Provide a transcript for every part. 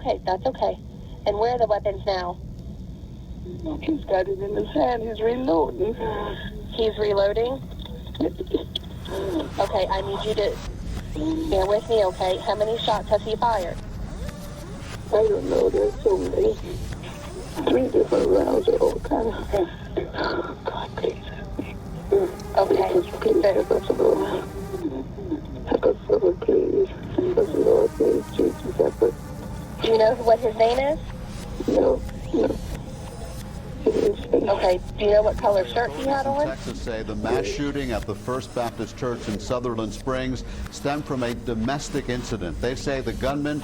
okay. That's okay. And where are the weapons now? He's got it in his hand. He's reloading. He's reloading? Okay, I need you to bear with me, okay? How many shots has he fired? I don't know. There's so many. 3 different rounds of all kinds. God, please. Okay. Please help us, Lord. Help us, Lord, please. Help us, Lord, please. Jesus, help us. Do you know what his name is? No. Okay. Do you know what color shirt he had on? Texas say the mass shooting at the First Baptist Church in Sutherland Springs stemmed from a domestic incident. They say the gunman's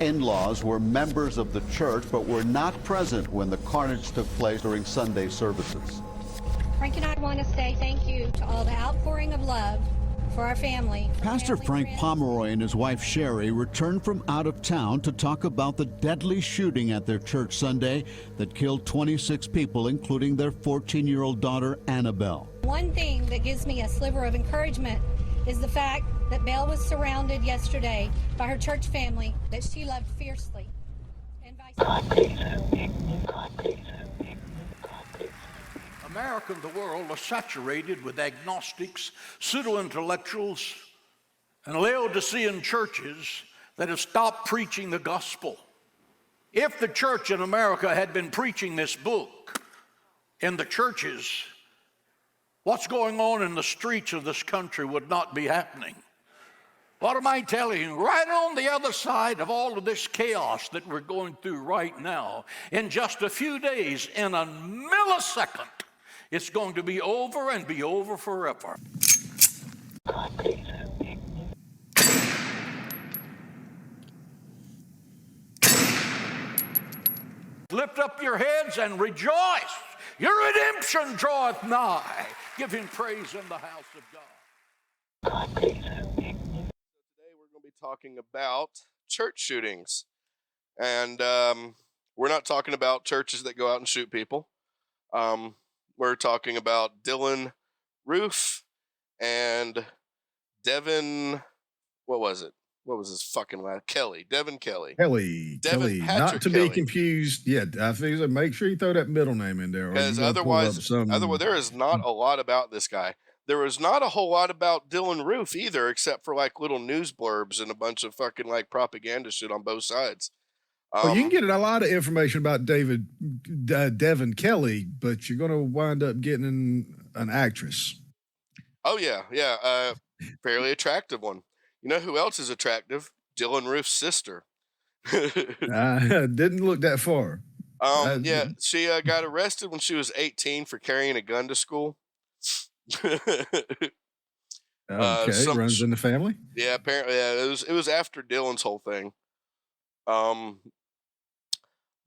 in-laws were members of the church but were not present when the carnage took place during Sunday services. Frank and I want to say thank you to all the outpouring of love for our family. Pastor Frank Pomeroy and his wife Sherry returned from out of town to talk about the deadly shooting at their church Sunday that killed 26 people, including their 14-year-old daughter Annabelle. One thing that gives me a sliver of encouragement is the fact that Belle was surrounded yesterday by her church family that she loved fiercely. And God, please help me. God, please help me. America and the world are saturated with agnostics, pseudo-intellectuals, and Laodicean churches that have stopped preaching the gospel. If the church in America had been preaching this book in the churches, what's going on in the streets of this country would not be happening. What am I telling you? Right on the other side of all of this chaos that we're going through right now, in just a few days, in a millisecond, it's going to be over and be over forever. God, please help me. Lift up your heads and rejoice. Your redemption draweth nigh. Give him praise in the house of God. God, please help me. Today we're going to be talking about church shootings. And we're not talking about churches that go out and shoot people. We're talking about Dylan Roof and Devin, what was it? What was his fucking last? Kelley. Devin Kelley. Kelly, not to be confused. Yeah, I figured make sure you throw that middle name in there. Because otherwise, there is not a lot about this guy. There was not a whole lot about Dylan Roof either, except for like little news blurbs and a bunch of fucking like propaganda shit on both sides. Well, you can get a lot of information about Devin Kelley, but you're going to wind up getting an actress. Oh, yeah. Fairly attractive one. You know who else is attractive? Dylan Roof's sister. I didn't look that far. Yeah, she got arrested when she was 18 for carrying a gun to school. Okay, runs in the family. Yeah, apparently, it was after Dylan's whole thing.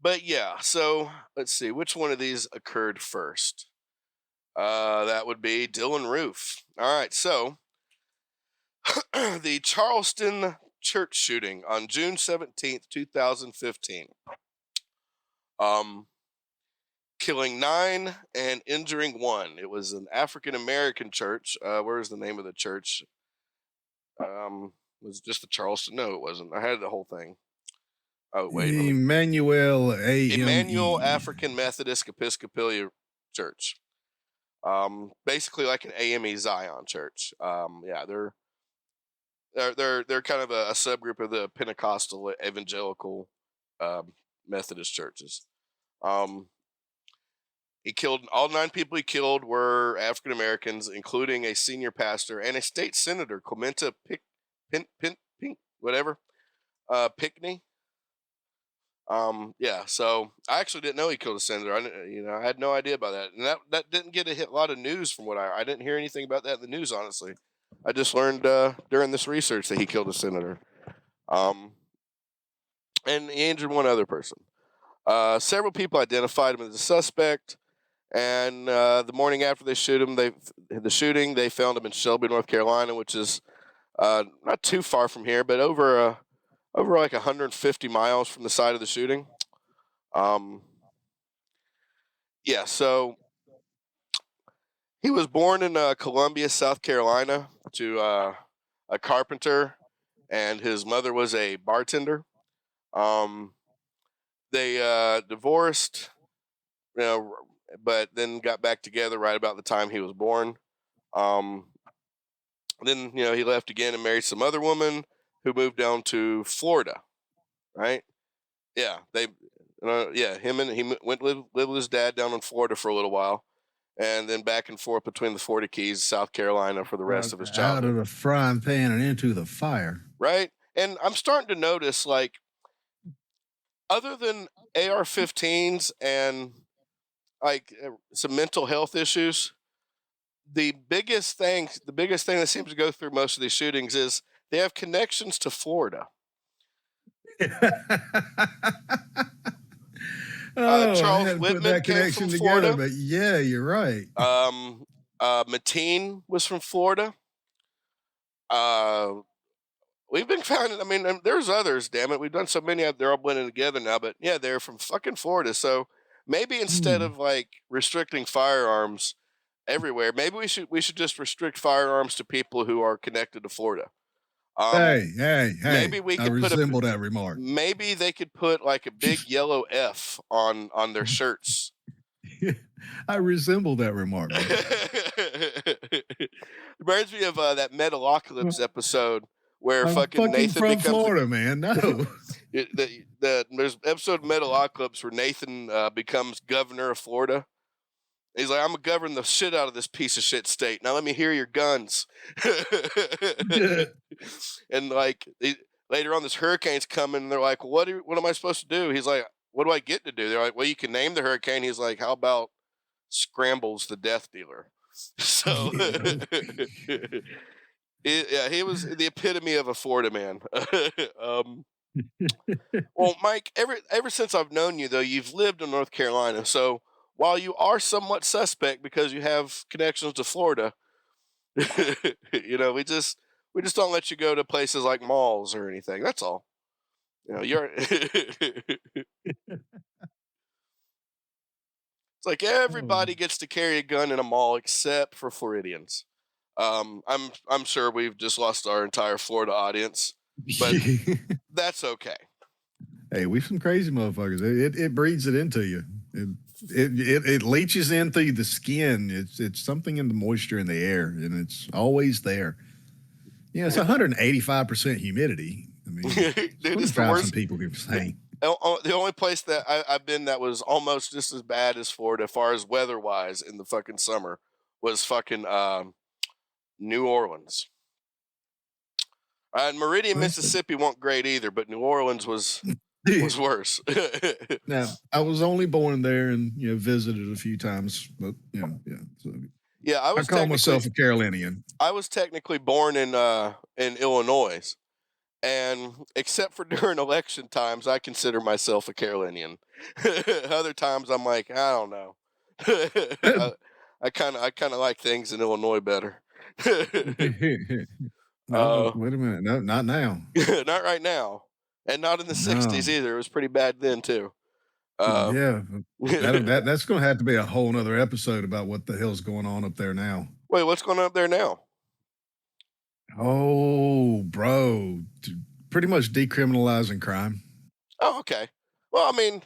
But yeah, so let's see which one of these occurred first. That would be Dylan Roof. All right, so the Charleston Church Shooting on June 17th, 2015. Killing 9 and injuring 1. It was an African-American church. Where's the name of the church? Was it just the Charleston? No, it wasn't. I had the whole thing. Oh, wait. Emmanuel African Methodist Episcopal Church. Basically like an AME Zion church. Yeah, they're kind of a subgroup of the Pentecostal evangelical Methodist churches. He killed all 9 people he killed were African Americans, including a senior pastor and a state senator, Clementa Pinckney. Yeah, so I actually didn't know he killed a senator. I had no idea about that, and that didn't get a lot of news from what I didn't hear anything about that in the news. Honestly, I just learned during this research that he killed a senator, and he injured 1 other person. Several people identified him as a suspect, and the morning after they shoot him, they found him in Shelby, North Carolina, which is not too far from here, but over like 150 miles from the site of the shooting. Yeah, so he was born in Columbia, South Carolina, to a carpenter, and his mother was a bartender. They divorced, you know, but then got back together right about the time he was born. Then, you know, he left again and married some other woman who moved down to Florida, right? Yeah, he went live with his dad down in Florida for a little while, and then back and forth between the 40 Keys, South Carolina for the rest of his Out childhood. of the frying pan and into the fire. Right? And I'm starting to notice, like, other than AR-15s and like some mental health issues, the biggest thing that seems to go through most of these shootings is they have connections to Florida. Charles Whitman came from Florida, but yeah, you're right. Mateen was from Florida. We've been finding, I mean, there's others, damn it. We've done so many, they're all blending together now, but yeah, they're from fucking Florida. So maybe instead of like restricting firearms everywhere, maybe we should just restrict firearms to people who are connected to Florida. Hey! Maybe we could resemble that remark. Maybe they could put like a big yellow F on their shirts. I resemble that remark. Reminds me of that Metalocalypse episode where I'm fucking Nathan from becomes Florida, man. No. There's an episode of Metalocalypse where Nathan becomes governor of Florida. He's like, I'm gonna govern the shit out of this piece of shit state. Now let me hear your guns. And like later on, this hurricane's coming, and they're like, well, what am I supposed to do? He's like, what do I get to do? They're like, well, you can name the hurricane. He's like, how about Scrambles the Death Dealer? So he was the epitome of a Florida man. Well, Mike, ever since I've known you, though, you've lived in North Carolina. So while you are somewhat suspect because you have connections to Florida, you know, we just don't let you go to places like malls or anything. That's all. You know, you're. It's like everybody gets to carry a gun in a mall except for Floridians. I'm sure we've just lost our entire Florida audience, but that's okay. Hey, we some crazy motherfuckers. It breeds it into you. It leaches in through the skin. It's something in the moisture in the air, and it's always there. Yeah, it's 185% humidity. I mean, Dude, it's the worst. Some people insane. The only place that I've been that was almost just as bad as Florida, as far as weather-wise, in the fucking summer, was fucking New Orleans. Meridian, Mississippi weren't great either, but New Orleans was worse. Now, I was only born there and visited a few times, but yeah. So, yeah, I call myself a Carolinian. I was technically born in Illinois, and except for during election times, I consider myself a Carolinian. Other times, I'm like, I don't know. I kind of like things in Illinois better. No, wait a minute. No, not now. Not right now. And not in the 60s either. It was pretty bad then, too. Yeah. That's going to have to be a whole nother episode about what the hell's going on up there now. Wait, what's going on up there now? Oh, bro. Pretty much decriminalizing crime. Oh, okay. Well, I mean,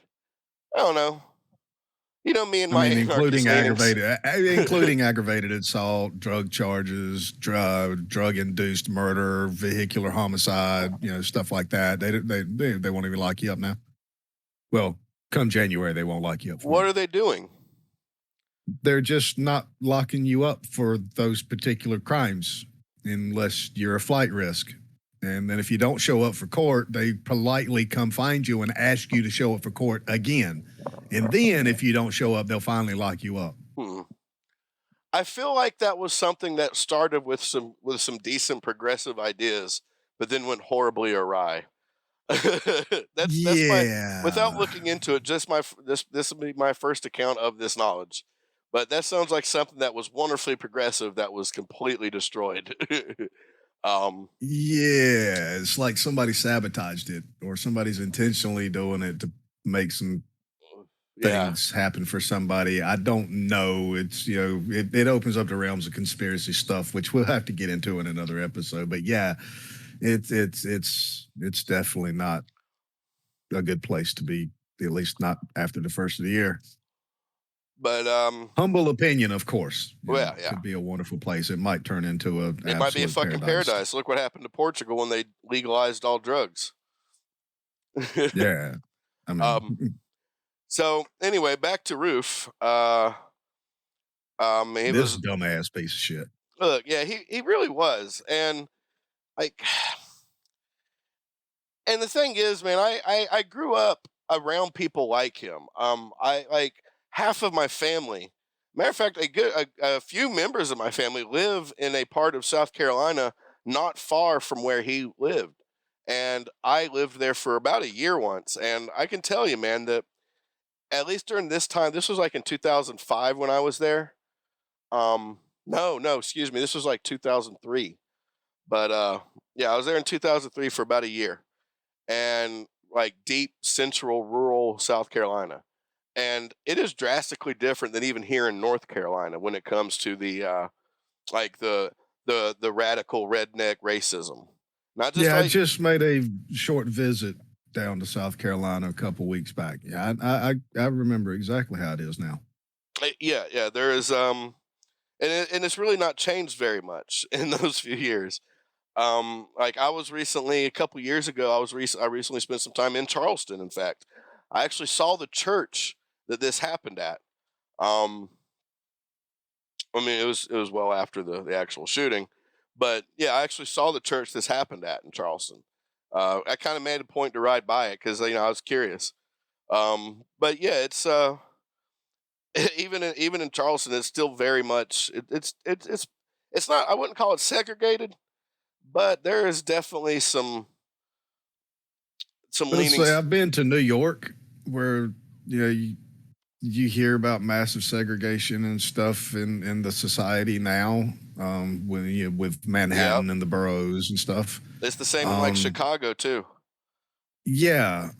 I don't know. You know me and my including aggravated assault, drug charges, drug-induced murder, vehicular homicide, stuff like that. They won't even lock you up now. Well, come January, they won't lock you up. What are they doing? They're just not locking you up for those particular crimes unless you're a flight risk. And then if you don't show up for court, they politely come find you and ask you to show up for court again. And then if you don't show up, they'll finally lock you up. I feel like that was something that started with some decent progressive ideas, but then went horribly awry. That's without looking into it, just this will be my first account of this knowledge. But that sounds like something that was wonderfully progressive that was completely destroyed. Yeah, it's like somebody sabotaged it, or somebody's intentionally doing it to make some things happen for somebody. I don't know. It's it opens up the realms of conspiracy stuff, which we'll have to get into in another episode. But yeah, it's definitely not a good place to be at least not after the first of the year. But humble opinion, of course. Well, yeah, could be a wonderful place. It might turn into it might be a fucking paradise. Look what happened to Portugal when they legalized all drugs. Yeah, I mean, so anyway, back to Roof. This dumbass piece of shit. Look, yeah, he really was, and like, and the thing is, man, I grew up around people like him. I like half of my family. Matter of fact, a few members of my family live in a part of South Carolina not far from where he lived, and I lived there for about a year once. And I can tell you, man, that at least during this time, this was like in 2005 when I was there. No, excuse me, this was like 2003. But yeah, I was there in 2003 for about a year, and like deep central rural South Carolina. And it is drastically different than even here in North Carolina when it comes to the like the radical redneck racism. Not just I just made a short visit down to South Carolina a couple weeks back. Yeah, I remember exactly how it is now. Yeah, there is and it's really not changed very much in those few years. Like I was recently, a couple years ago, I recently spent some time in Charleston. In fact, I actually saw the church that this happened at. I mean, it was well after the actual shooting, but yeah, I actually saw the church this happened at in Charleston. I kind of made a point to ride by it because I was curious. But yeah, it's even in Charleston, it's still very much it's not. I wouldn't call it segregated, but there is definitely some leanings. I've been to New York, where you hear about massive segregation and stuff in the society now, with Manhattan and the boroughs and stuff. It's the same in like Chicago too. Yeah,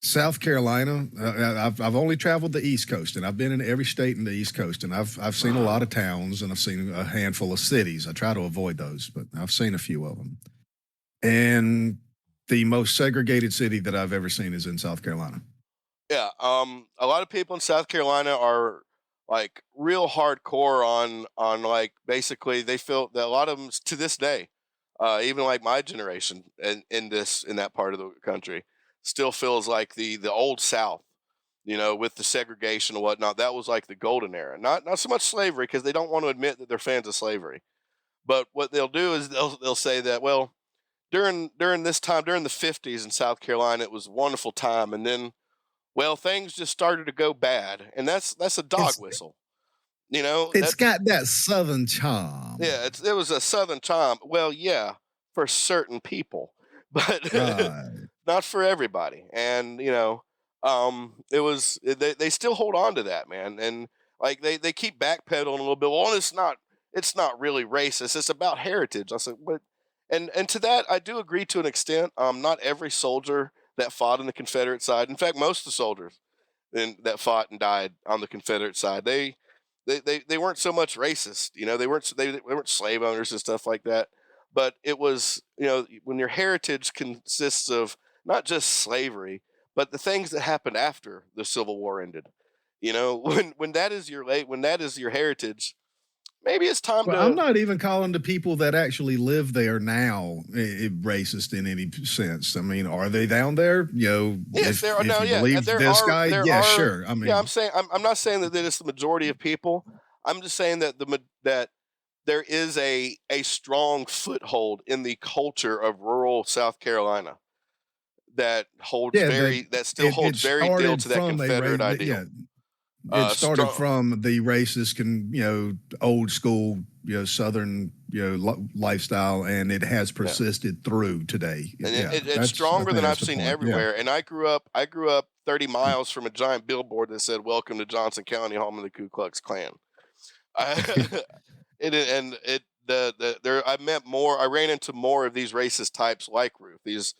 South Carolina. I've only traveled the East Coast, and I've been in every state in the East Coast, and I've seen a lot of towns, and I've seen a handful of cities. I try to avoid those, but I've seen a few of them. And the most segregated city that I've ever seen is in South Carolina. Yeah, a lot of people in South Carolina are like real hardcore on like basically they feel that a lot of them to this day, even like my generation in that part of the country, still feels like the old South, with the segregation and whatnot. That was like the golden era. Not so much slavery, because they don't want to admit that they're fans of slavery, but what they'll do is they'll say that, well, during this time, during the 50s in South Carolina, it was a wonderful time, and then, well, things just started to go bad, and that's a dog whistle. It's got that Southern charm. Yeah, it was a Southern charm. Well, yeah, for certain people, but not for everybody. And it was they still hold on to that, man, and like they keep backpedaling a little bit. Well, it's not really racist. It's about heritage. I said, but and to that I do agree to an extent. Not every soldier that fought on the Confederate side. In fact, most of the soldiers that fought and died on the Confederate side, they weren't so much racist. They weren't slave owners and stuff like that. But it was, when your heritage consists of not just slavery, but the things that happened after the Civil War ended. When that is your heritage, maybe it's time to. I'm not even calling the people that actually live there now racist in any sense. I mean, are they down there? Yes, there are. No, yeah, sure. I mean, yeah, I'm not saying that it's the majority of people. I'm just saying that that there is a strong foothold in the culture of rural South Carolina that still holds very dear to that Confederate ideal. Yeah. It started from the racist old school, Southern, lifestyle, and it has persisted through today. And it's stronger than I've seen everywhere. Yeah. And I grew up 30 miles from a giant billboard that said, "Welcome to Johnson County, home of the Ku Klux Klan." I ran into more of these racist types like Ruth. These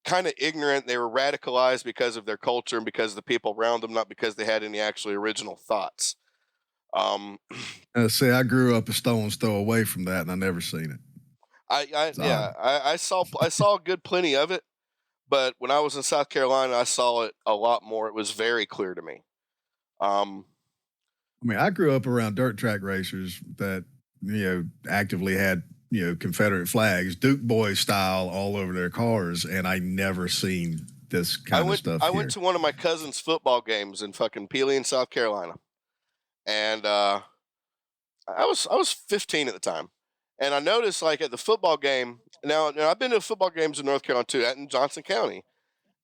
kind of ignorant. They were radicalized because of their culture and because of the people around them, not because they had any actually original thoughts. See, I grew up a stone's throw away from that, and I never seen it. I saw a good plenty of it, But when I was in South Carolina, I saw it a lot more. It was very clear to me. I mean, I grew up around dirt track racers that, actively had, Confederate flags, Duke Boy style, all over their cars, and I never seen this kind of stuff. I went to one of my cousin's football games in fucking Peoria, South Carolina, and I was 15 at the time, and I noticed like at the football game. Now I've been to football games in North Carolina too, in Johnson County,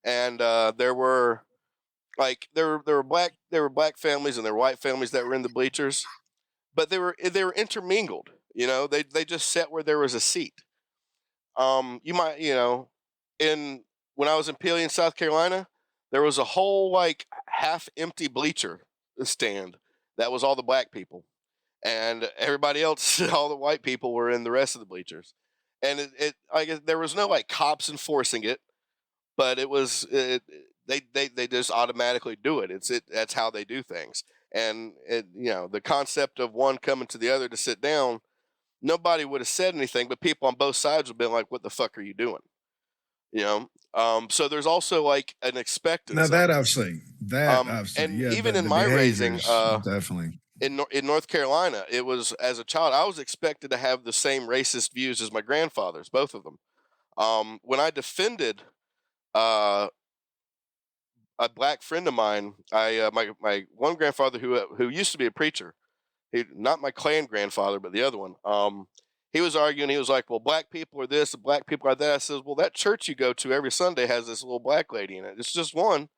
and there were black families and there were white families that were in the bleachers, but they were intermingled. They just sat where there was a seat. You might, when I was in Peoria, South Carolina, there was a whole like half empty bleacher stand that was all the black people, and everybody else, all the white people, were in the rest of the bleachers. And I guess there was no like cops enforcing it, but it was they just automatically do it. That's how they do things. And the concept of one coming to the other to sit down, nobody would have said anything, but people on both sides would have been like, "What the fuck are you doing?" So there's also like an expectancy. Now that I've seen. I've seen. And yeah, even in my raising, definitely. In North Carolina, it was, as a child, I was expected to have the same racist views as my grandfathers, both of them. When I defended a black friend of mine, my one grandfather who used to be a preacher, not my clan grandfather, but the other one. He was arguing. He was like, "Well, black people are this, and black people are that." I says, "Well, that church you go to every Sunday has this little black lady in it. It's just one."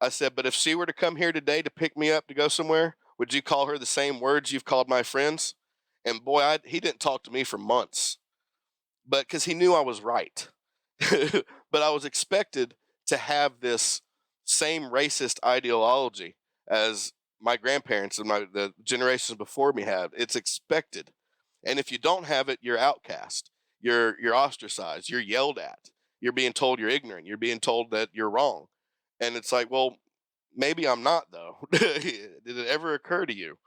I said, "But if she were to come here today to pick me up to go somewhere, would you call her the same words you've called my friends?" And boy, he didn't talk to me for months, but because he knew I was right. But I was expected to have this same racist ideology as my grandparents and the generations before me had. It's expected. And if you don't have it, you're outcast. You're ostracized. You're yelled at. You're being told you're ignorant. You're being told that you're wrong. And it's like, well, maybe I'm not, though. Did it ever occur to you?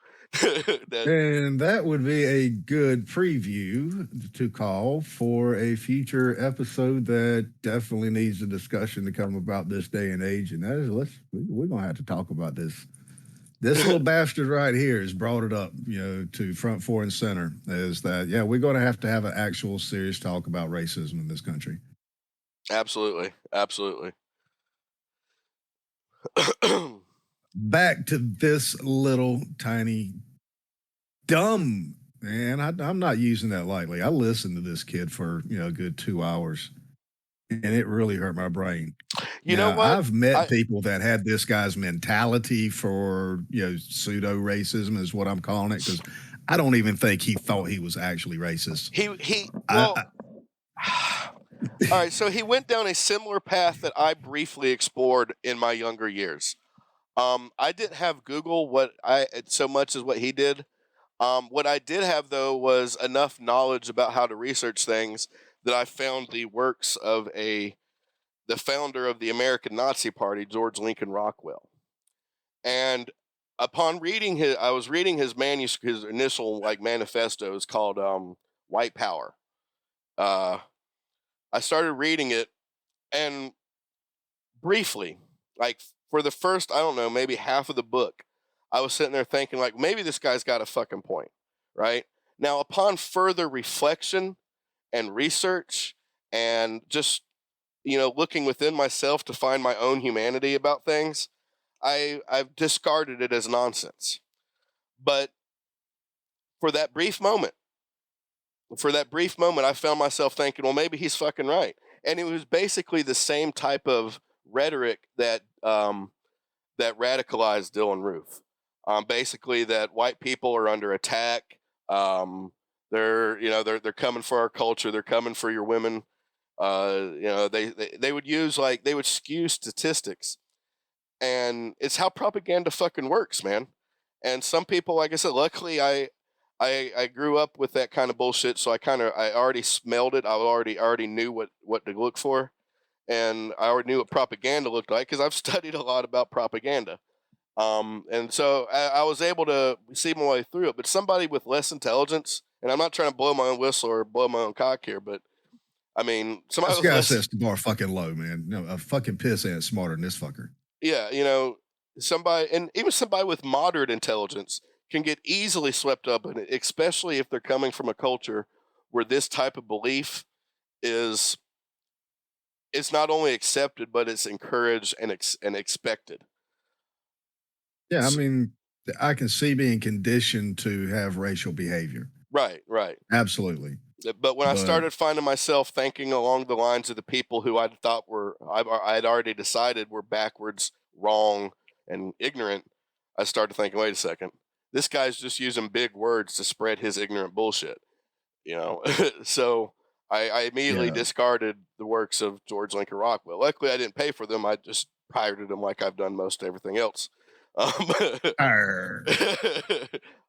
And that would be a good preview to call for a future episode that definitely needs a discussion to come about this day and age. And that is, we're going to have to talk about this. This little bastard right here has brought it up, to front, fore, and center, is that, we're going to have an actual serious talk about racism in this country. Absolutely. Absolutely. Back to this little tiny dumb, and I'm not using that lightly. I listened to this kid for a good 2 hours, and it really hurt my brain. You know what? I've met people that had this guy's mentality for pseudo racism is what I'm calling it, because I don't even think he thought he was actually racist. All right, so he went down a similar path that I briefly explored in my younger years. I didn't have Google so much as what he did. What I did have, though, was enough knowledge about how to research things that I found the works of the founder of the American Nazi Party, George Lincoln Rockwell. And upon reading I was reading his manuscript, his initial manifesto is called White Power. I started reading it, and briefly, for the first, I don't know, maybe half of the book, I was sitting there thinking, maybe this guy's got a fucking point, right? Now, upon further reflection and research and just, looking within myself to find my own humanity about things, I've discarded it as nonsense. But for that brief moment, I found myself thinking, well, maybe he's fucking right. And it was basically the same type of rhetoric that radicalized Dylan Roof. Basically that white people are under attack. They're coming for our culture. They're coming for your women. They would use they would skew statistics, and it's how propaganda fucking works, man. And some people, like I said, luckily I grew up with that kind of bullshit, so I already smelled it. I already knew what to look for, and I already knew what propaganda looked like because I've studied a lot about propaganda. And so I was able to see my way through it. But somebody with less intelligence, and I'm not trying to blow my own whistle or blow my own cock here, but I mean, somebody This guy sets the bar fucking low, man. No, a fucking piss ant smarter than this fucker. Yeah, you know, somebody, and even somebody with moderate intelligence can get easily swept up in it, especially if they're coming from a culture where this type of belief is, it's not only accepted, but it's encouraged and expected. Yeah, I mean, I can see being conditioned to have racial behavior. Right. Absolutely. But when I started finding myself thinking along the lines of the people who I thought I had already decided were backwards, wrong, and ignorant, I started thinking, wait a second, this guy's just using big words to spread his ignorant bullshit, you know? So I immediately discarded the works of George Lincoln Rockwell. Luckily, I didn't pay for them. I just pirated them like I've done most everything else.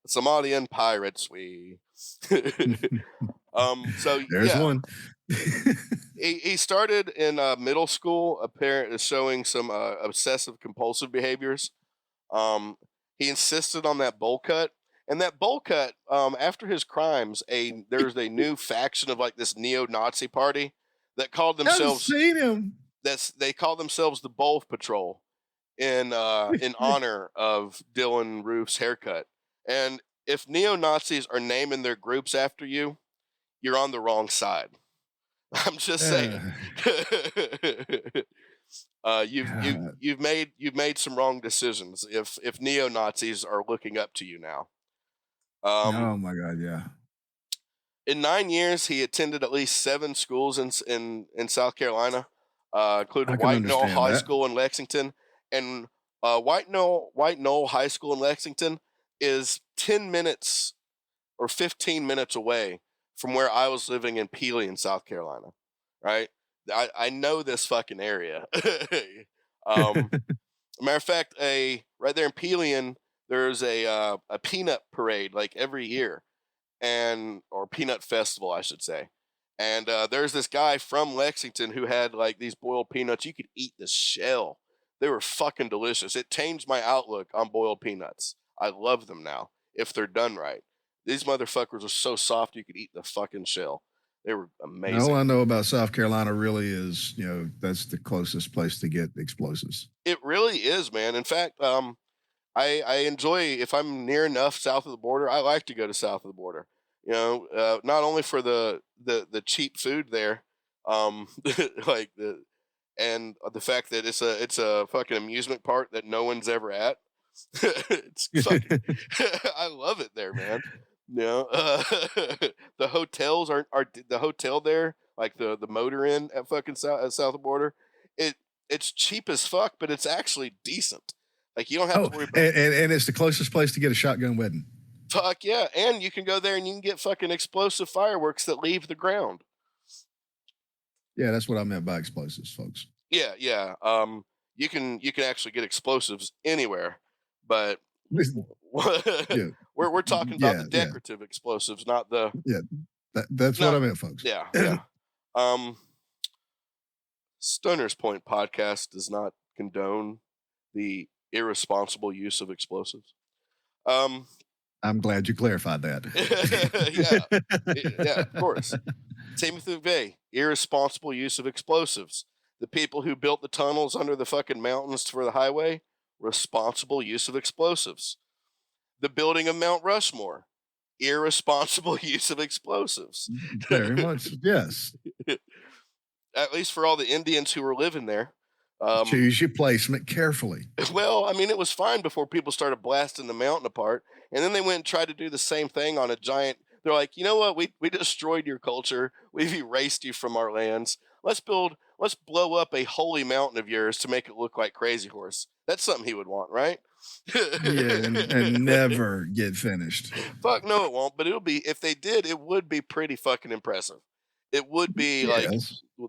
Somalian pirates, we. So there's one. he started in middle school, apparently showing some obsessive compulsive behaviors. He insisted on that bowl cut, and that bowl cut, after his crimes, there's a new faction of like this neo-Nazi party that called themselves. I've seen him. They call themselves the Bowl Patrol in honor of Dylan Roof's haircut. And if neo-Nazis are naming their groups after you, you're on the wrong side. I'm just saying. You've made some wrong decisions if neo-Nazis are looking up to you now. Oh my God, yeah. In 9 years, he attended at least 7 schools in South Carolina, including White Knoll High School in Lexington. And White Knoll High School in Lexington is 10 minutes or 15 minutes away from where I was living in Pelee in South Carolina, right? I know this fucking area. Matter of fact, right there in Pelee, there's a peanut parade like every year, or peanut festival, I should say. And there's this guy from Lexington who had like these boiled peanuts. You could eat the shell. They were fucking delicious. It changed my outlook on boiled peanuts. I love them now if they're done right. These motherfuckers are so soft you could eat the fucking shell. They were amazing. All I know about South Carolina really is, that's the closest place to get explosives. It really is, man. In fact, I enjoy, if I'm near enough south of the border, I like to go to south of the border. Not only for the cheap food there, like and the fact that it's a fucking amusement park that no one's ever at. It's fucking, I love it there, man. The hotels are the hotel there, like the Motor Inn at fucking south of the border. It's cheap as fuck, but it's actually decent. Like you don't have to worry about and it's the closest place to get a shotgun wedding. Fuck yeah, and you can go there and you can get fucking explosive fireworks that leave the ground. Yeah, that's what I meant by explosives, folks. Yeah. You can actually get explosives anywhere, but we're talking about the decorative explosives, not the that's what I meant, folks. Yeah. Stunner's Point podcast does not condone the irresponsible use of explosives. I'm glad you clarified that. yeah, of course. Timothy McVeigh, irresponsible use of explosives. The people who built the tunnels under the fucking mountains for the highway, responsible use of explosives. The building of Mount Rushmore, irresponsible use of explosives. Very much, yes. At least for all the Indians who were living there. Choose your placement carefully. Well, I mean, it was fine before people started blasting the mountain apart. And then they went and tried to do the same thing on a giant. They're like, you know what? We destroyed your culture. We've erased you from our lands. Let's blow up a holy mountain of yours to make it look like Crazy Horse. That's something he would want, right? and never get finished. Fuck no, it won't. But if they did, it would be pretty fucking impressive. It would be like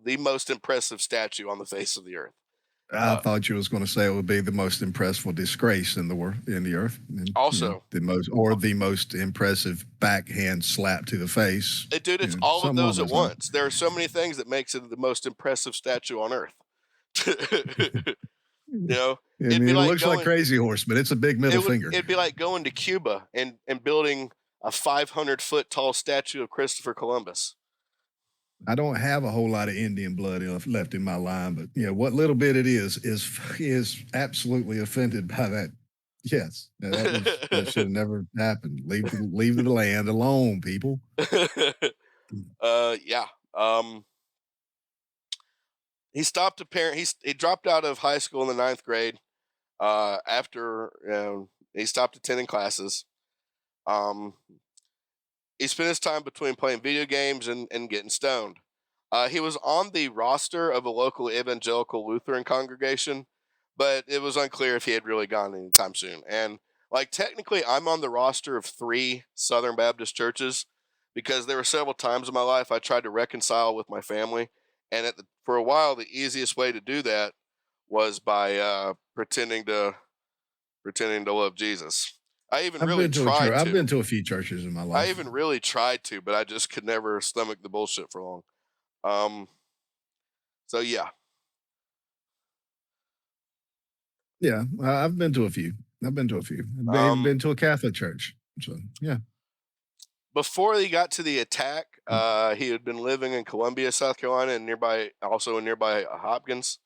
the most impressive statue on the face of the earth. I thought you was going to say it would be the most impressive disgrace in the earth. And, also, the most impressive backhand slap to the face. Dude, it's all of those at once. There are so many things that makes it the most impressive statue on earth. It'd be it like looks like Crazy Horse, but it's a big middle finger. It'd be like going to Cuba and building a 500-foot tall statue of Christopher Columbus. I don't have a whole lot of Indian blood left in my line, but what little bit it is absolutely offended by that. Yes, that should have never happened. Leave the land alone, people. Yeah. He stopped he dropped out of high school in the 9th grade. After he stopped attending classes. He spent his time between playing video games and getting stoned. He was on the roster of a local evangelical Lutheran congregation, but it was unclear if he had really gone anytime soon. And like technically, I'm on the roster of 3 Southern Baptist churches because there were several times in my life I tried to reconcile with my family, and for a while, the easiest way to do that was by pretending to love Jesus. I've been to a few churches in my life. I even really tried to, but I just could never stomach the bullshit for long. So yeah. Yeah, I've been to a few. I've been to a Catholic church. So yeah. Before he got to the attack, he had been living in Columbia, South Carolina, and nearby Hopkins.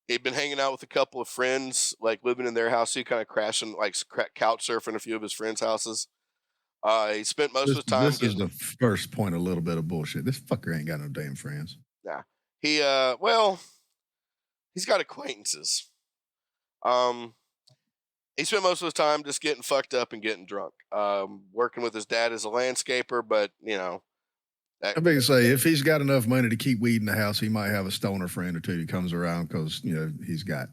He'd been hanging out with a couple of friends, like living in their house. He kind of crashing, like couch surfing a few of his friends' houses. He spent most of his time. This is the first point. A little bit of bullshit. This fucker ain't got no damn friends. Nah, he's got acquaintances. He spent most of his time just getting fucked up and getting drunk. Working with his dad as a landscaper, but I mean, say if he's got enough money to keep weed in the house, he might have a stoner friend or two that comes around because he's got.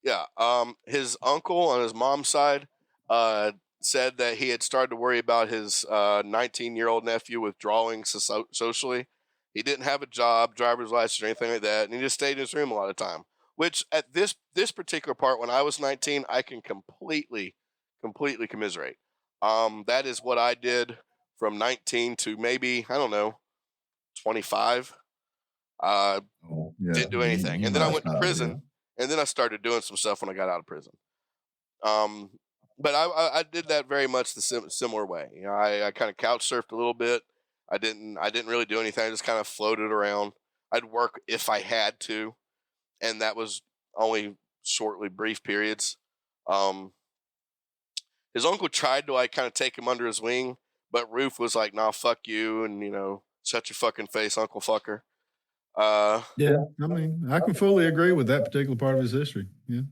Yeah. His uncle on his mom's side said that he had started to worry about his 19-year-old nephew withdrawing socially. He didn't have a job, driver's license, or anything like that, and he just stayed in his room a lot of time. Which at this particular part, when I was 19, I can completely commiserate. That is what I did from 19 to maybe, I don't know, 25. Didn't do anything. And then I went to prison, and then I started doing some stuff when I got out of prison. But I did that very much the similar way. I kind of couch surfed a little bit. I didn't really do anything. I just kind of floated around. I'd work if I had to, and that was only shortly brief periods. His uncle tried to kind of take him under his wing, but Roof was like, "Nah, fuck you," and shut your fucking face, Uncle Fucker. Yeah, I mean, I can fully agree with that particular part of his history. Yeah.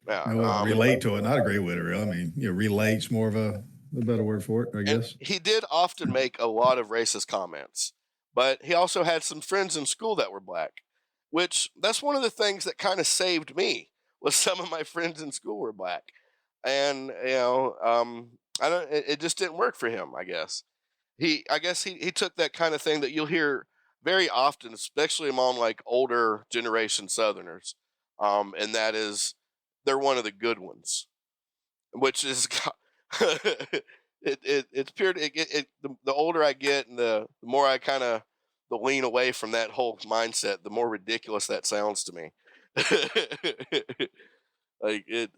I relate to it, not agree with it. Really, I mean, relate's more of a better word for it, I guess. He did often make a lot of racist comments, but he also had some friends in school that were black, which that's one of the things that kind of saved me. Was some of my friends in school were black, and it just didn't work for him. I guess he took that kind of thing that you'll hear very often, especially among like older generation Southerners, and that is they're one of the good ones, which is it's pure. The older I get and the more I kind of lean away from that whole mindset, the more ridiculous that sounds to me. Like it.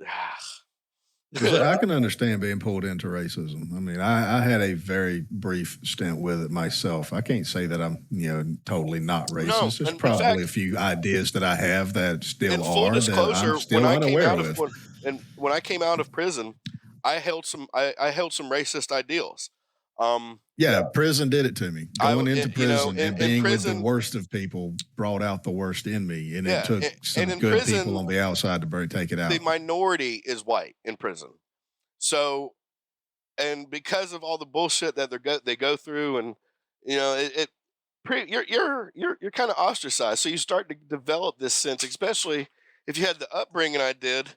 I can understand being pulled into racism. I mean, I had a very brief stint with it myself. I can't say that I'm, totally not racist. No, There's probably a few ideas that I have that still are that I'm still unaware of. When I came out of prison, I held some racist ideals. Prison did it to me. Going into prison and being with the worst of people brought out the worst in me, and it took some good people on the outside to take it out. The minority is white in prison, so and because of all the bullshit that they go through, and you're kind of ostracized. So you start to develop this sense, especially if you had the upbringing I did,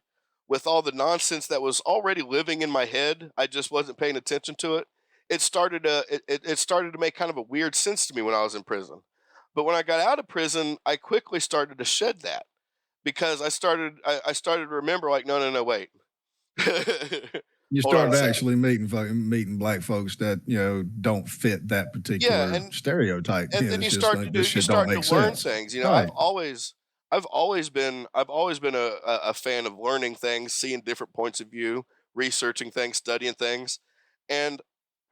with all the nonsense that was already living in my head. I just wasn't paying attention to it. It started to make kind of a weird sense to me when I was in prison. But when I got out of prison, I quickly started to shed that because I started to remember like, no, wait. You started actually meeting black folks that don't fit that particular stereotype. And then you start to learn things. Right. I've always been a fan of learning things, seeing different points of view, researching things, studying things, and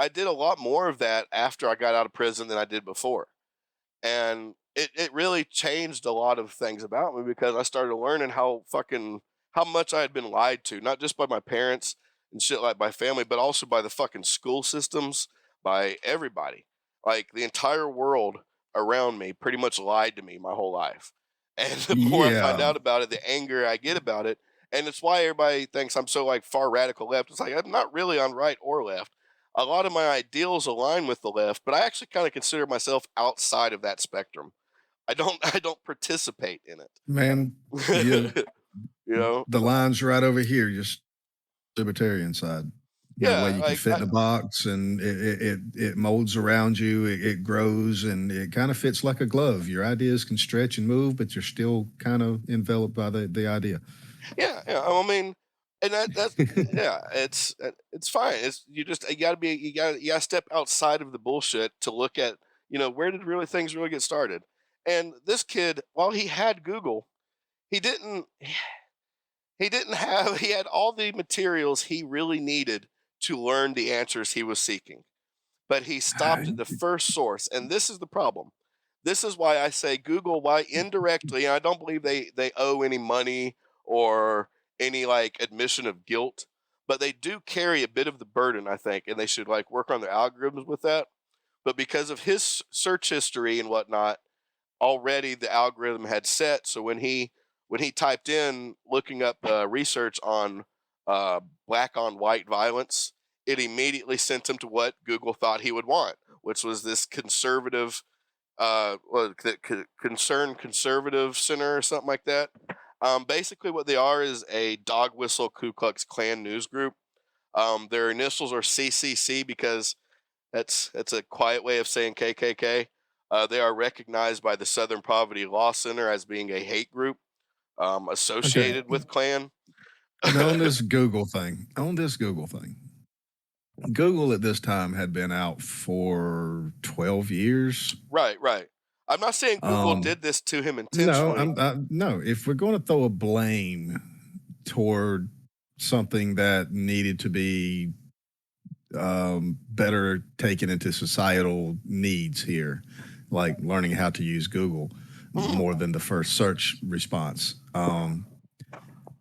I did a lot more of that after I got out of prison than I did before. And it really changed a lot of things about me because I started learning how much I had been lied to, not just by my parents and shit like my family, but also by the fucking school systems, by everybody. Like the entire world around me pretty much lied to me my whole life. And the more I find Yeah, out about it, the angrier I get about it. And it's why everybody thinks I'm so like far radical left. It's like I'm not really on right or left. A lot of my ideals align with the left, but I actually kind of consider myself outside of that spectrum. I don't participate in man. You it. You know? the line's right over here, just libertarian side. That way Yeah, you can fit in a box, and it molds around you. It grows, and it kind of fits like a glove. Your ideas can stretch and move, but you're still kind of enveloped by the idea. yeah. I mean, and that's yeah. It's fine. It's you gotta step outside of the bullshit to look at where did things really get started. And this kid, while he had Google, he didn't he had all the materials he really needed to learn the answers he was seeking. But he stopped at the first source, and this is the problem. This is why I say Google, why indirectly, and I don't believe they owe any money or any like admission of guilt, but they do carry a bit of the burden, I think, and they should like work on their algorithms with that. But because of his search history and whatnot, already the algorithm had set. So when he typed in looking up research on black on white violence, it immediately sent him to what Google thought he would want, which was this conservative concerned conservative center or something like that. Basically what they are is a dog whistle Ku Klux Klan news group. Their initials are CCC because that's a quiet way of saying KKK. They are recognized by the Southern Poverty Law Center as being a hate group associated with Klan. And on this Google thing, Google at this time had been out for 12 years. Right. I'm not saying Google did this to him intentionally. No. If we're going to throw a blame toward something that needed to be better taken into societal needs here, like learning how to use Google more than the first search response.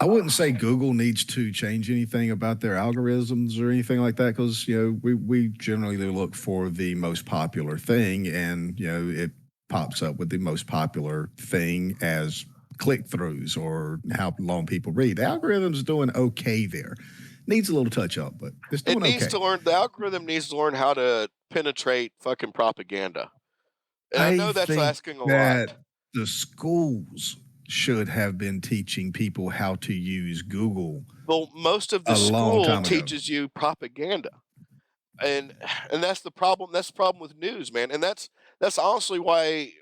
I wouldn't say Google needs to change anything about their algorithms or anything like that, because we generally look for the most popular thing, and it pops up with the most popular thing as click-throughs or how long people read. The algorithm's doing okay there. Needs a little touch up, but it's doing okay. The algorithm needs to learn how to penetrate fucking propaganda. And I know that's asking a lot. The schools should have been teaching people how to use Google. Well, most of the school teaches you propaganda. And that's the problem. That's the problem with news, man. And that's honestly why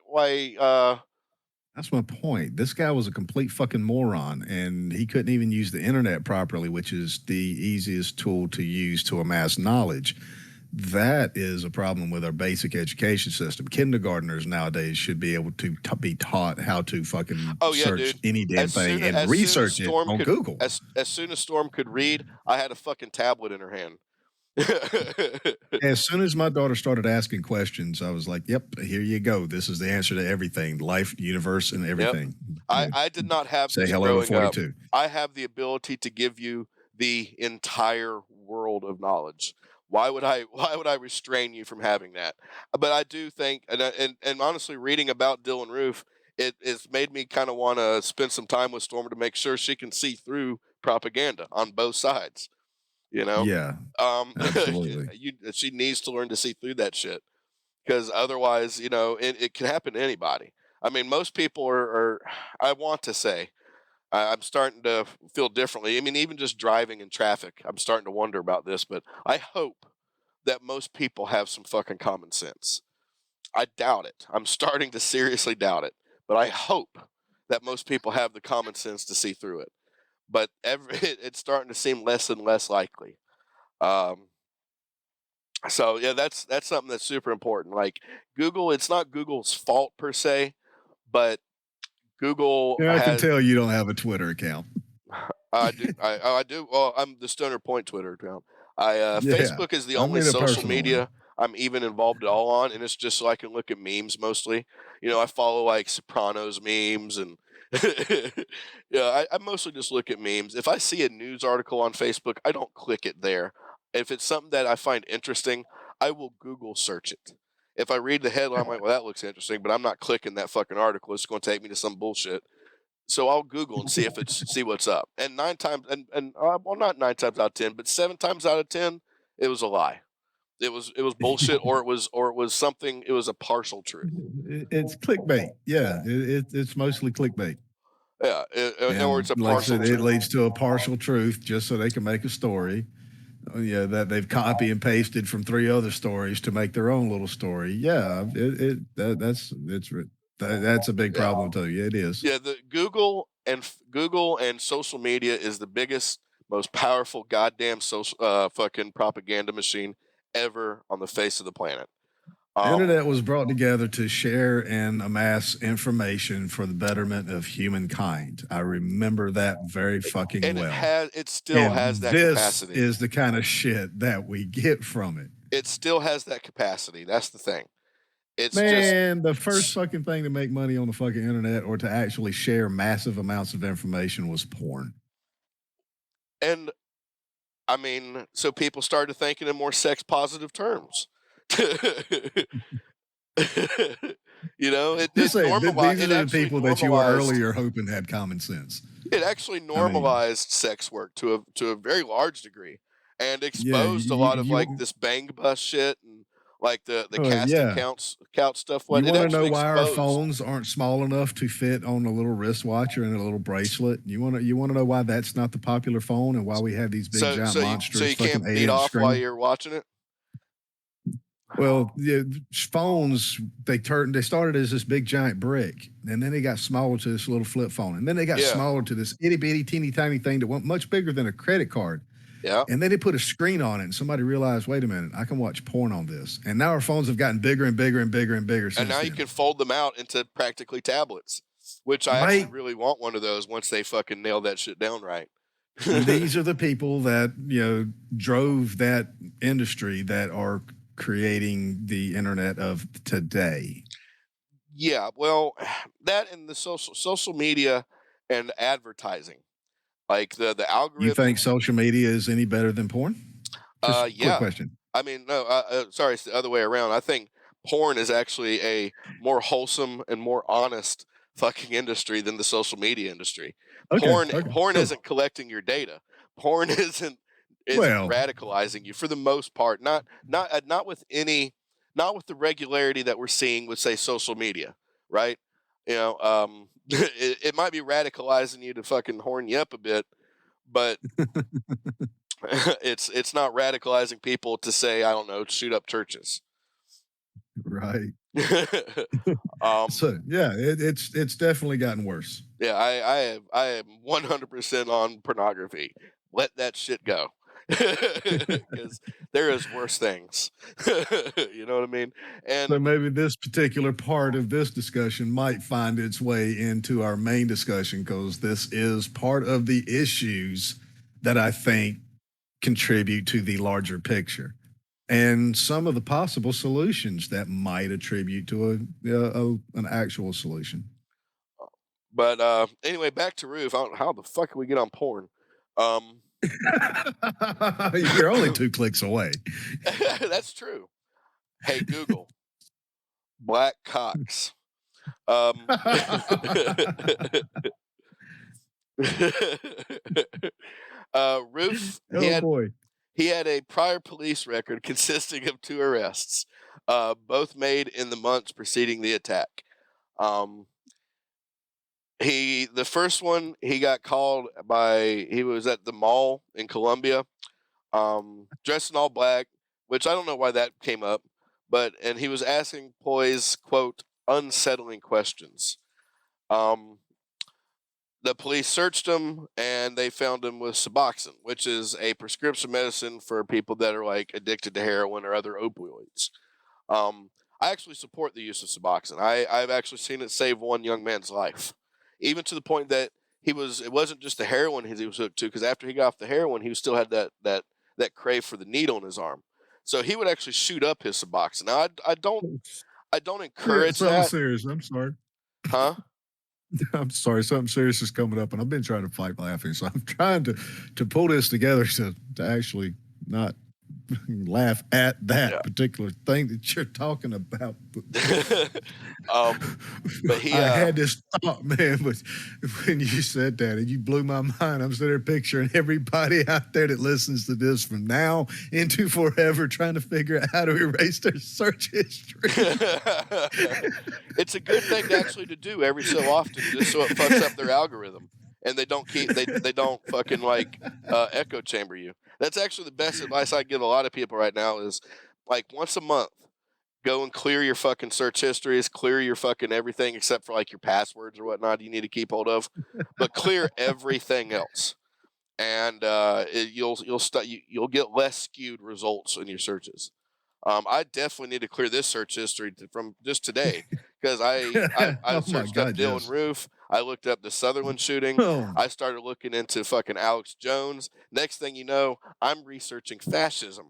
that's my point. This guy was a complete fucking moron, and he couldn't even use the internet properly, which is the easiest tool to use to amass knowledge. That is a problem with our basic education system. Kindergartners nowadays should be able to be taught how to fucking search any damn thing and research it on Google. As soon as Storm could read, I had a fucking tablet in her hand. As soon as my daughter started asking questions, I was like, yep, here you go. This is the answer to everything, life, universe, and everything. Yep. I did not have say this hello to growing 42. up. I have the ability to give you the entire world of knowledge. Why would I restrain you from having that? But I do think, and honestly, reading about Dylan Roof, it's made me kind of want to spend some time with Stormer to make sure she can see through propaganda on both sides. Yeah, absolutely. She needs to learn to see through that shit, because otherwise, it can happen to anybody. I mean, most people are I want to say, I'm starting to feel differently. I mean, even just driving in traffic, I'm starting to wonder about this, but I hope that most people have some fucking common sense. I doubt it. I'm starting to seriously doubt it, but I hope that most people have the common sense to see through it. But it's starting to seem less and less likely. So yeah, that's something that's super important. Like Google, it's not Google's fault per se, but Google. I can tell you don't have a Twitter account. I do. I do. Well, I'm the Stoner Point Twitter account. Facebook is the only a social personal media one. I'm even involved at all on, and it's just so I can look at memes mostly. I follow like Sopranos memes and I mostly just look at memes. If I see a news article on Facebook, I don't click it there. If it's something that I find interesting, I will Google search it. If I read the headline, I'm like, well, that looks interesting, but I'm not clicking that fucking article. It's going to take me to some bullshit. So I'll Google and see what's up. And not 9 times out of 10, but 7 times out of 10, it was a lie. It was bullshit, or it was something. It was a partial truth. It's clickbait. Yeah, it's mostly clickbait. Yeah, or it's a partial truth. It leads to a partial truth just so they can make a story. Yeah, that they've copy and pasted from 3 other stories to make their own little story. Yeah, that's a big problem too. Yeah, it is. Yeah, the Google and social media is the biggest, most powerful goddamn social fucking propaganda machine ever on the face of the planet. The internet was brought together to share and amass information for the betterment of humankind. I remember that very fucking well. It still has that capacity. This is the kind of shit that we get from it. It still has that capacity. That's the thing. The first fucking thing to make money on the fucking internet or to actually share massive amounts of information was porn. And I mean, so people started thinking in more sex positive terms. It normalized. These are the people that you were earlier hoping had common sense. It actually normalized sex work to a very large degree, and exposed a lot of like this bang bus shit and like the casting couch stuff. You want to know why our phones aren't small enough to fit on a little wristwatch or in a little bracelet? You want to know why that's not the popular phone and why we have these big giant monsters? So you can't beat off while you're watching it. Well, phones they started as this big giant brick, and then they got smaller to this little flip phone, and then they got smaller to this itty bitty teeny tiny thing that went much bigger than a credit card. Yeah. And then they put a screen on it, and somebody realized, wait a minute, I can watch porn on this. And now our phones have gotten bigger and bigger and bigger and bigger. And now you can fold them out into practically tablets, which I actually really want one of those once they fucking nail that shit down right. These are the people that drove that industry that are creating the internet of today. Yeah, well, that and the social media and advertising. Like the algorithm. You think social media is any better than porn? Yeah. Quick question. I mean, no. Sorry, it's the other way around. I think porn is actually a more wholesome and more honest fucking industry than the social media industry. Porn isn't collecting your data. Porn isn't radicalizing you for the most part. Not with the regularity that we're seeing with, say, social media, right? It might be radicalizing you to fucking horn you up a bit, but it's not radicalizing people to say, I don't know, shoot up churches. Right. It's definitely gotten worse. Yeah, I am 100% on pornography. Let that shit go. Because there is worse things. You know what I mean? And so maybe this particular part of this discussion might find its way into our main discussion, because this is part of the issues that I think contribute to the larger picture and some of the possible solutions that might attribute to an actual solution. But anyway, back to Roof. How the fuck can we get on porn? You're only 2 clicks away. That's true. Hey, Google, black cocks. Roof, he had a prior police record consisting of 2 arrests, both made in the months preceding the attack. The first one, he got called he was at the mall in Columbia, dressed in all black, which I don't know why that came up, and he was asking employees, quote, unsettling questions. The police searched him and they found him with Suboxone, which is a prescription medicine for people that are like addicted to heroin or other opioids. I actually support the use of Suboxone. I've actually seen it save one young man's life. Even to the point that it wasn't just the heroin he was hooked to, because after he got off the heroin, he still had that that crave for the needle in his arm. So he would actually shoot up his Suboxone. Now I don't encourage Something that. serious. I'm sorry. Huh? I'm sorry. Something serious is coming up, and I've been trying to fight laughing. So I'm trying to pull this together to actually not laugh at that particular thing that you're talking about. But he, I had this thought, man, but when you said that, and you blew my mind. I'm sitting there picturing everybody out there that listens to this from now into forever, trying to figure out how to erase their search history. It's a good thing actually to do every so often, just so it fucks up their algorithm, and they don't fucking like echo chamber you. That's actually the best advice I give a lot of people right now is like once a month, go and clear your fucking search histories, clear your fucking everything except for like your passwords or whatnot you need to keep hold of, but clear everything else, and you'll get less skewed results in your searches. I definitely need to clear this search history from just today because I searched up Dylan Roof. I looked up the Sutherland shooting. Oh. I started looking into fucking Alex Jones. Next thing you know, I'm researching fascism.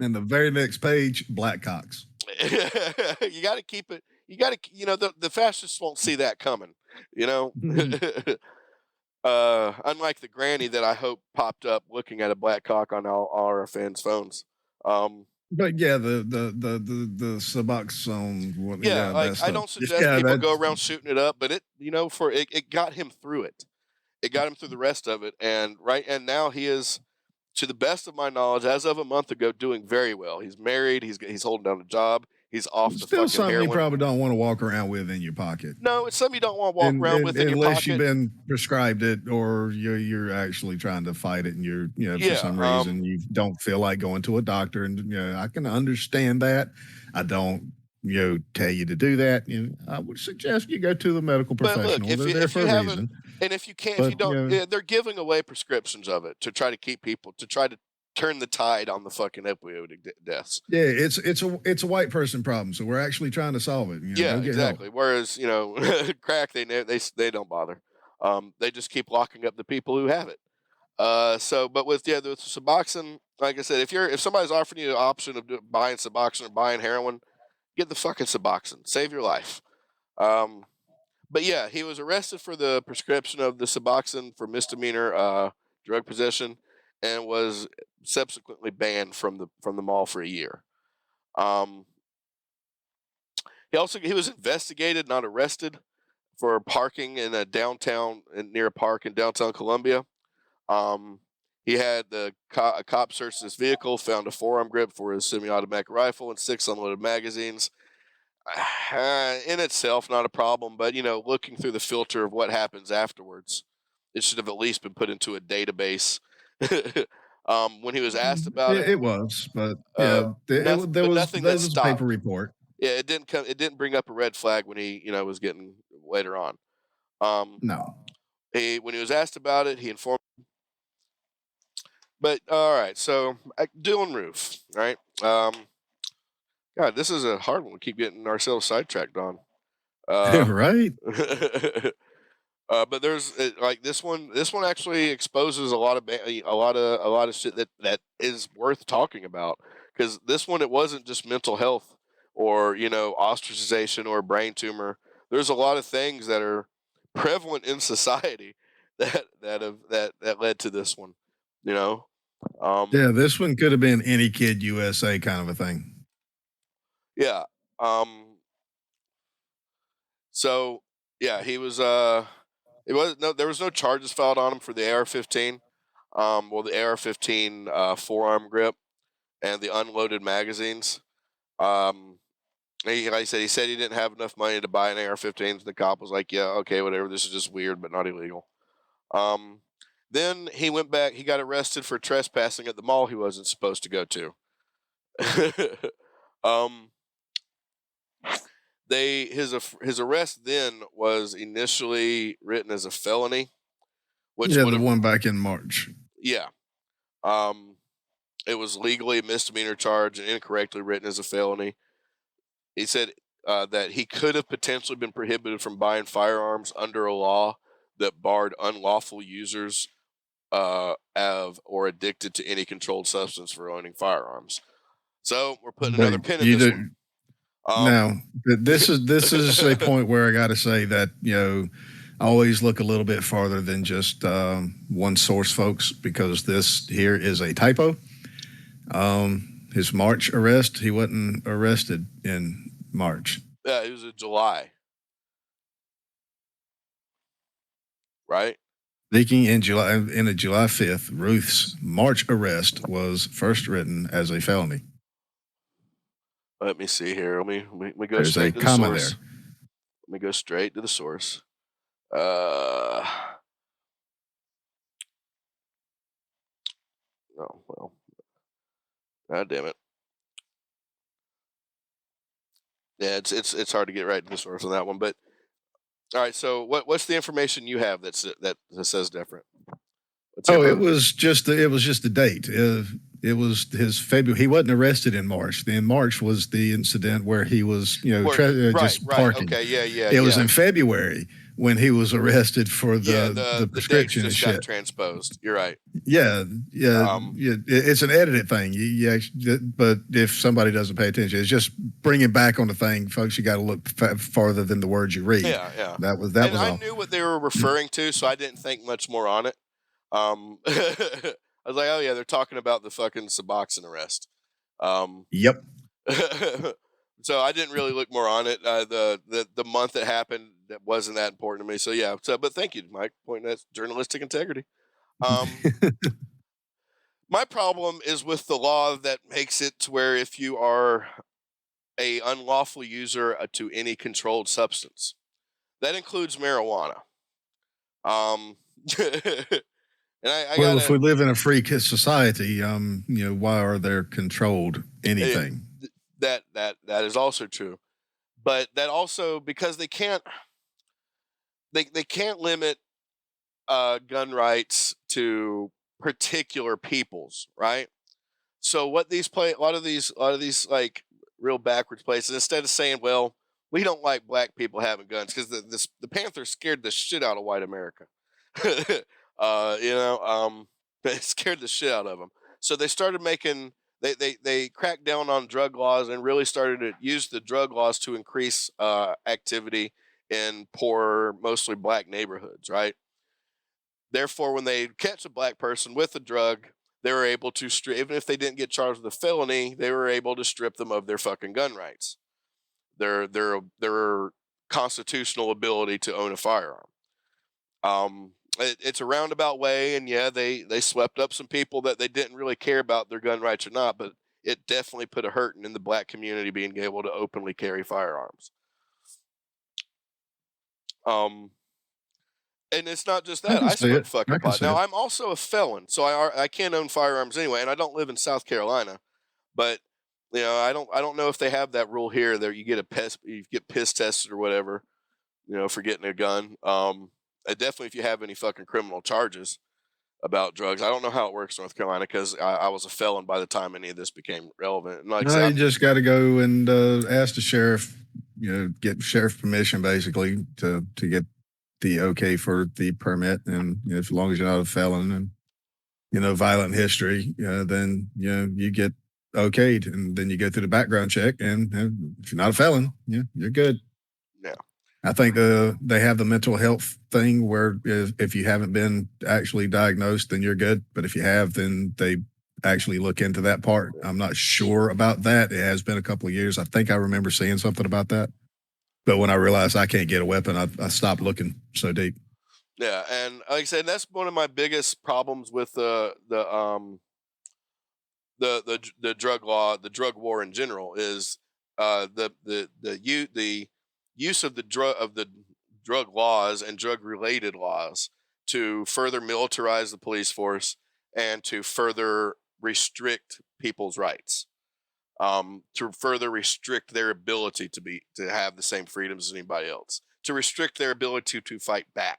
And the very next page, Blackhawks. You got to keep it. You got to, the fascists won't see that coming. Unlike the granny that I hope popped up looking at a black cock on all our fans' phones. But yeah, the Suboxone. I don't suggest people go around shooting it up, but it got him through it. It got him through the rest of it, and now he is, to the best of my knowledge, as of a month ago, doing very well. He's married. He's holding down a job. He's off the Still fucking something heroin. you probably don't want to walk around with in your pocket. No, it's something you don't want to walk around with in your pocket. Unless you've been prescribed it or you're actually trying to fight it and you're, for some reason you don't feel like going to a doctor. And, I can understand that. I don't, tell you to do that. I would suggest you go to the medical professional. But look, They're there for a reason. And if you can't, if you don't, they're giving away prescriptions of it to try to keep people, to try to turn the tide on the fucking opioid deaths. Yeah, it's a white person problem, so we're actually trying to solve it. Exactly. Help. Whereas crack, they don't bother. They just keep locking up the people who have it. But with Suboxone, like I said, if somebody's offering you the option of buying Suboxone or buying heroin, get the fucking Suboxone. Save your life. But yeah, he was arrested for the prescription of the Suboxone for misdemeanor drug possession, and was subsequently banned from the mall for a year. He was investigated, not arrested, for parking in a downtown near a park in downtown Columbia. He had a cop searched his vehicle, found a forearm grip for his semi-automatic rifle and 6 unloaded magazines. In itself, not a problem, but looking through the filter of what happens afterwards, it should have at least been put into a database. When he was asked about it, it was, but there was a paper report. Yeah, it didn't bring up a red flag when he was getting later on. No. When he was asked about it, he informed. But all right, so Dylan Roof, right? God, this is a hard one. We keep getting ourselves sidetracked on. Right. But there's like this one. This one actually exposes a lot of shit that is worth talking about, because this one, it wasn't just mental health or ostracization or brain tumor. There's a lot of things that are prevalent in society that led to this one. This one could have been Any Kid USA kind of a thing. Yeah. So yeah, he was there was no charges filed on him for the AR-15. The AR-15 forearm grip and the unloaded magazines. Like I said, he said he didn't have enough money to buy an AR-15. The cop was like, "Yeah, okay, whatever. This is just weird, but not illegal." Then he went back. He got arrested for trespassing at the mall he wasn't supposed to go to. His arrest then was initially written as a felony, which the one back in March. Yeah, it was legally a misdemeanor charge and incorrectly written as a felony. He said that he could have potentially been prohibited from buying firearms under a law that barred unlawful users of or addicted to any controlled substance for owning firearms. So we're putting another pin in this one. Now, this is a point where I got to say that, always look a little bit farther than just one source, folks, because this here is a typo. His March arrest, he wasn't arrested in March. Yeah, it was in July. Right? Speaking in July 5th, Ruth's March arrest was first written as a felony. Let me see here. Let me go There's straight a to the comma source. there. Let me go straight to the source. Oh well. God damn it. Yeah, it's hard to get right to the source on that one. But all right, so what's the information you have that says different? It was just the date. It was his February. He wasn't arrested in March. In March was the incident where he was, just parking. Okay, yeah. It was in February when he was arrested for the prescription the and just shit. Got transposed. You're right. Yeah. It's an edited thing. But if somebody doesn't pay attention, it's just bringing back on the thing, folks. You got to look farther than the words you read. Yeah. That was I all. knew what they were referring to, so I didn't think much more on it. I was like, oh yeah, they're talking about the fucking Suboxone arrest. Yep. So I didn't really look more on it. The month it happened, that wasn't that important to me. So yeah. But thank you, Mike, pointing at journalistic integrity. My problem is with the law that makes it to where if you are a unlawful user to any controlled substance, that includes marijuana. And if we live in a free society, why are there controlled anything? That is also true, but that also because they can't limit gun rights to particular peoples, right? So what a lot of these like real backwards places, instead of saying, well, we don't like black people having guns because the Panthers scared the shit out of white America. It scared the shit out of them. So they started making, they cracked down on drug laws and really started to use the drug laws to increase activity in poor, mostly black neighborhoods, right? Therefore, when they catch a black person with a drug, they were able to even if they didn't get charged with a felony, they were able to strip them of their fucking gun rights, their constitutional ability to own a firearm. It's a roundabout way, and yeah, they swept up some people that they didn't really care about their gun rights or not, but it definitely put a hurting in the black community being able to openly carry firearms. And it's not just that. I smoke fucking pot. Now, I'm also a felon, so I can't own firearms anyway, and I don't live in South Carolina. But I don't know if they have that rule here. There, you get piss tested or whatever, for getting a gun. Definitely, if you have any fucking criminal charges about drugs, I don't know how it works in North Carolina because I was a felon by the time any of this became relevant. And you just got to go and ask the sheriff, get sheriff permission basically to get the okay for the permit, and as long as you're not a felon and violent history, then you get okayed, and then you go through the background check, and if you're not a felon, you're good. Yeah. I think they have the mental health thing where if you haven't been actually diagnosed, then you're good. But if you have, then they actually look into that part. I'm not sure about that. It has been a couple of years. I think I remember seeing something about that. But when I realized I can't get a weapon, I stopped looking so deep. Yeah, and like I said, that's one of my biggest problems with the drug law, the drug war in general, is the use of the drug laws and drug related laws to further militarize the police force and to further restrict people's rights, to further restrict their ability to have the same freedoms as anybody else, to restrict their ability to fight back.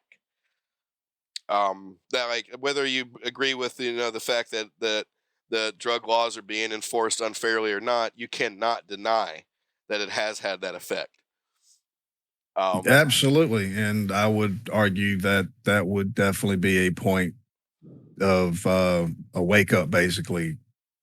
That, like, whether you agree with the fact that the drug laws are being enforced unfairly or not, you cannot deny that it has had that effect. Absolutely. And I would argue that that would definitely be a point of a wake up, basically,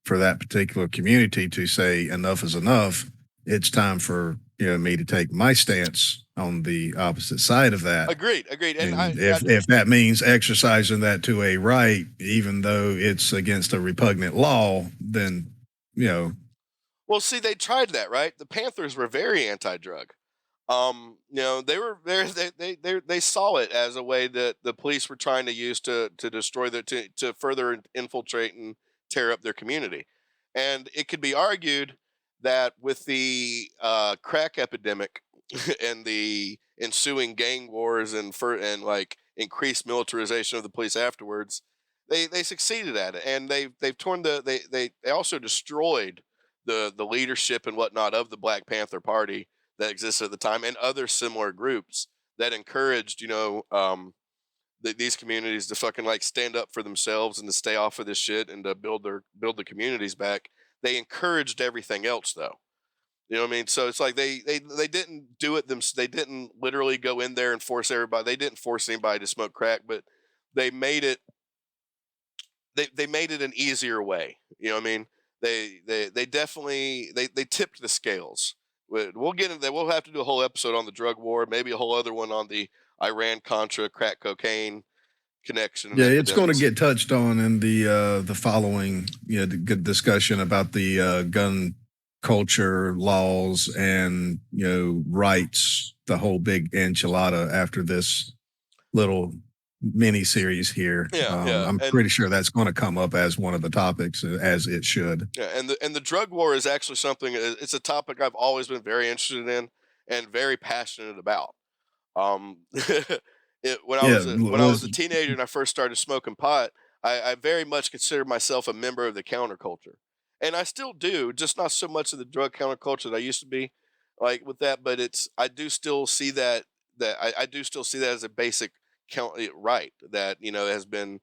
for that particular community to say enough is enough. It's time for me to take my stance on the opposite side of that. Agreed. And if that means exercising that to a right, even though it's against a repugnant law, then Well, see, they tried that, right? The Panthers were very anti-drug. They were they saw it as a way that the police were trying to use to destroy to further infiltrate and tear up their community. And it could be argued that with the crack epidemic and the ensuing gang wars and like increased militarization of the police afterwards, they succeeded at it, and they've torn they also destroyed the leadership and whatnot of the Black Panther Party that existed at the time, and other similar groups that encouraged these communities to fucking like stand up for themselves and to stay off of this shit and to build the communities back. They encouraged everything else, though. You know what I mean? So it's like they didn't do it they didn't literally go in there and force everybody. They didn't force anybody to smoke crack, but they made it they made it an easier way. You know what I mean? They definitely they tipped the scales. We'll get into that. We'll have to do a whole episode on the drug war, maybe a whole other one on the Iran-Contra crack cocaine connection. Yeah, it's going to get touched on in the following the good discussion about the gun culture laws and rights, the whole big enchilada after this little mini series here. I'm pretty sure that's going to come up as one of the topics, as it should. Yeah, and the drug war is actually something. It's a topic I've always been very interested in and very passionate about. When I was a teenager and I first started smoking pot, I very much considered myself a member of the counterculture, and I still do, just not so much of the drug counterculture that I used to be, like with that. But I do still see that I do still see that as a basic right that has been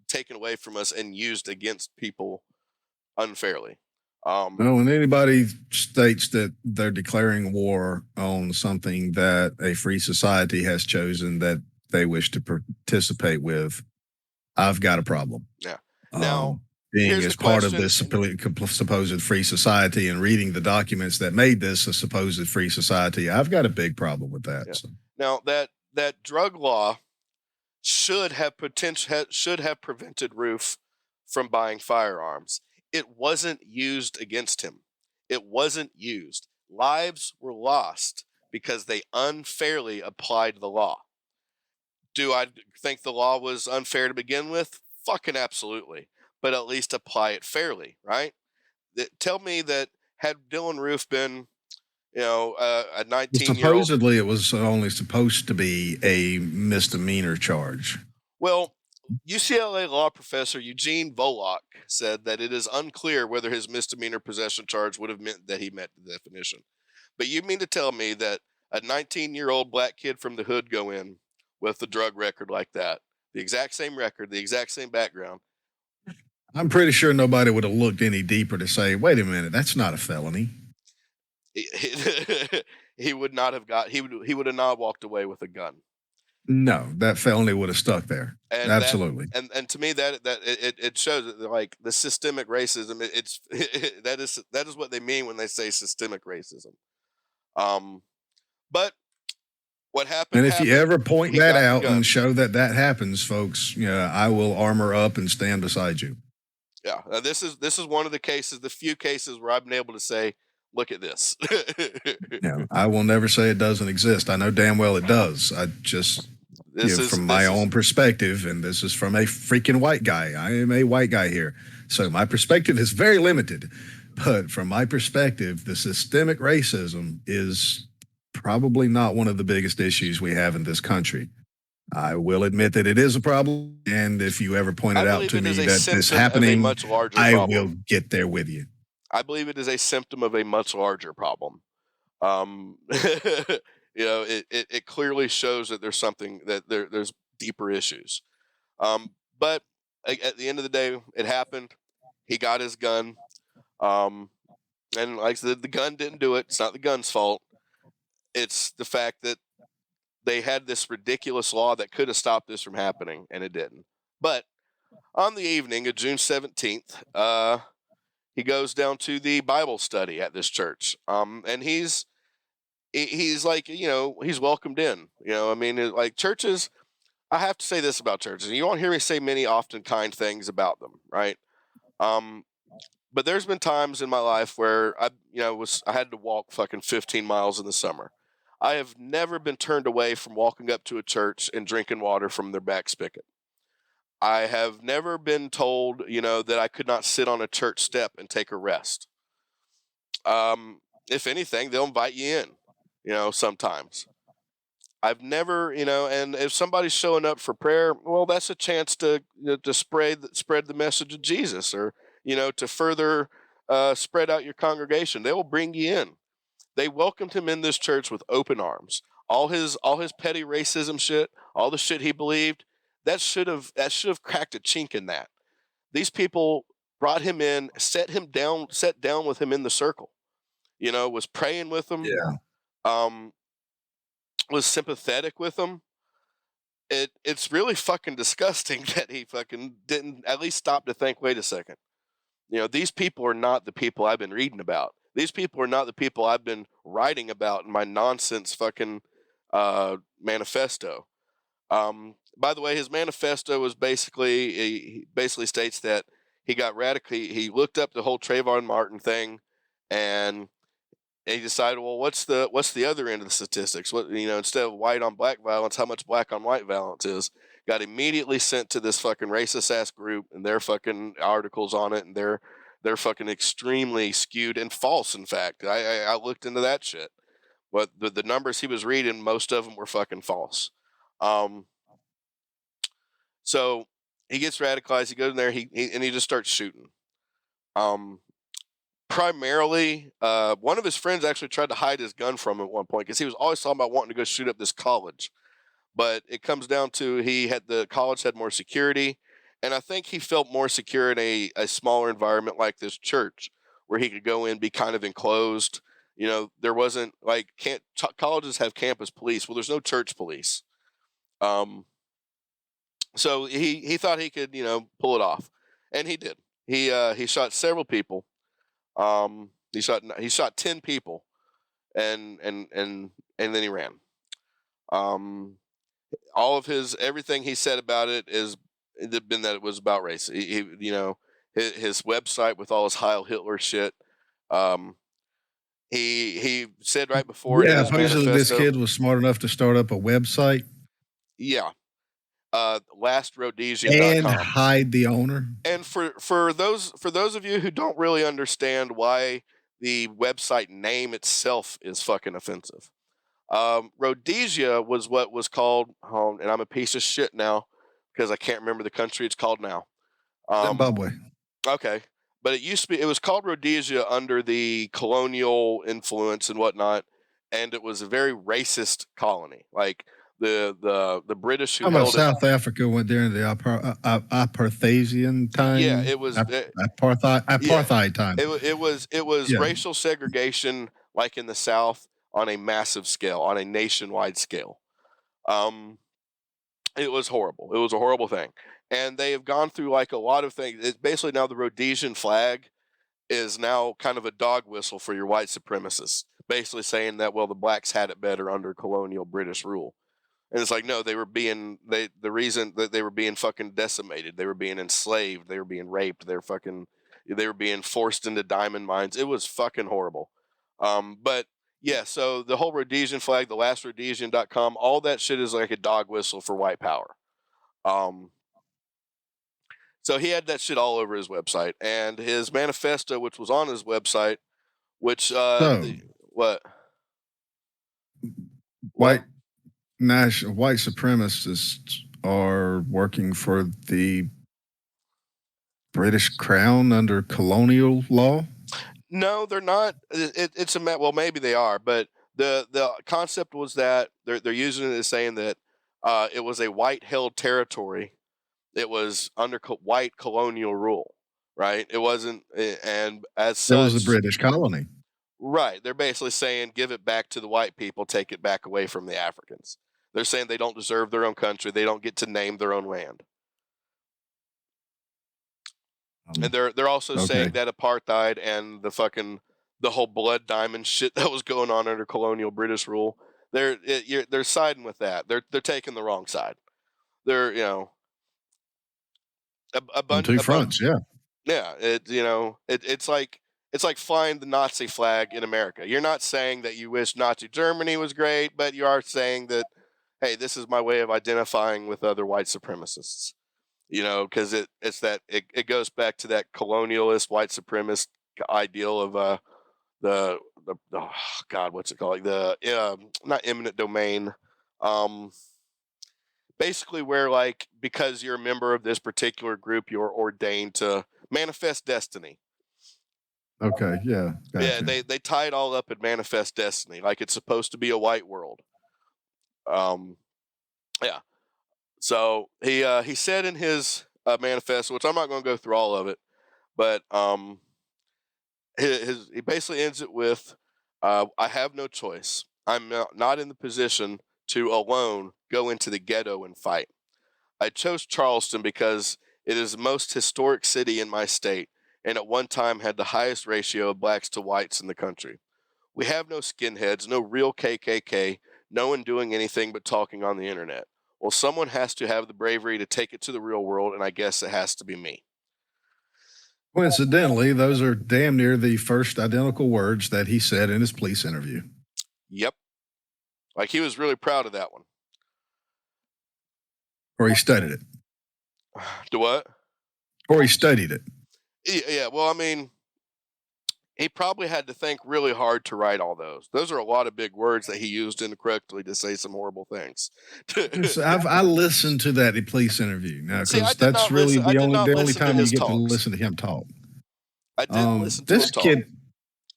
taken away from us and used against people unfairly. When anybody states that they're declaring war on something that a free society has chosen that they wish to participate with, I've got a problem. Yeah. Now, being as part of this supposed free society and reading the documents that made this a supposed free society, I've got a big problem with that. Yeah. So. Now that drug law should have prevented Roof from buying firearms. It wasn't used against him. It wasn't used. Lives were lost because they unfairly applied the law. Do I think the law was unfair to begin with? Fucking absolutely. But at least apply it fairly, right? Tell me that had Dylan Roof been, a 19-year-old. Supposedly, it was only supposed to be a misdemeanor charge. Well, UCLA law professor Eugene Volokh said that it is unclear whether his misdemeanor possession charge would have meant that he met the definition. But you mean to tell me that a 19-year-old black kid from the hood go in with a drug record like that, the exact same record, the exact same background? I'm pretty sure nobody would have looked any deeper to say, wait a minute, that's not a felony. He would not have he would have not walked away with a gun. No, that felony would have stuck there. And absolutely. And to me that it shows that, like, the systemic racism. That is what they mean when they say systemic racism. But what happened? And if you ever point that out and show that happens, folks, I will armor up and stand beside you. Yeah, this is one of the cases, the few cases where I've been able to say, look at this. I will never say it doesn't exist. I know damn well it does. I just, from my own perspective, and this is from a freaking white guy. I am a white guy here. So my perspective is very limited. But from my perspective, the systemic racism is probably not one of the biggest issues we have in this country. I will admit that it is a problem. And if you ever pointed out to me that this happening, I will get there with you. I believe it is a symptom of a much larger problem. It clearly shows that there's something that there's deeper issues. But at the end of the day, it happened. He got his gun. And like I said, the gun didn't do it. It's not the gun's fault. It's the fact that they had this ridiculous law that could have stopped this from happening, and it didn't. But on the evening of June 17th, he goes down to the Bible study at this church, and he's like, he's welcomed in. I mean, like churches. I have to say this about churches. You won't hear me say many often kind things about them, right? But there's been times in my life where I had to walk fucking 15 miles in the summer. I have never been turned away from walking up to a church and drinking water from their back spigot. I have never been told, that I could not sit on a church step and take a rest. If anything, they'll invite you in, sometimes. I've never, and if somebody's showing up for prayer, well, that's a chance to spread the message of Jesus, or to further spread out your congregation. They will bring you in. They welcomed him in this church with open arms. All his petty racism shit, all the shit he believed, that should have cracked a chink in that. These people brought him in, sat down with him in the circle, was praying with him. Yeah. Was sympathetic with him. It's really fucking disgusting that he fucking didn't at least stop to think, wait a second. These people are not the people I've been reading about. These people are not the people I've been writing about in my nonsense fucking manifesto. By the way, his manifesto was he basically states that he got radically, he looked up the whole Trayvon Martin thing, and he decided, well, what's the other end of the statistics? What, instead of white on black violence, how much black on white violence is? Got immediately sent to this fucking racist ass group and their fucking articles on it, and they're fucking extremely skewed and false. In fact, I looked into that shit. But the numbers he was reading, most of them were fucking false. So he gets radicalized. He goes in there. He just starts shooting. Primarily, one of his friends actually tried to hide his gun from him at one point because he was always talking about wanting to go shoot up this college. But it comes down to the college had more security, and I think he felt more secure in a smaller environment like this church, where he could go in, be kind of enclosed. There wasn't like colleges have campus police. Well, there's no church police. So he thought he could pull it off, and he did. He shot several people. He shot 10 people, and then he ran. All of everything he said about it been that it was about race. His website with all his Heil Hitler shit. He said right before. Yeah, supposedly this kid was smart enough to start up a website. Yeah. LastRhodesian.com. And hide the owner. And for those of you who don't really understand why the website name itself is fucking offensive, Rhodesia was what was called, and I'm a piece of shit now because I can't remember the country it's called now. Zimbabwe. Okay, but it was called Rhodesia under the colonial influence and whatnot, and it was a very racist colony. Like the British who held South Africa went during the apartheidian time. Yeah, it was apartheid time. It was racial segregation, like in the South, on a massive scale, on a nationwide scale. It was horrible. It was a horrible thing, and they have gone through like a lot of things. It's basically now the Rhodesian flag is now kind of a dog whistle for your white supremacists, basically saying that, well, the blacks had it better under colonial British rule. And it's like, no, the reason that they were being fucking decimated, they were being enslaved, they were being raped, they were being forced into diamond mines. It was fucking horrible. But yeah, so the whole Rhodesian flag, the LastRhodesian.com, all that shit is like a dog whistle for white power. So he had that shit all over his website, and his manifesto, which was on his website, which what? White supremacists are working for the British Crown under colonial law? No, they're not. Well, maybe they are, but the concept was that they're using it as saying that it was a white-held territory. It was under white colonial rule, right? It wasn't, and as such, it was a British colony. Right. They're basically saying, give it back to the white people, take it back away from the Africans. They're saying they don't deserve their own country. They don't get to name their own land. And they're also saying that apartheid and the whole blood diamond shit that was going on under colonial British rule, they're siding with that. They're taking the wrong side. They're, you know, a bunch on two fronts, yeah. Yeah, it's like flying the Nazi flag in America. You're not saying that you wish Nazi Germany was great, but you are saying that, hey, this is my way of identifying with other white supremacists. You know, because it goes back to that colonialist white supremacist ideal of the oh God, what's it called? The not eminent domain. Basically, where like because you're a member of this particular group, you're ordained to manifest destiny. Okay, yeah, gotcha. Yeah, they tie it all up in manifest destiny, like it's supposed to be a white world. Yeah. So he said in his manifesto, which I'm not going to go through all of it, but he basically ends it with, "I have no choice. I'm not in the position to alone go into the ghetto and fight. I chose Charleston because it is the most historic city in my state, and at one time had the highest ratio of blacks to whites in the country. We have no skinheads, no real KKK, no one doing anything but talking on the internet. Well, someone has to have the bravery to take it to the real world, and I guess it has to be me." Coincidentally, those are damn near the first identical words that he said in his police interview. Yep. Like he was really proud of that one. Or he studied it. Do what? Or he studied it. Yeah, well, I mean, he probably had to think really hard to write all those. Those are a lot of big words that he used incorrectly to say some horrible things. I listened to that police interview now because that's really the only time you get to listen to him talk. I didn't listen to him talk.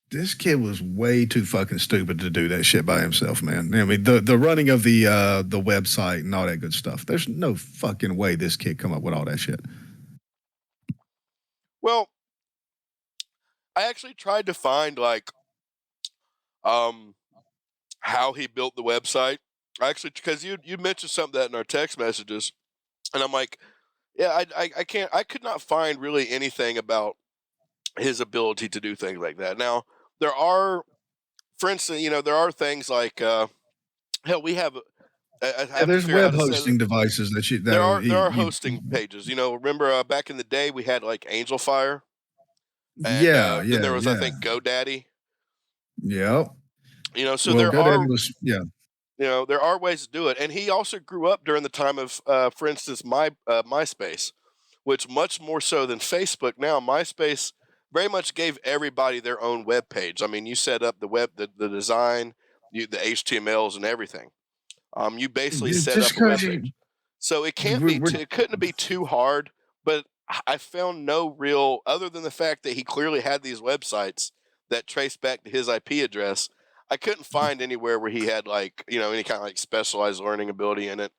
This kid was way too fucking stupid to do that shit by himself, man. I mean, the running of the website and all that good stuff. There's no fucking way this kid come up with all that shit. Well, I actually tried to find like how he built the website. Actually, because you mentioned something that in our text messages, and I'm like, yeah, I could not find really anything about his ability to do things like that. Now, there are, for instance, there are things like hell, we have there's web hosting devices that there are hosting pages. Remember back in the day we had like Angel Fire. And, then there was I think GoDaddy. Yeah. So there are there are ways to do it, and he also grew up during the time of, for instance, MySpace, which much more so than Facebook now. MySpace very much gave everybody their own web page. I mean, you set up the web, the design, the HTMLs and everything. You basically set up a web page. So it couldn't be too hard, but I found no real, other than the fact that he clearly had these websites that trace back to his IP address. I couldn't find anywhere where he had like, any kind of like specialized learning ability in it.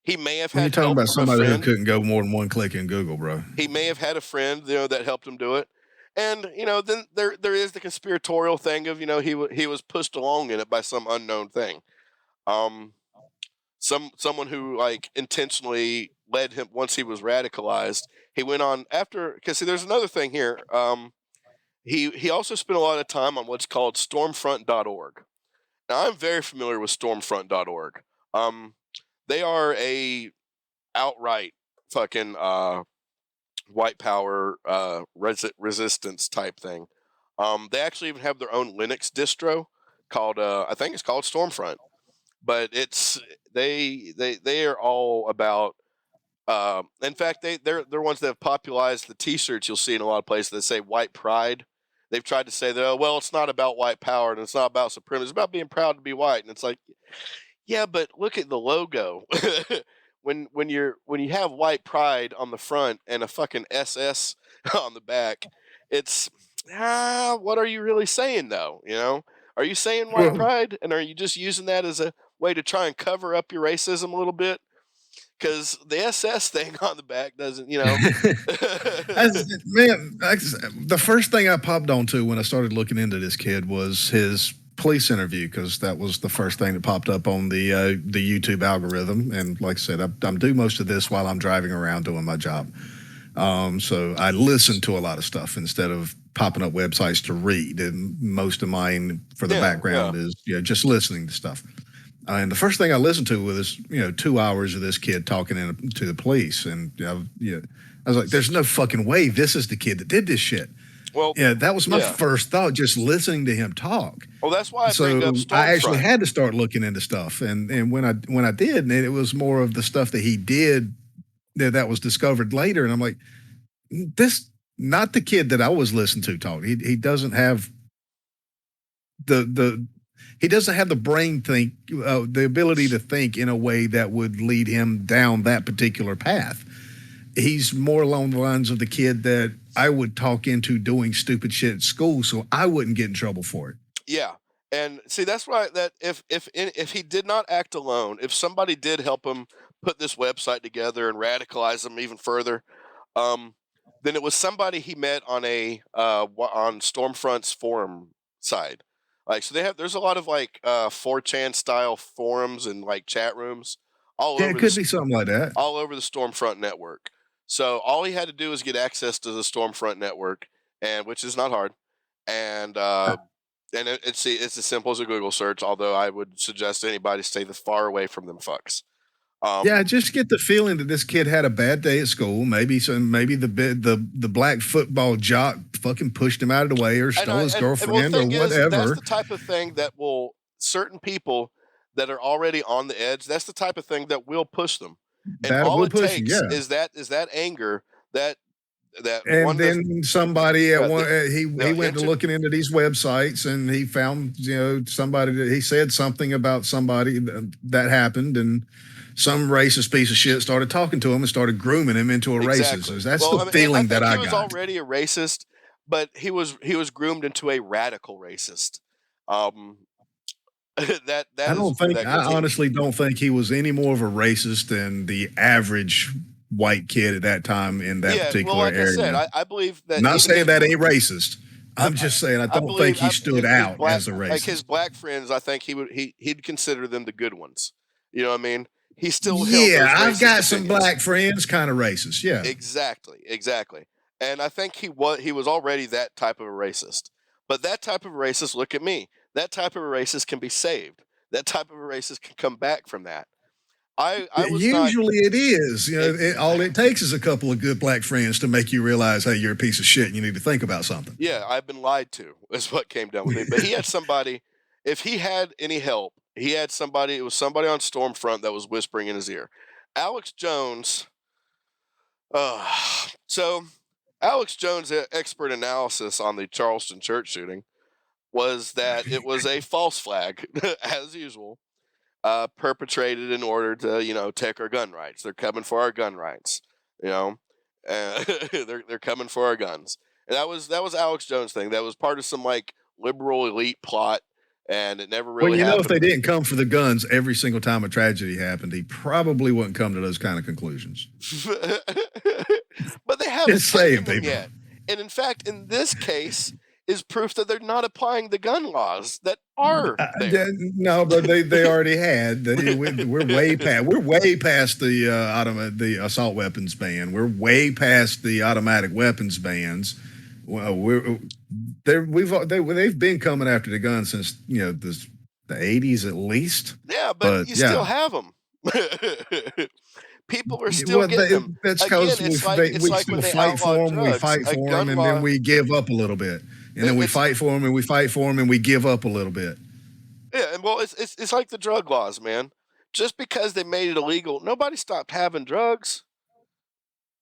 He may have had. You're talking about somebody who couldn't go more than one click in Google, bro. He may have had a friend, that helped him do it. And then there is the conspiratorial thing of he was pushed along in it by some unknown thing. Someone who like intentionally led him once he was radicalized. He went on after, because there's another thing here. He also spent a lot of time on what's called stormfront.org. Now I'm very familiar with stormfront.org. They are a outright fucking white power resistance type thing. They actually even have their own Linux distro called I think it's called Stormfront. But they are all about. In fact, they're ones that have popularized the T-shirts you'll see in a lot of places that say white pride. They've tried to say that, well, it's not about white power and it's not about supremacy. It's about being proud to be white. And it's like, yeah, but look at the logo. when you have white pride on the front and a fucking SS on the back, it's what are you really saying though? Are you saying white pride, and are you just using that as a way to try and cover up your racism a little bit? because the SS thing on the back doesn't, you know. The first thing I popped onto when I started looking into this kid was his police interview, because that was the first thing that popped up on the YouTube algorithm. And like I said, I'm doing most of this while I'm driving around doing my job. So I listen to a lot of stuff instead of popping up websites to read. And most of mine for the background is just listening to stuff. And the first thing I listened to was 2 hours of this kid talking to the police, and I was like, "There's no fucking way this is the kid that did this shit." Well, that was my first thought, just listening to him talk. Well, that's why I actually had to start looking into stuff, and when I did, and it was more of the stuff that he did that was discovered later, and I'm like, this not the kid that I was listening to talk. He doesn't have he doesn't have the brain the ability to think in a way that would lead him down that particular path. He's more along the lines of the kid that I would talk into doing stupid shit at school, so I wouldn't get in trouble for it. Yeah, and see, that's why that if he did not act alone, if somebody did help him put this website together and radicalize him even further, then it was somebody he met on on Stormfront's forum side. Like, so there's a lot of like 4chan style forums and like chat rooms all over. It could be something like that. All over the Stormfront network. So all he had to do was get access to the Stormfront network, and which is not hard. And it's as simple as a Google search. Although I would suggest anybody stay the far away from them fucks. I just get the feeling that this kid had a bad day at school. Maybe the black football jock fucking pushed him out of the way, or stole his girlfriend, or whatever. That's the type of thing that will, certain people that are already on the edge, that's the type of thing that will push them. And all it takes is that anger that and then somebody at one he went to looking into these websites, and he found somebody that he said something about somebody that happened, and some racist piece of shit started talking to him and started grooming him into a racist. That's the feeling that I got. He was already a racist, but he was groomed into a radical racist. I honestly don't think he was any more of a racist than the average white kid at that time in that particular area. I said, I believe that. Not saying that ain't racist. I'm just saying I don't think he stood out as a racist. Like his black friends, I think he'd consider them the good ones. You know what I mean? He still I've got some black friends, kind of racist. Yeah, exactly. And I think he was already that type of a racist. But that type of a racist, look at me. That type of a racist can be saved. That type of a racist can come back from that. Usually it is. All it takes is a couple of good black friends to make you realize, hey, you're a piece of shit and you need to think about something. Yeah, I've been lied to, is what came down with me. But he had somebody, if he had any help, it was somebody on Stormfront that was whispering in his ear. Alex Jones, so Alex Jones' expert analysis on the Charleston Church Shooting was that it was a false flag, as usual, perpetrated in order to, take our gun rights. They're coming for our gun rights, they're coming for our guns. And that was Alex Jones' thing. That was part of some like liberal elite plot. And it never really happened. If they didn't come for the guns every single time a tragedy happened, he probably wouldn't come to those kind of conclusions. But they haven't taken them yet. And in fact, in this case, is proof that they're not applying the gun laws that are there. No, but they already had. We're way past the assault weapons ban. We're way past the automatic weapons bans. Well, they've been coming after the gun since the 80s at least. Yeah, but you still have them. People are still getting them. That's because we still fight for them. We fight for them, and then we give up a little bit, and then we fight for them, and we fight for them, and we give up a little bit. Yeah, and well, it's like the drug laws, man. Just because they made it illegal, nobody stopped having drugs.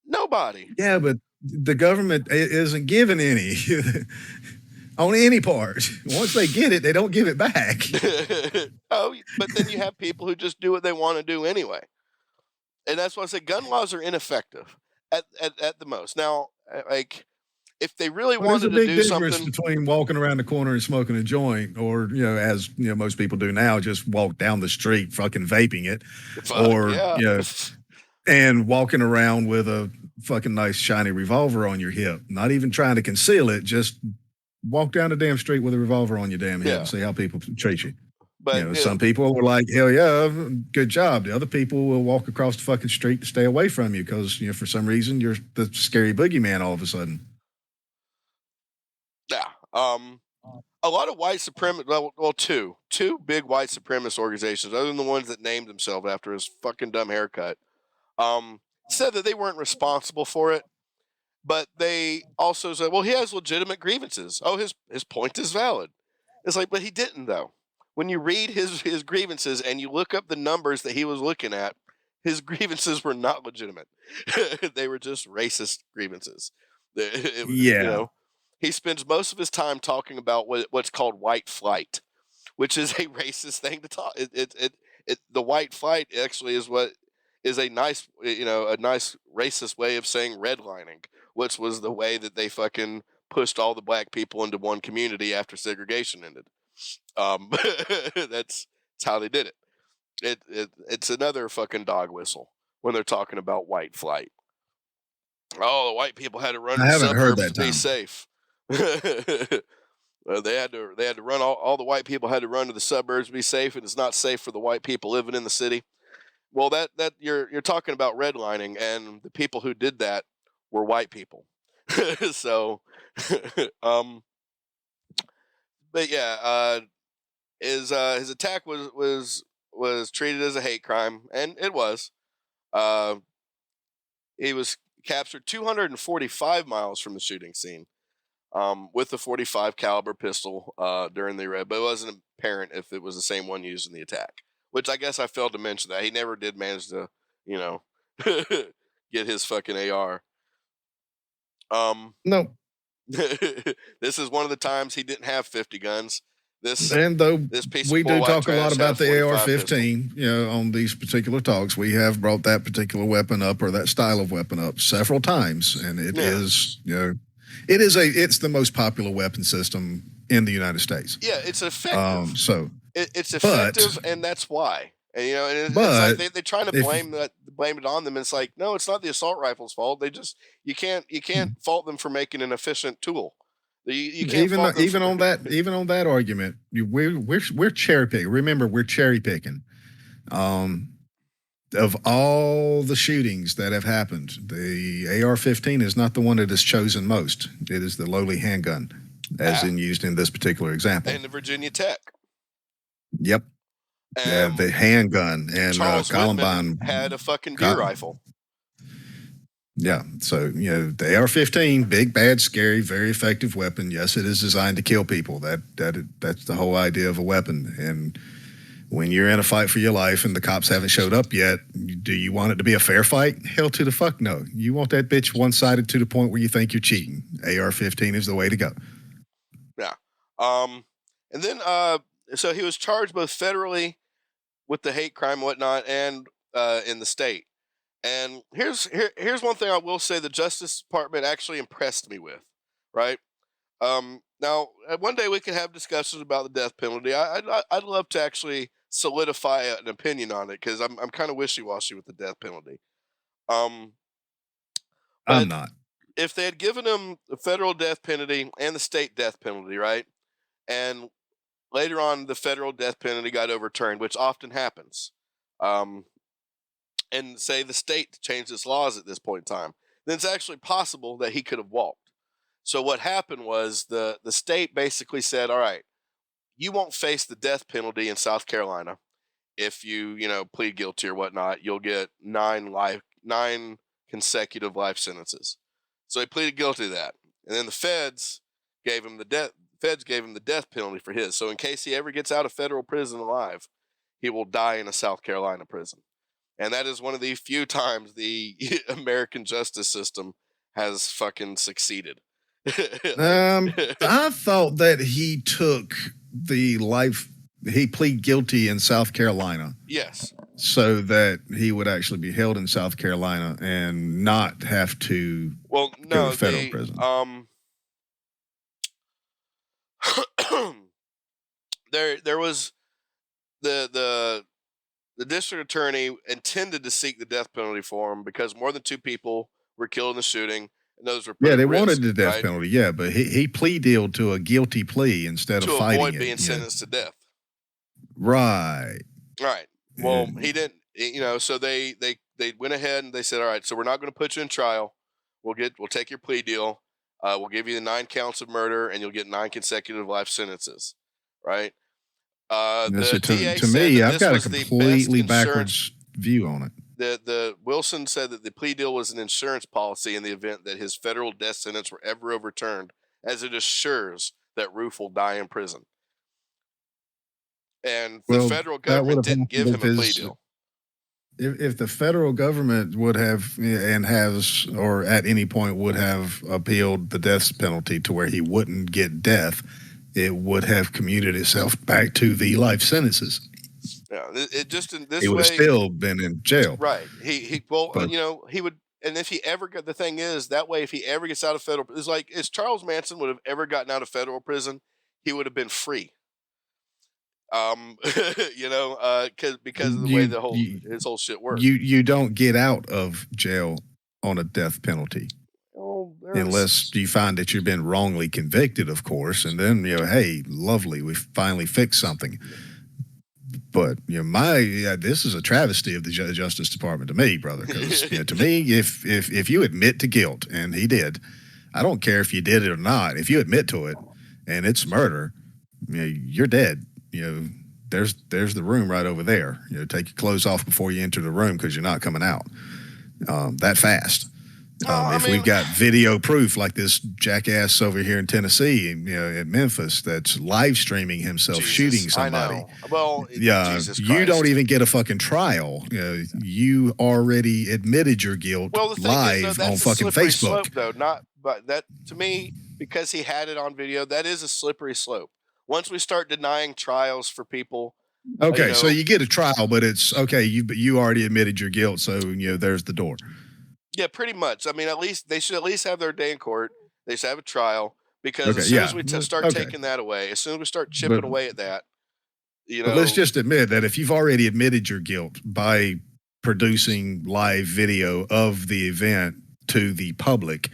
Nobody. Yeah, but the government isn't giving any on any part. Once they get it, they don't give it back. Oh, but then you have people who just do what they want to do anyway. And that's why I say gun laws are ineffective at the most. Now, like, if they really wanted to do something, there's a big difference between walking around the corner and smoking a joint, or as most people do now, just walk down the street fucking vaping it, or And walking around with a fucking nice shiny revolver on your hip, not even trying to conceal it, just walk down the damn street with a revolver on your damn hip and see how people treat you. But Some people were like, hell yeah, good job. The other people will walk across the fucking street to stay away from you because, for some reason you're the scary boogeyman all of a sudden. Yeah. A lot of white supremacist, two big white supremacist organizations, other than the ones that named themselves after his fucking dumb haircut, said that they weren't responsible for it, but they also said, well, he has legitimate grievances. Oh, his point is valid. It's like, but he didn't, though. When you read his grievances and you look up the numbers that he was looking at, his grievances were not legitimate. They were just racist grievances. He spends most of his time talking about what's called white flight, which is a racist thing to talk. The white flight actually is a nice racist way of saying redlining, which was the way that they fucking pushed all the black people into one community after segregation ended. That's how they did it. It's another fucking dog whistle when they're talking about white flight. Oh, the white people had to run to the suburbs to be safe. They had to run. All the white people had to run to the suburbs to be safe, and it's not safe for the white people living in the city. Well, that you're talking about redlining, and the people who did that were white people. So, but yeah, his attack was treated as a hate crime, and it was. He was captured 245 miles from the shooting scene, with a .45 caliber pistol during the raid, but it wasn't apparent if it was the same one used in the attack. Which I guess I failed to mention that he never did manage to, get his fucking AR. No. This is one of the times he didn't have 50 guns. This piece we do talk a lot about the AR-15, on these particular talks. We have brought that particular weapon up, or that style of weapon up, several times, and it is, it's the most popular weapon system in the United States. Yeah, it's effective. It's effective, and that's why. And, it's like they're trying to blame it on them. And it's like, no, it's not the assault rifle's fault. You can't fault them for making an efficient tool. You can't even on that argument, we're cherry picking. Remember, we're cherry picking. Of all the shootings that have happened, the AR-15 is not the one that is chosen most. It is the lowly handgun, as in used in this particular example. And the Virginia Tech. Yep. The handgun and Columbine had a fucking deer rifle. Yeah, so the AR-15, big, bad, scary, very effective weapon. Yes, it is designed to kill people. That's the whole idea of a weapon. And when you're in a fight for your life and the cops haven't showed up yet, do you want it to be a fair fight? Hell to the fuck no. You want that bitch one-sided to the point where you think you're cheating. AR-15 is the way to go. Yeah. And then so he was charged both federally with the hate crime and whatnot, and in the state. And here's one thing I will say the Justice Department actually impressed me with, right? Now, one day we could have discussions about the death penalty. I'd love to actually solidify an opinion on it, because I'm kind of wishy-washy with the death penalty. I'm not. If they had given him the federal death penalty and the state death penalty, right? And later on, the federal death penalty got overturned, which often happens. And say the state changed its laws at this point in time, then it's actually possible that he could have walked. So what happened was the state basically said, all right, you won't face the death penalty in South Carolina. If you, plead guilty or whatnot, you'll get 9 consecutive life sentences. So he pleaded guilty to that. And then the feds gave him the death penalty for his. So in case he ever gets out of federal prison alive, he will die in a South Carolina prison. And that is one of the few times the American justice system has fucking succeeded. I thought that he took he pleaded guilty in South Carolina. Yes. So that he would actually be held in South Carolina and not have to go to federal prison. There was the the district attorney intended to seek the death penalty for him because more than 2 people were killed in the shooting, and those were put Yeah, at they risk, wanted the death right? penalty. Yeah, but he plea dealed to a guilty plea instead To of fighting avoid it. being sentenced to death. Right. Right. Well, he didn't. So they went ahead and they said, all right, so we're not going to put you in trial. We'll take your plea deal. We'll give you the 9 counts of murder, and you'll get 9 consecutive life sentences. Right. The DA to said me, that I've this got a was the completely best backwards view on it. The Wilson said that the plea deal was an insurance policy in the event that his federal death sentence were ever overturned, as it assures that Roof will die in prison. And the federal government didn't give him a plea deal. If the federal government would have and has, or at any point would have appealed the death penalty to where he wouldn't get death, it would have commuted itself back to the life sentences. Yeah, it just in this he would way, have still been in jail. Right. He would, and if he ever got, the thing is that way, if he ever gets out of federal, it's like if Charles Manson would have ever gotten out of federal prison, he would have been free. Because of the way his whole shit works. You don't get out of jail on a death penalty. Unless you find that you've been wrongly convicted, of course, and then hey, lovely, we finally fixed something. But this is a travesty of the Justice Department to me, brother. Because to me, if you admit to guilt, and he did, I don't care if you did it or not. If you admit to it, and it's murder, you're dead. There's the room right over there. Take your clothes off before you enter the room because you're not coming out that fast. We've got video proof like this jackass over here in Tennessee, at Memphis, that's live streaming himself shooting somebody. I know. Well, Jesus you Christ. don't even get a fucking trial. You already admitted your guilt live on fucking Facebook. Slope, though, but that to me, because he had it on video, that is a slippery slope. Once we start denying trials for people. Okay, so you get a trial, but it's okay. You already admitted your guilt, so there's the door. Yeah, pretty much. I mean, at least they should have their day in court. They should have a trial because as soon as we start taking that away, as soon as we start chipping away at that, But let's just admit that if you've already admitted your guilt by producing live video of the event to the public,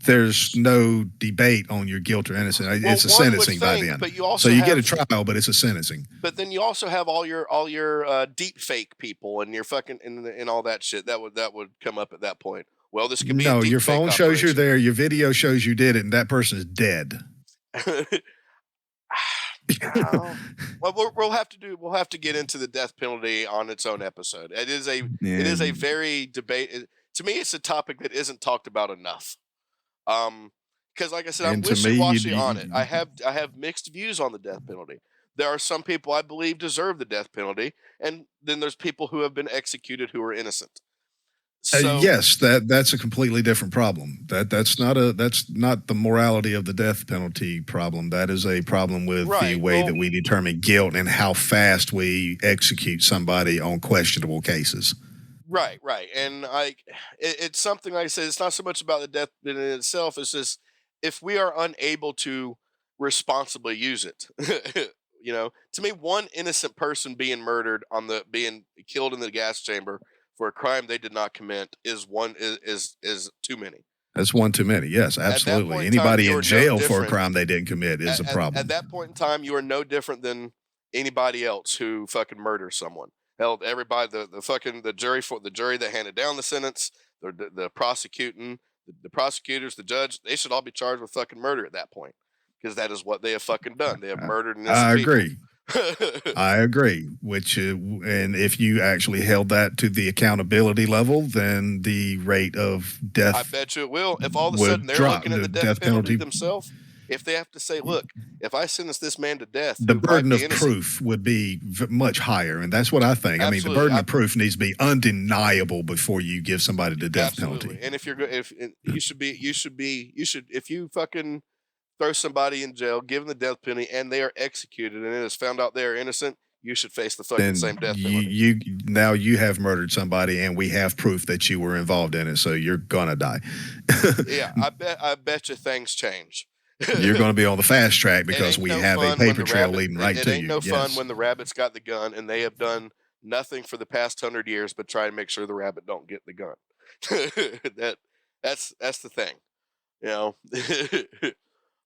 there's no debate on your guilt or innocence. It's a sentencing by then. But you also get a trial, but it's a sentencing. But then you also have all your deep fake people and your fucking and all that shit that would come up at that point. Well, this could be a deep your fake phone shows operation. you there. Your video shows you did it, and that person is dead. Well, we'll have to get into the death penalty on its own episode. It is a very debate. To me, it's a topic that isn't talked about enough. Because like I said, I'm wishy-washy on it. I have mixed views on the death penalty. There are some people I believe deserve the death penalty, and then there's people who have been executed who are innocent. So, yes, that's a completely different problem. That's not the morality of the death penalty problem. That is a problem with the way that we determine guilt and how fast we execute somebody on questionable cases. Right. And it's something, like I said, it's not so much about the death in itself. It's just if we are unable to responsibly use it, to me, one innocent person being murdered being killed in the gas chamber for a crime they did not commit is too many. That's one too many. Yes, absolutely. Anybody in jail for a crime they didn't commit is a problem. At that point in time, you are no different than anybody else who fucking murders someone. Hell, everybody, the jury that handed down the sentence, the prosecuting, the prosecutors, the judge, they should all be charged with fucking murder at that point, because that is what they have fucking done. They have murdered innocent people. I agree. And if you actually held that to the accountability level, then the rate of death, I bet you it will. If all of a sudden they're looking at the death penalty themselves, if they have to say, look, if I sentence this man to death, the burden of proof would be much higher. And that's what I think. Absolutely. I mean, the burden of proof needs to be undeniable before you give somebody the death penalty. And if if you fucking throw somebody in jail, give them the death penalty, and they are executed, and it is found out they are innocent, you should face the fucking same death penalty. Now you have murdered somebody, and we have proof that you were involved in it, so you're gonna die. Yeah, I bet you things change. You're going to be on the fast track because we have a paper trail leading right to you. It ain't no fun when the rabbit's got the gun and they have done nothing for the past 100 years, but try and make sure the rabbit don't get the gun. That's the thing, you know.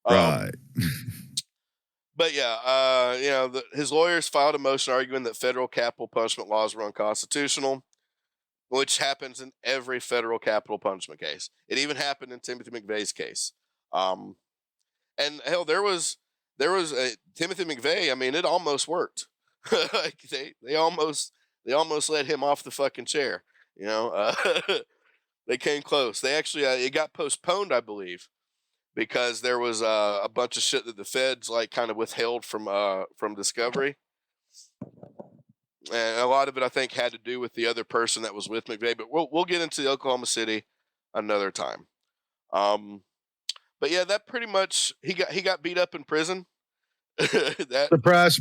Right. But yeah, you know, his lawyers filed a motion arguing that federal capital punishment laws were unconstitutional, which happens in every federal capital punishment case. It even happened in Timothy McVeigh's case. And hell, there was a Timothy McVeigh. I mean, it almost worked. Like they almost let him off the fucking chair. You know, they came close. They actually it got postponed, I believe, because there was a bunch of shit that the feds like kind of withheld from discovery, and a lot of it I think had to do with the other person that was with McVeigh. But we'll get into Oklahoma City another time. But yeah, that pretty much he got beat up in prison. Surprise.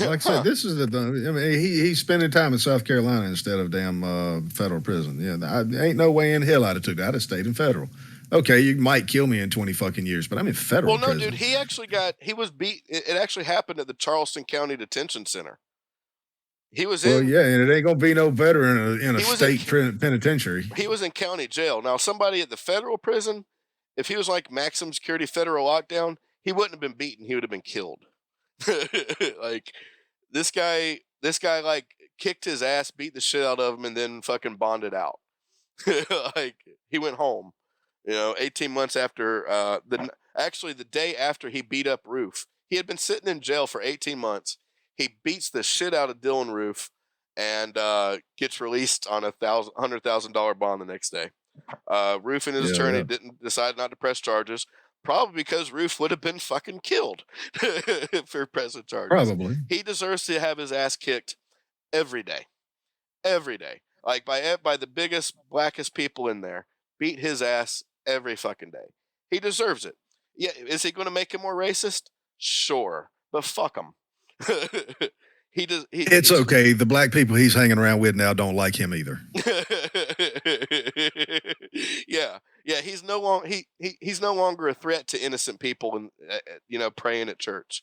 Like I said, this is I mean, he's spending time in South Carolina instead of damn federal prison. Yeah, ain't no way in hell I'd have took that. I'd have stayed in federal. Okay, you might kill me in 20 fucking years, but I'm in federal Well, no, prison. dude, he was beat. It actually happened at the Charleston County Detention Center. He was Well, in. yeah, and it ain't gonna be no better in a He was state penitentiary. He was in county jail. Now, somebody at the federal prison, if he was like maximum security federal lockdown, he wouldn't have been beaten. He would have been killed. Like this guy like kicked his ass, beat the shit out of him, and then fucking bonded out. Like he went home, you know, 18 months after the day after he beat up Roof. He had been sitting in jail for 18 months. He beats the shit out of Dylan Roof and gets released on $100,000 bond the next day. Roof and his attorney didn't decide not to press charges. Probably because Roof would have been fucking killed for pressing charges. Probably. He deserves to have his ass kicked every day. Every day. Like by the biggest, blackest people in there. Beat his ass every fucking day. He deserves it. Yeah, is he going to make him more racist? Sure. But fuck him. It's okay. The black people he's hanging around with now don't like him either. Yeah. He's no longer a threat to innocent people and you know, praying at church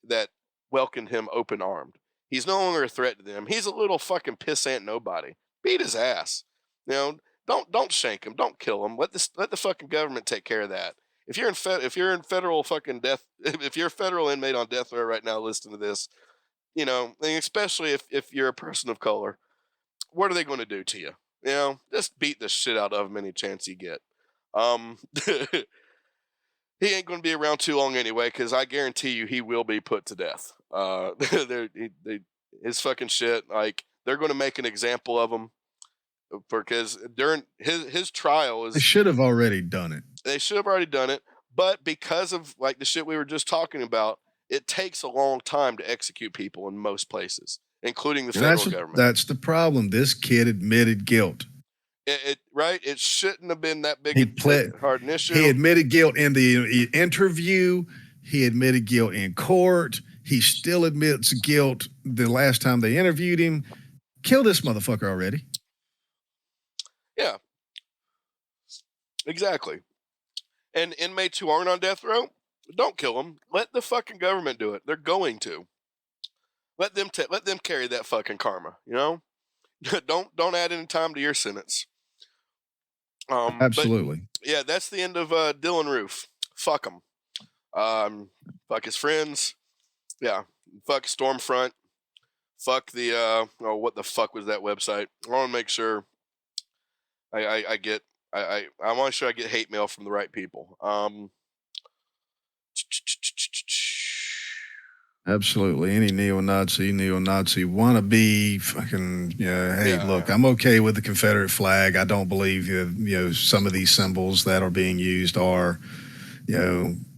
that welcomed him open armed. He's no longer a threat to them. He's a little fucking pissant nobody. Beat his ass. You know, don't shank him. Don't kill him. Let the fucking government take care of that. If you're in federal fucking death, if you're a federal inmate on death row right now listening to this, you know, and especially if you're a person of color, what are they going to do to you? You know, just beat the shit out of him any chance you get. He ain't going to be around too long anyway, because I guarantee you he will be put to death. His fucking shit, like, they're going to make an example of him because during his trial is. They should have already done it. They should have already done it, but because of like the shit we were just talking about, it takes a long time to execute people in most places, including the federal government. That's the problem. This kid admitted guilt. Right? It shouldn't have been that big hard an issue. He admitted guilt in the interview. He admitted guilt in court. He still admits guilt the last time they interviewed him. Kill this motherfucker already. Yeah. Exactly. And inmates who aren't on death row, don't kill them. Let the fucking government do it. They're going to. Let them carry that fucking karma, you know? Don't add any time to your sentence. Absolutely. Yeah, that's the end of Dylan Roof. Fuck him. Fuck his friends. Yeah. Fuck Stormfront. Fuck the what the fuck was that website? I want to make sure I want to make sure I get hate mail from the right people. Absolutely. Any neo-Nazi wannabe fucking, hey, look, I'm okay with the Confederate flag. I don't believe, some of these symbols that are being used are,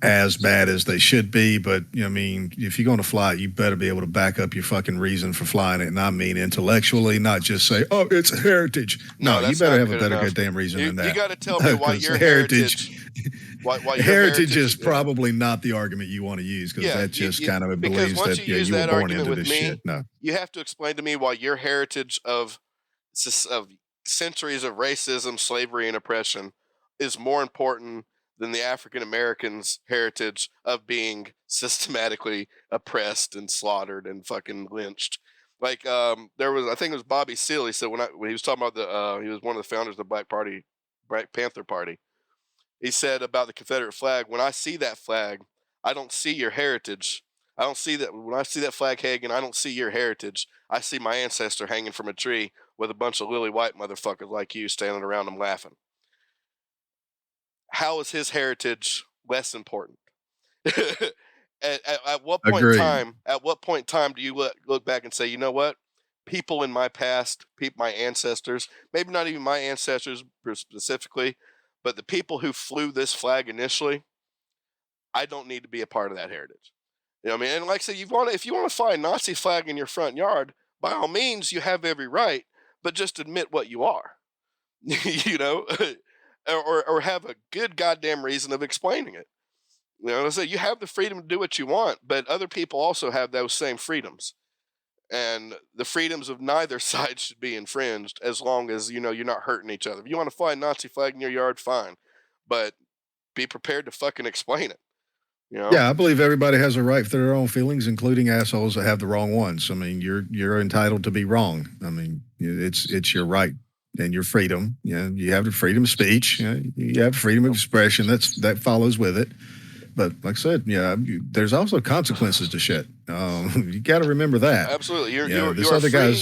as bad as they should be. But, I mean, if you're going to fly it, you better be able to back up your fucking reason for flying it. And I mean intellectually, not just say, oh, it's heritage. No, you better have a better goddamn reason than that. You got to tell me why your heritage... heritage is probably not the argument you want to use, because that just kind of believes that you were born into this shit. No, you have to explain to me why your heritage of centuries of racism, slavery, and oppression is more important than the African Americans' heritage of being systematically oppressed and slaughtered and fucking lynched. Like there was, I think it was Bobby Seale. He said when he was talking about he was one of the founders of the Black Panther Party. He said about the Confederate flag, when I see that flag, I don't see your heritage. I don't see that. When I see that flag hanging, I don't see your heritage. I see my ancestor hanging from a tree with a bunch of lily white motherfuckers like you standing around him laughing. How is his heritage less important? At what point in time? At what point in time do you look back and say, you know what? People in my past, my ancestors, maybe not even my ancestors specifically, but the people who flew this flag initially, I don't need to be a part of that heritage. You know what I mean? And like I said, if you want to find Nazi flag in your front yard, by all means, you have every right, but just admit what you are, you know, or have a good goddamn reason of explaining it. You know, I say you have the freedom to do what you want, but other people also have those same freedoms, and the freedoms of neither side should be infringed as long as you're not hurting each other. If you want to find Nazi flag in your yard, fine, but be prepared to fucking explain it. You know? Yeah, I believe everybody has a right to their own feelings, including assholes that have the wrong ones. I mean, you're entitled to be wrong. I mean, it's your right and your freedom. You have the freedom of speech. You have freedom of expression. That follows with it. But like I said, there's also consequences to shit. You got to remember that. Absolutely,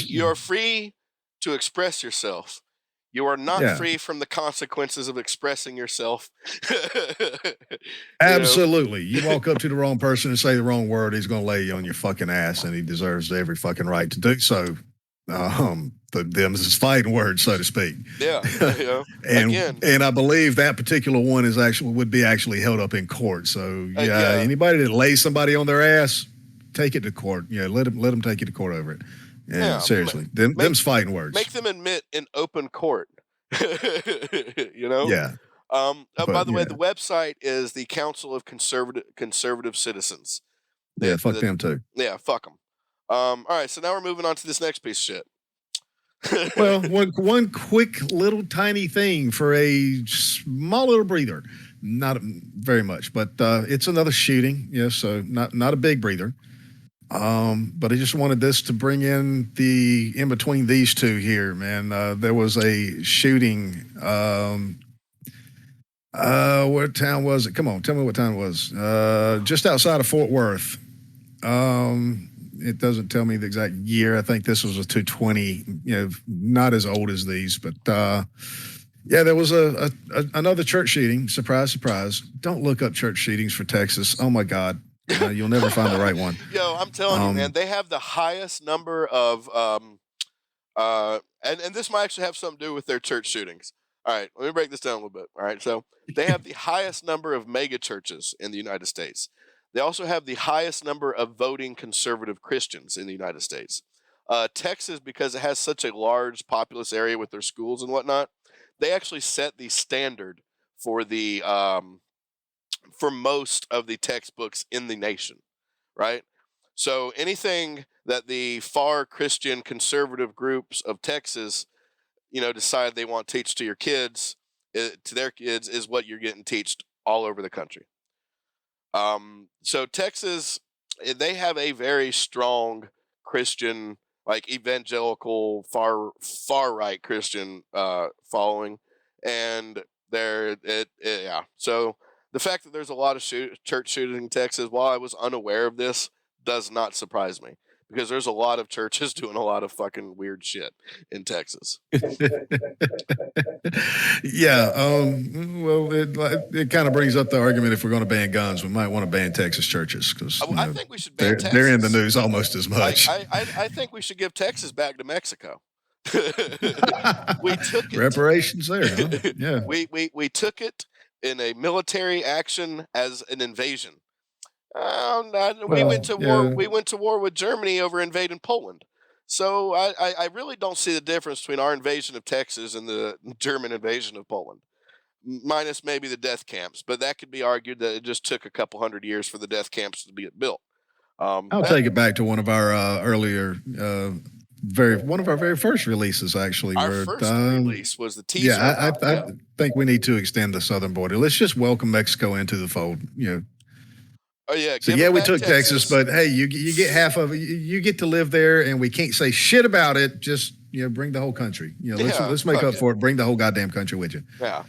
you're free to express yourself. You are not free from the consequences of expressing yourself. Absolutely. You walk up to the wrong person and say the wrong word, he's going to lay you on your fucking ass, and he deserves every fucking right to do so. Them's his fighting words, so to speak. Yeah. And I believe that particular one would be actually held up in court. So anybody that lays somebody on their ass, take it to court. Let them take you to court over it. Yeah, seriously, them's fighting words. Make them admit in open court. Yeah. By the way, the website is the Council of Conservative Citizens. Yeah, fuck them too. Yeah, fuck them. All right, so now we're moving on to this next piece of shit. Well, one quick little tiny thing for a small little breather. Not very much, but it's another shooting. So not a big breather. But I just wanted this to bring in between these two here, man. There was a shooting. What town was it? Come on, tell me what town it was. Just outside of Fort Worth. It doesn't tell me the exact year. I think this was a 220. Not as old as these, but there was another church shooting. Surprise, surprise. Don't look up church shootings for Texas. Oh my God. You'll never find the right one. Yo, I'm telling you, man, they have the highest number of, and this might actually have something to do with their church shootings. All right, let me break this down a little bit. All right, so they have the highest number of mega churches in the United States. They also have the highest number of voting conservative Christians in the United States. Texas, because it has such a large populous area with their schools and whatnot, they actually set the standard for the for most of the textbooks in the nation, right? So anything that the far Christian conservative groups of Texas, decide they want to teach to your kids, to their kids, is what you're getting taught all over the country. So Texas, they have a very strong Christian, like evangelical, far right Christian following, and So the fact that there's a lot of church shootings in Texas, while I was unaware of this, does not surprise me, because there's a lot of churches doing a lot of fucking weird shit in Texas. Yeah. Well, it kind of brings up the argument, if we're going to ban guns, we might want to ban Texas churches, because I think we should ban Texas. They're in the news almost as much. I think we should give Texas back to Mexico. We took it. Reparations there. Huh? Yeah. We took it in a military action as an invasion. We went to war. We went to war with Germany over invading Poland. So I really don't see the difference between our invasion of Texas and the German invasion of Poland, minus maybe the death camps. But that could be argued that it just took a couple hundred years for the death camps to be built. I'll take it back to one of our earlier, one of our very first releases, actually. Our first release was the teaser. Yeah, I think we need to extend the southern border. Let's just welcome Mexico into the fold. Oh yeah. So give yeah, them we back took Texas, but hey, you get half of it. You get to live there, and we can't say shit about it. Just bring the whole country. Let's make up for it. Bring the whole goddamn country with you. Yeah.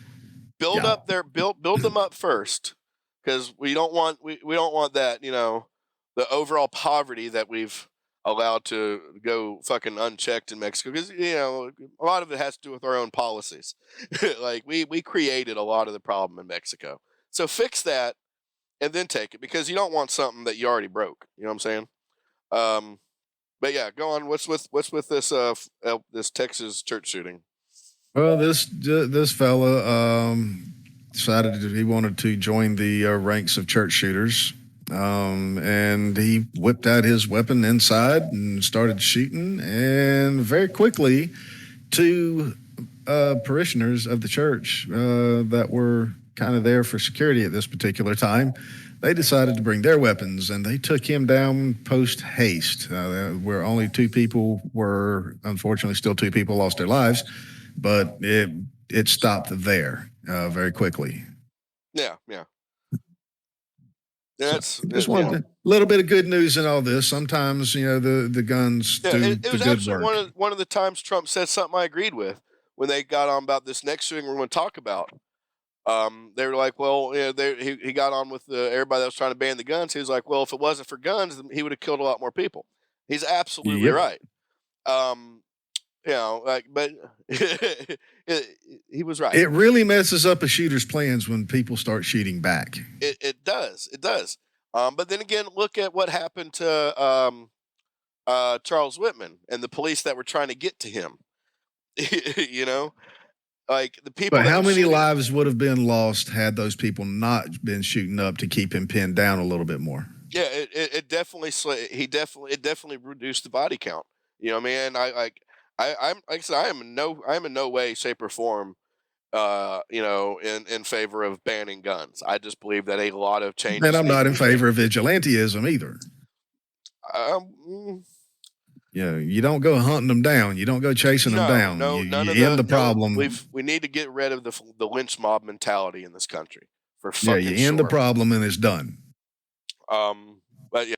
Build up their build them up first, because we don't want that, the overall poverty that we've allowed to go fucking unchecked in Mexico, because a lot of it has to do with our own policies. Like we created a lot of the problem in Mexico, so fix that and then take it, because you don't want something that you already broke. You know what I'm saying? But yeah, go on. What's with this this Texas church shooting? Well, this fella decided he wanted to join the ranks of church shooters, and he whipped out his weapon inside and started shooting. And very quickly, two parishioners of the church that were kind of there for security at this particular time, they decided to bring their weapons, and they took him down post haste. Where only two people were, unfortunately, still two people lost their lives. But it stopped there very quickly. Yeah. That's just a little bit of good news in all this. Sometimes the guns do it was the good actually work. one of the times Trump said something I agreed with when they got on about this next shooting we're going to talk about. They were like, well, he got on with everybody that was trying to ban the guns. He was like, well, if it wasn't for guns, he would have killed a lot more people. He's absolutely right. But he was right. It really messes up a shooter's plans when people start shooting back. It does. But then again, look at what happened to Charles Whitman and the police that were trying to get to him. Like the people. But how many lives would have been lost had those people not been shooting up to keep him pinned down a little bit more? Yeah, it definitely reduced the body count. Man, I'm like I said, I am in no way, shape, or form, in favor of banning guns. I just believe that a lot of changes. And I'm not in favor of vigilantism either. You don't go hunting them down. You don't go chasing them down. You end the problem. We need to get rid of the lynch mob mentality in this country. For fucking you end the problem and it's done. But yeah.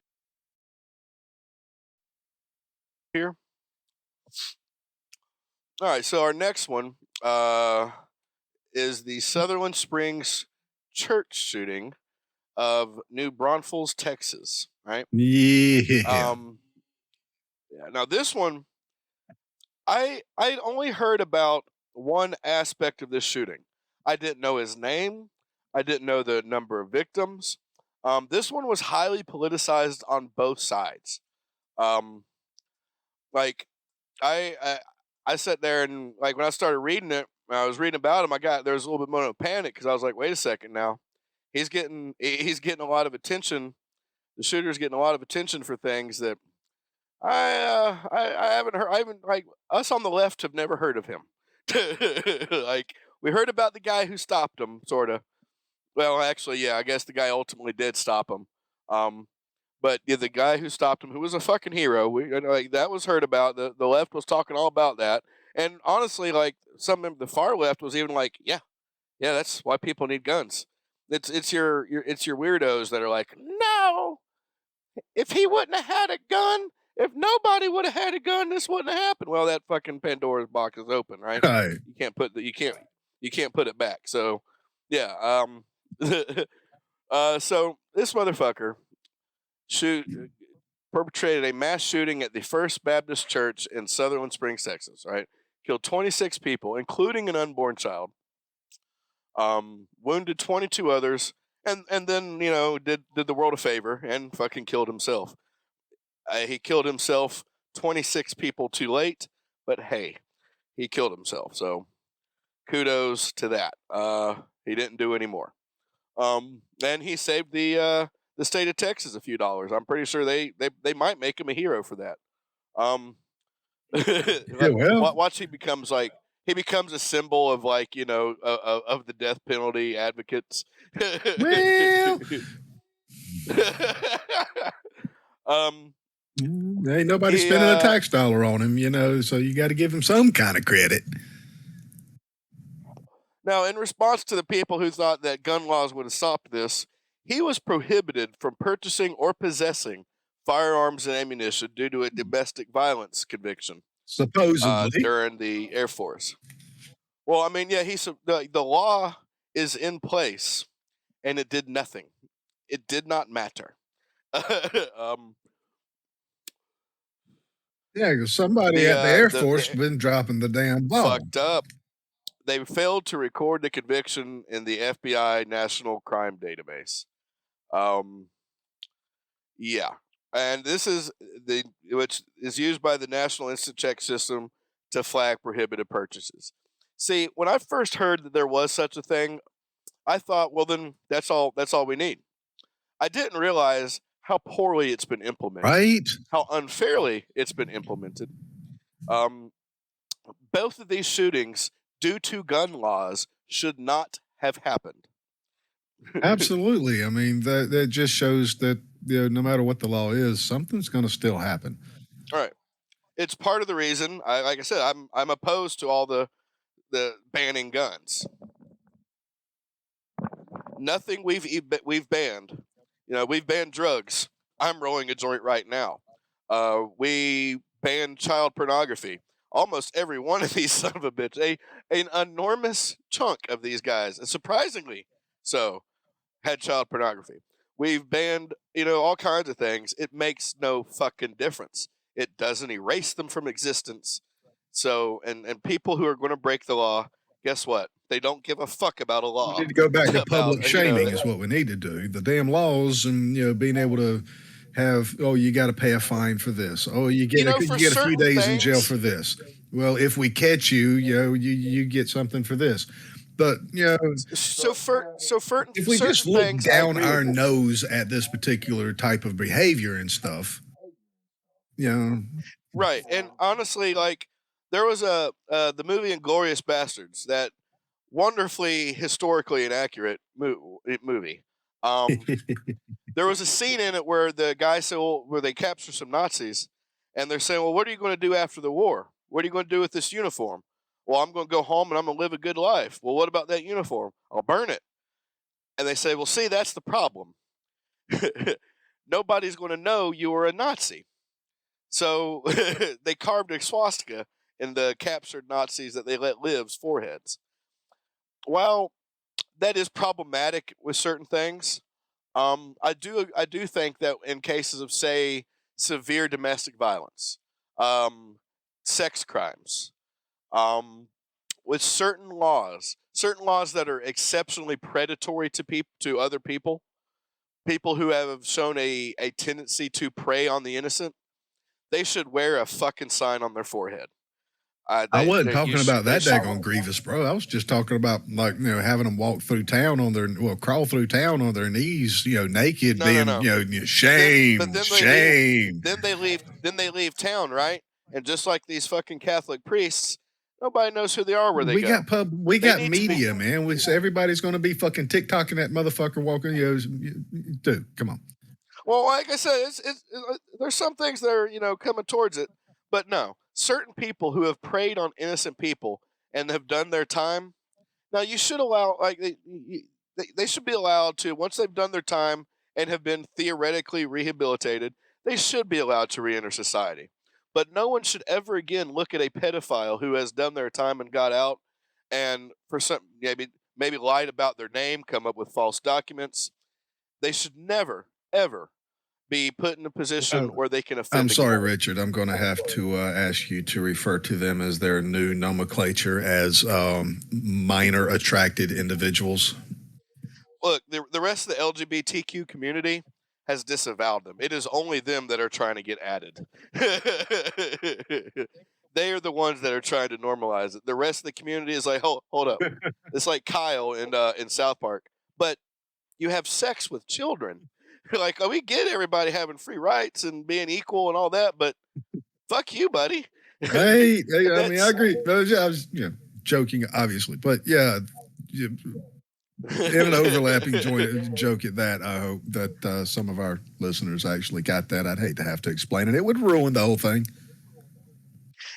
Here. All right, so our next one is the Sutherland Springs Church Shooting of New Braunfels, Texas. Right? Yeah. Now this one, I only heard about one aspect of this shooting. I didn't know his name. I didn't know the number of victims. This one was highly politicized on both sides. I sat there and when I started reading it, I was reading about him. There was a little bit more of a panic because I was like, wait a second now, he's getting a lot of attention. The shooter's getting a lot of attention for things that I haven't heard. Us on the left have never heard of him. We heard about the guy who stopped him, sort of. Well, actually, yeah, I guess the guy ultimately did stop him. But the guy who stopped him, who was a fucking hero, that was heard about. The left was talking all about that, and honestly, some of the far left was even like, yeah, that's why people need guns. It's your weirdos that are like, no, if he wouldn't have had a gun, if nobody would have had a gun, this wouldn't have happened. Well, that fucking Pandora's box is open, right? Right. You can't put it back. So, yeah. So this motherfucker perpetrated a mass shooting at the First Baptist Church in Sutherland Springs, Texas. Right, killed 26 people, including an unborn child. Wounded 22 others, and then did the world a favor and fucking killed himself. He killed himself 26 people too late, but hey, he killed himself. So kudos to that. He didn't do any more. And he saved the state of Texas a few dollars. I'm pretty sure they might make him a hero for that. Watch, he becomes a symbol of of the death penalty advocates. Ain't nobody spending a tax dollar on him, so you got to give him some kind of credit. Now, in response to the people who thought that gun laws would have stopped this, he was prohibited from purchasing or possessing firearms and ammunition due to a domestic violence conviction Supposedly. during the Air Force. Well, I mean, yeah, the law is in place, and it did nothing. It did not matter. Yeah, because somebody at the Air Force been dropping the damn bomb. Fucked up. They failed to record the conviction in the FBI National Crime Database. Yeah, and this is which is used by the National Instant Check System to flag prohibited purchases. See, when I first heard that there was such a thing, I thought, well, then that's all we need. I didn't realize how poorly it's been implemented. Right? How unfairly it's been implemented. Both of these shootings, due to gun laws, should not have happened. Absolutely. I mean, that just shows that no matter what the law is, something's going to still happen. All right. It's part of the reason. Like I said, I'm opposed to all the banning guns. Nothing we've banned. We've banned drugs. I'm rolling a joint right now. We banned child pornography. Almost every one of these son of a bitch, an enormous chunk of these guys, and surprisingly so, had child pornography. We've banned, all kinds of things. It makes no fucking difference. It doesn't erase them from existence. So, and people who are going to break the law, guess what? They don't give a fuck about a law. We need to go back to public shaming is what we need to do. The damn laws and, being able to have, you got to pay a fine for this. Oh, you get a few days in jail for this. Well, if we catch you, you get something for this. But, if we just look down our nose at this particular type of behavior and stuff, Right. And honestly, like, there was the movie Inglourious Bastards, that wonderfully historically inaccurate movie. There was a scene in it where the guy said, where they capture some Nazis, and they're saying, well, what are you going to do after the war? What are you going to do with this uniform? Well, I'm going to go home and I'm going to live a good life. Well, what about that uniform? I'll burn it. And they say, well, see, that's the problem. Nobody's going to know you were a Nazi. So they carved a swastika in the captured Nazis that they let live's foreheads. Well, that is problematic with certain things. I do think that in cases of, say, severe domestic violence, sex crimes, with certain laws that are exceptionally predatory to other people who have shown a tendency to prey on the innocent, they should wear a fucking sign on their forehead. I wasn't talking about that daggone grievous, bro. I was just talking about, like, having them walk through town crawl through town on their knees, naked, shame. Then they leave town, right? And just like these fucking Catholic priests, nobody knows who they are where they go. We got media, man. Everybody's going to be fucking TikToking that motherfucker walking. Dude, come on. Well, like I said, there's some things that are coming towards it, but no. Certain people who have preyed on innocent people and have done their time, now you should allow, like, they should be allowed to, once they've done their time and have been theoretically rehabilitated, they should be allowed to re-enter society. But no one should ever again look at a pedophile who has done their time and got out, and for some maybe lied about their name, come up with false documents. They should never, ever be put in a position where they can offend. I'm sorry, Richard. I'm going to have to ask you to refer to them as their new nomenclature as minor attracted individuals. Look, the rest of the LGBTQ community has disavowed them. It is only them that are trying to get added. They are the ones that are trying to normalize it. The rest of the community is like, hold up. It's like Kyle in South Park. But you have sex with children. Like, we get everybody having free rights and being equal and all that, but fuck you, buddy. Hey, I mean, I agree. I was joking, obviously, but yeah, in an overlapping joke at that, I hope that some of our listeners actually got that. I'd hate to have to explain it. It would ruin the whole thing.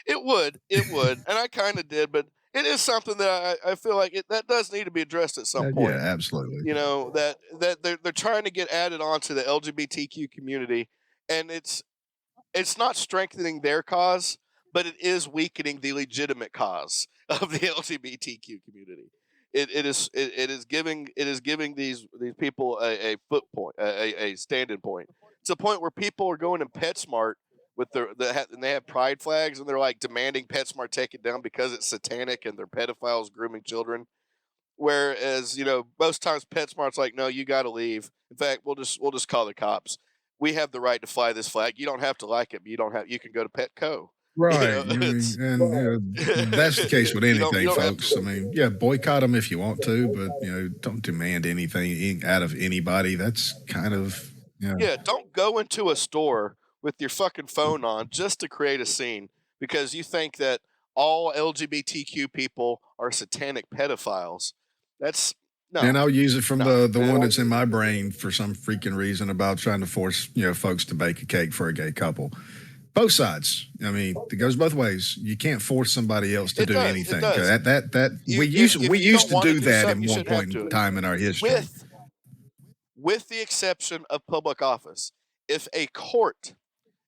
It would, and I kind of did, but it is something that I feel like that does need to be addressed at some point. Yeah, absolutely. You know, that they're trying to get added onto the LGBTQ community, and it's not strengthening their cause, but it is weakening the legitimate cause of the LGBTQ community. It is giving these people a foot point, a standing point. It's a point where people are going in PetSmart with and they have pride flags, and they're like demanding PetSmart take it down because it's satanic and they're pedophiles grooming children. Whereas, you know, most times PetSmart's like, no, you got to leave. In fact, we'll just call the cops. We have the right to fly this flag. You don't have to like it, but you can go to Petco. Right. You know, And that's the case with you don't anything, have folks. to- I mean, yeah, boycott them if you want to, but, you know, don't demand anything out of anybody. That's kind of, Yeah, don't go into a store with your fucking phone on just to create a scene because you think that all LGBTQ people are satanic pedophiles. That's no. And I'll use it from No. the one that's in my brain for some freaking reason about trying to force, you know, folks to bake a cake for a gay couple. Both sides. I mean, it goes both ways. You can't force somebody else to It do does, anything. it does. We If used you to don't wanna do that something, at you one shouldn't have point to in it. time in our history. With the exception of public office. If a court,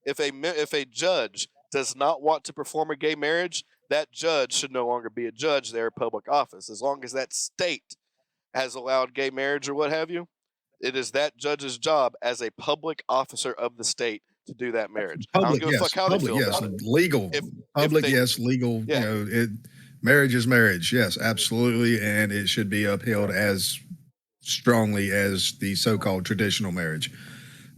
if a judge does not want to perform a gay marriage, that judge should no longer be a judge there at public office. As long as that state has allowed gay marriage or what have you, it is that judge's job as a public officer of the state to do that marriage. I don't Public, give a yes. fuck how they Public, feel yes. about it. Legal. If Public, they- yes. Legal. Yeah. You know, marriage is marriage. Yes, absolutely. And it should be upheld as strongly as the so-called traditional marriage.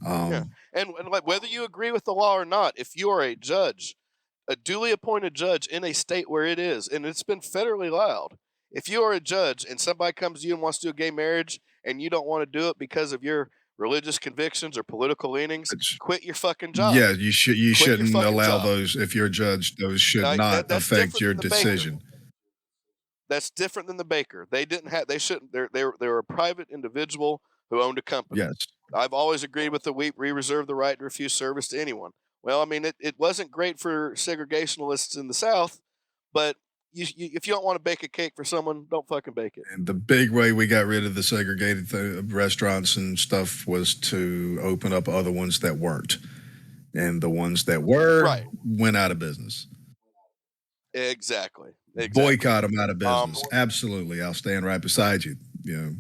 Yeah. And like, whether you agree with the law or not, if you are a judge, a duly appointed judge in a state where it is, and it's been federally allowed, if you are a judge and somebody comes to you and wants to do a gay marriage and you don't want to do it because of your religious convictions or political leanings, quit your fucking job. Yeah, you shouldn't fucking allow job. those. If you're a judge, those should Like, not that's affect different your than the baker. decision. That's different than the baker. They shouldn't. They were a private individual who owned a company. Yes. I've always agreed with we reserve the right to refuse service to anyone. Well, I mean, it wasn't great for segregationalists in the South, but if you don't want to bake a cake for someone, don't fucking bake it. And the big way we got rid of the segregated restaurants and stuff was to open up other ones that weren't. And the ones that were went out of business. Exactly. Boycott them out of business. Absolutely. I'll stand right beside you, you know.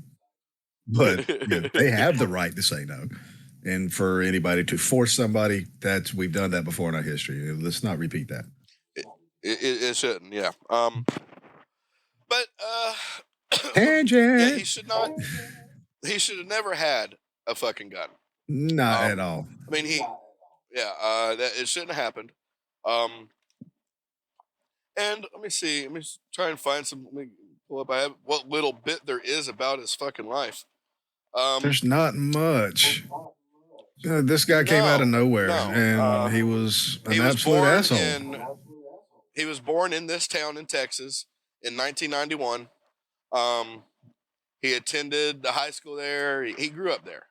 But you know, they have the right to say no. And for anybody to force somebody, we've done that before in our history. Let's not repeat that. It shouldn't, yeah. But tangent. Yeah, he should have never had a fucking gun. Not at all. I mean, it shouldn't have happened. And let me see. Let me try and find some. Let me pull up. I have what little bit there is about his fucking life. There's not much. This guy came out of nowhere, and he was an absolute asshole. He was born in this town in Texas in 1991. He attended the high school there. He grew up there.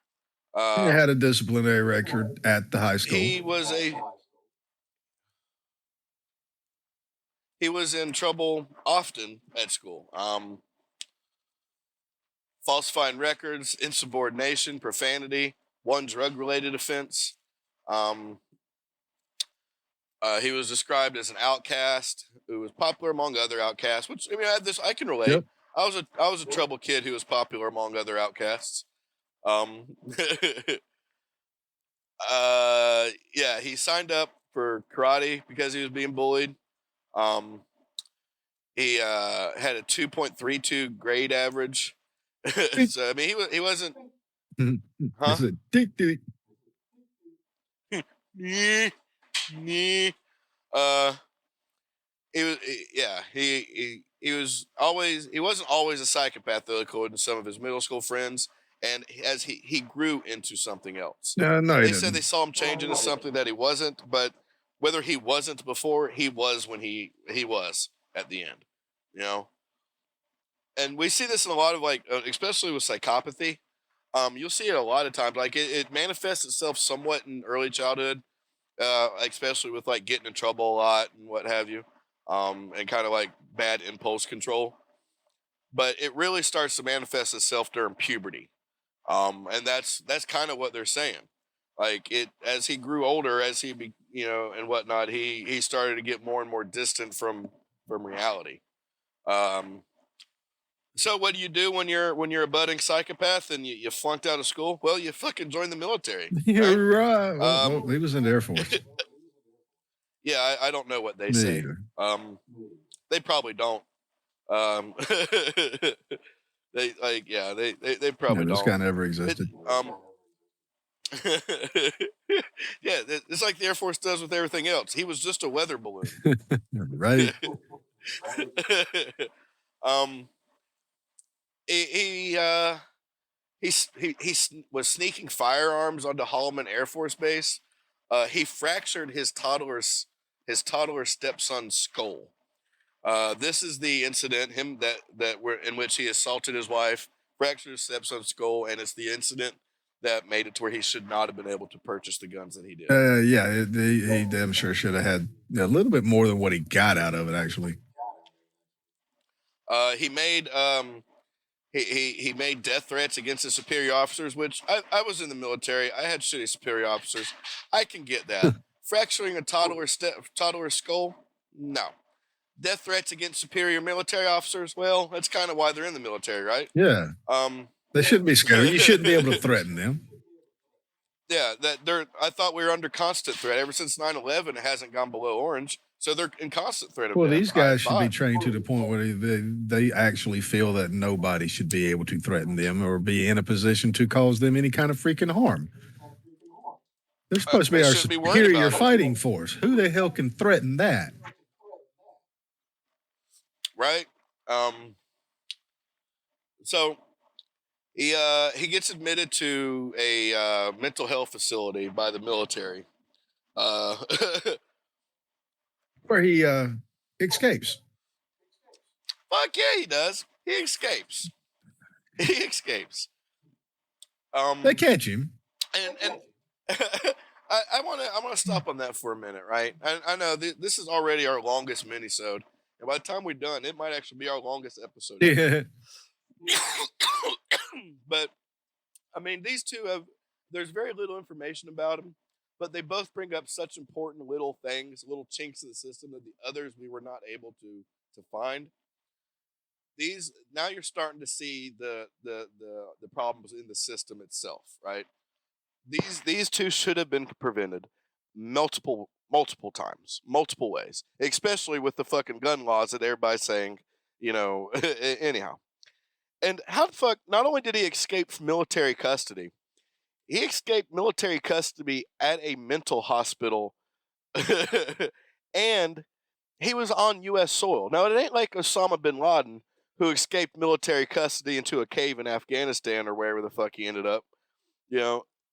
He had a disciplinary record at the high school. He was in trouble often at school. Falsifying records, insubordination, profanity, one drug-related offense. He was described as an outcast who was popular among other outcasts, which, I mean, I can relate. Yep. I was a troubled kid who was popular among other outcasts. Yeah, he signed up for karate because he was being bullied. He had a 2.32 grade average. So I mean, he wasn't. Huh? He wasn't always a psychopath, though, according to some of his middle school friends. And as he grew into something else. No, they said they saw him change into something that he wasn't, but whether he wasn't before, he was when he was at the end, you know. And we see this in a lot of, like, especially with psychopathy. You'll see it a lot of times. Like it manifests itself somewhat in early childhood, especially with like getting in trouble a lot and what have you. and kind of like bad impulse control. But it really starts to manifest itself during puberty. And that's kind of what they're saying. Like as he grew older, as he and whatnot, he started to get more and more distant from reality. So what do you do when you're a budding psychopath and you flunked out of school? Well, you fucking join the military. You're right. Well, he was in the Air Force. Yeah, I don't know what they Me say. either. They probably don't. They probably This don't. guy never existed. Yeah, it's like the Air Force does with everything else. He was just a weather balloon. Right. He was sneaking firearms onto Holloman Air Force Base. He fractured his toddler stepson's skull. This is the incident in which he assaulted his wife, fractured his stepson's skull, and it's the incident that made it to where he should not have been able to purchase the guns that he did. Yeah, he damn sure should have had a little bit more than what he got out of it, actually. He made he made death threats against his superior officers, which I was in the military. I had shitty superior officers. I can get that. Fracturing a toddler's skull? No. Death threats against superior military officers? Well, that's kind of why they're in the military, right? Yeah. They shouldn't be scared. You shouldn't be able to threaten them. Yeah, I thought we were under constant threat. Ever since 9/11, it hasn't gone below orange. So they're in constant threat of Well, death. these guys should be trained to the point where they actually feel that nobody should be able to threaten them or be in a position to cause them any kind of freaking harm. They're supposed to be our superior fighting force. Who the hell can threaten that? Right? So he gets admitted to a mental health facility by the military. Where he escapes. Fuck yeah, he does. He escapes. He escapes. They catch him. And I want to stop on that for a minute, right? I know this is already our longest minisode, and by the time we're done, it might actually be our longest episode. Yeah. But I mean, these two there's very little information about them, but they both bring up such important little things, little chinks in the system that the others we were not able to find. Now you're starting to see the problems in the system itself, right? These two should have been prevented multiple times, multiple ways, especially with the fucking gun laws that everybody's saying, anyhow. And how the fuck, not only did he escape from military custody, he escaped military custody at a mental hospital and he was on U.S. soil. Now, it ain't like Osama bin Laden, who escaped military custody into a cave in Afghanistan or wherever the fuck he ended up.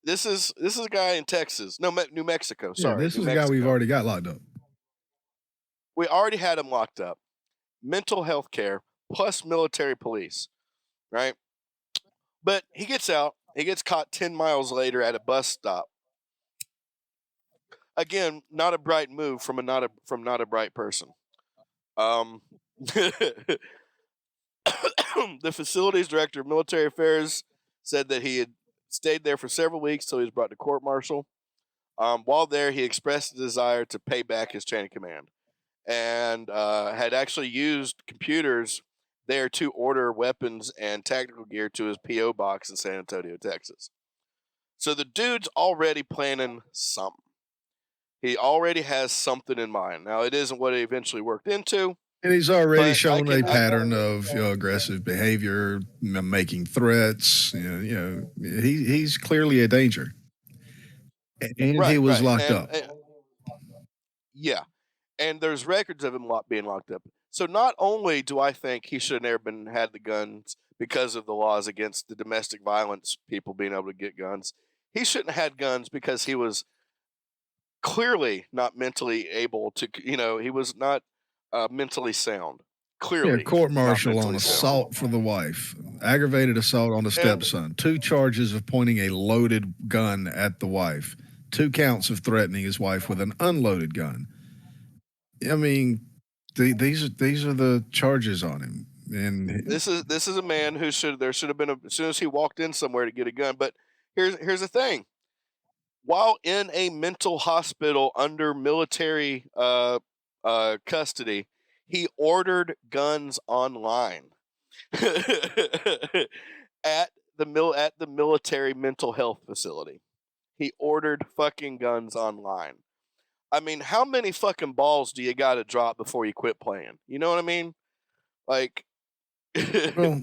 This is a guy in Texas. No, New Mexico. Sorry. Yeah, this is a guy we've already got locked up. We already had him locked up. Mental health care plus military police, right? But he gets out. He gets caught 10 miles later at a bus stop. Again, not a bright move from not a bright person. The facility's director of military affairs said that he had stayed there for several weeks till he was brought to court-martial. While there, he expressed a desire to pay back his chain of command and had actually used computers there to order weapons and tactical gear to his P.O. box in San Antonio, Texas. So the dude's already planning something. He already has something in mind. Now, it isn't what he eventually worked into. And he's already shown a pattern of aggressive behavior, making threats. He's clearly a danger. And he was locked up. Yeah. And there's records of him being locked up. So not only do I think he should have never had the guns because of the laws against the domestic violence people being able to get guns, he shouldn't have had guns because he was clearly not mentally able to, he was not mentally sound. Clearly. Yeah, court-martial on assault for the wife, aggravated assault on the stepson, 2 charges of pointing a loaded gun at the wife, 2 counts of threatening his wife with an unloaded gun. I mean, these are the charges on him. And This is a man who there should have been as soon as he walked in somewhere to get a gun. But here's the thing: while in a mental hospital under military custody, he ordered guns online at the military mental health facility. He ordered fucking guns online. I mean, how many fucking balls do you got to drop before you quit playing? You know what I mean? Like, well,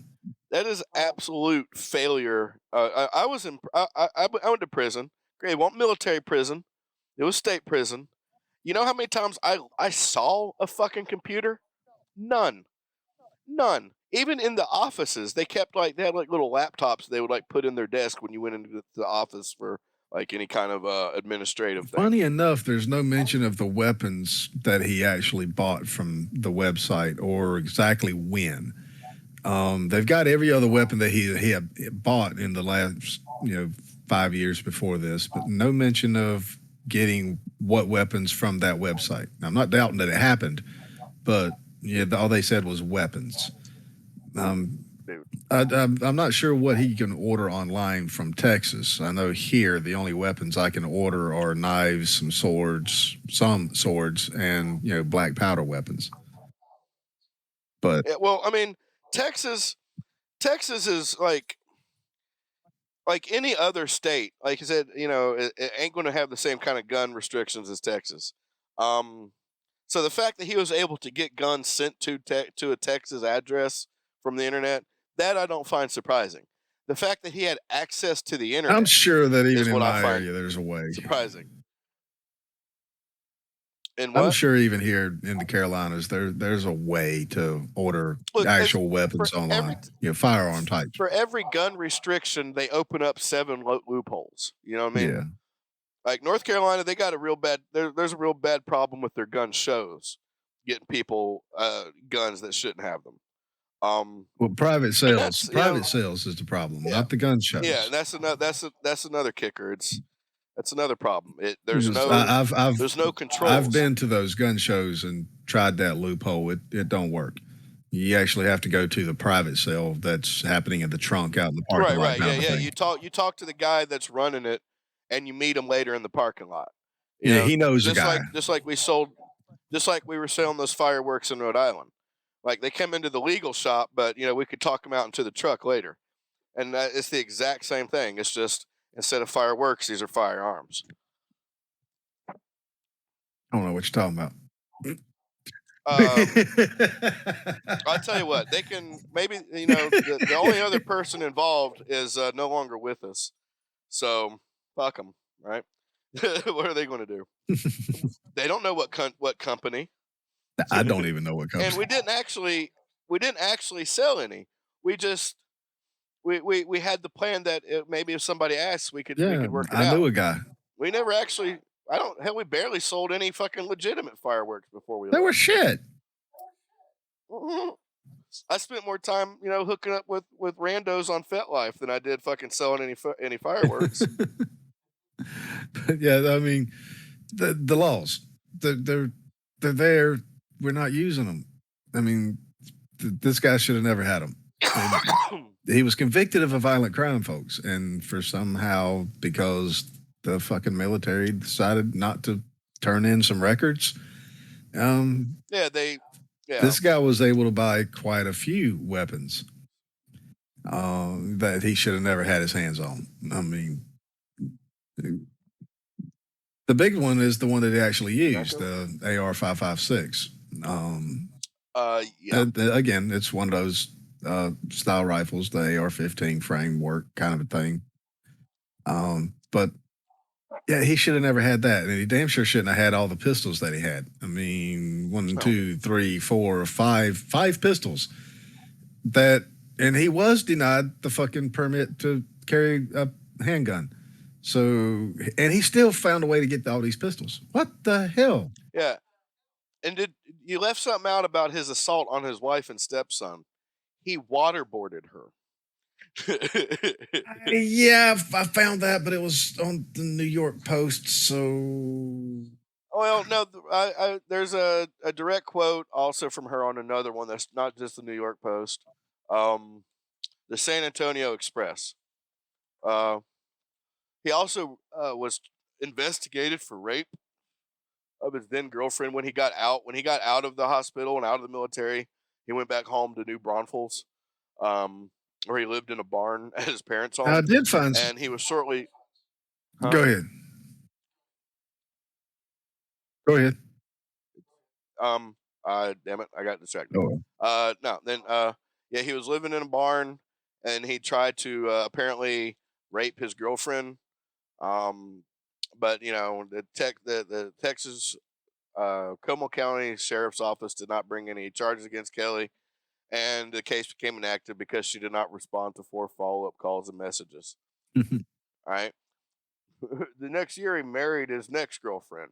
that is absolute failure. I went to prison. Great, it wasn't military prison. It was state prison. You know how many times I saw a fucking computer? None. Even in the offices, they had little laptops they would like put in their desk when you went into the office for like any kind of administrative thing. funny enough, there's no mention of the weapons that he actually bought from the website or exactly when. They've got every other weapon that he had bought in the last 5 years before this, but no mention of getting what weapons from that website. Now, I'm not doubting that it happened, but all they said was weapons. I'm not sure what he can order online from Texas. I know here the only weapons I can order are knives, some swords, and black powder weapons. But yeah, well, I mean, Texas is like any other state. Like I said, it ain't going to have the same kind of gun restrictions as Texas. So the fact that he was able to get guns sent to a Texas address from the internet, that I don't find surprising. The fact that he had access to the internet, I'm sure that even in what my I find area, there's a way. surprising. And what? I'm sure even here in the Carolinas, there's a way to order Look, actual weapons online, firearm types. For every gun restriction, they open up 7 loopholes. You know what I mean? Yeah. Like North Carolina, they got a real bad. There's a real bad problem with their gun shows, getting people guns that shouldn't have them. Well, private sales is the problem, not the gun shows. Yeah, and that's another kicker. That's another problem. There's no control. I've been to those gun shows and tried that loophole. It don't work. You actually have to go to the private sale that's happening in the trunk out in the parking lot. Right. Yeah. You talk to the guy that's running it, and you meet him later in the parking lot. He knows the guy. Just like we were selling those fireworks in Rhode Island. Like they come into the legal shop, but we could talk them out into the truck later, and it's the exact same thing. It's just instead of fireworks, these are firearms. I don't know what you're talking about. I'll tell you what, they can maybe the only other person involved is no longer with us, so fuck them, right? What are they going to do? They don't know what company. I don't even know what company. And we didn't actually sell any. We just we had the plan that maybe if somebody asked, we could work it out. I knew a guy. We never actually. We barely sold any fucking legitimate fireworks before we. They were shit. I spent more time, hooking up with randos on FetLife than I did fucking selling any fireworks. But yeah, I mean, the laws, they're there. We're not using them. I mean, this guy should have never had them. He was convicted of a violent crime, folks, and because the fucking military decided not to turn in some records. This guy was able to buy quite a few weapons that he should have never had his hands on. I mean, the big one is the one that he actually used, the AR-556. Again, it's one of those style rifles, the AR-15 framework kind of a thing. But yeah, he should have never had that, and he damn sure shouldn't have had all the pistols that he had. I mean, 1, 2, 3, 4, 5 pistols. And he was denied the fucking permit to carry a handgun. So, and he still found a way to get all these pistols. What the hell? Yeah. And did you left something out about his assault on his wife and stepson? He waterboarded her. Yeah, I found that, but it was on the New York Post, so Well, no, there's a direct quote also from her on another one that's not just the New York Post, the San Antonio Express. He also was investigated for rape of his then girlfriend when he got out. When he got out of the hospital and out of the military, he went back home to New Braunfels, where he lived in a barn at his parents' home. I did find. And he was shortly. Go ahead. Go ahead. Damn it, I got distracted. Oh. No, then, yeah, he was living in a barn, and he tried to apparently rape his girlfriend. But you know, the Texas Como County Sheriff's Office did not bring any charges against Kelley, and the case became inactive because she did not respond to 4 follow-up calls and messages. All right. The next year, he married his next girlfriend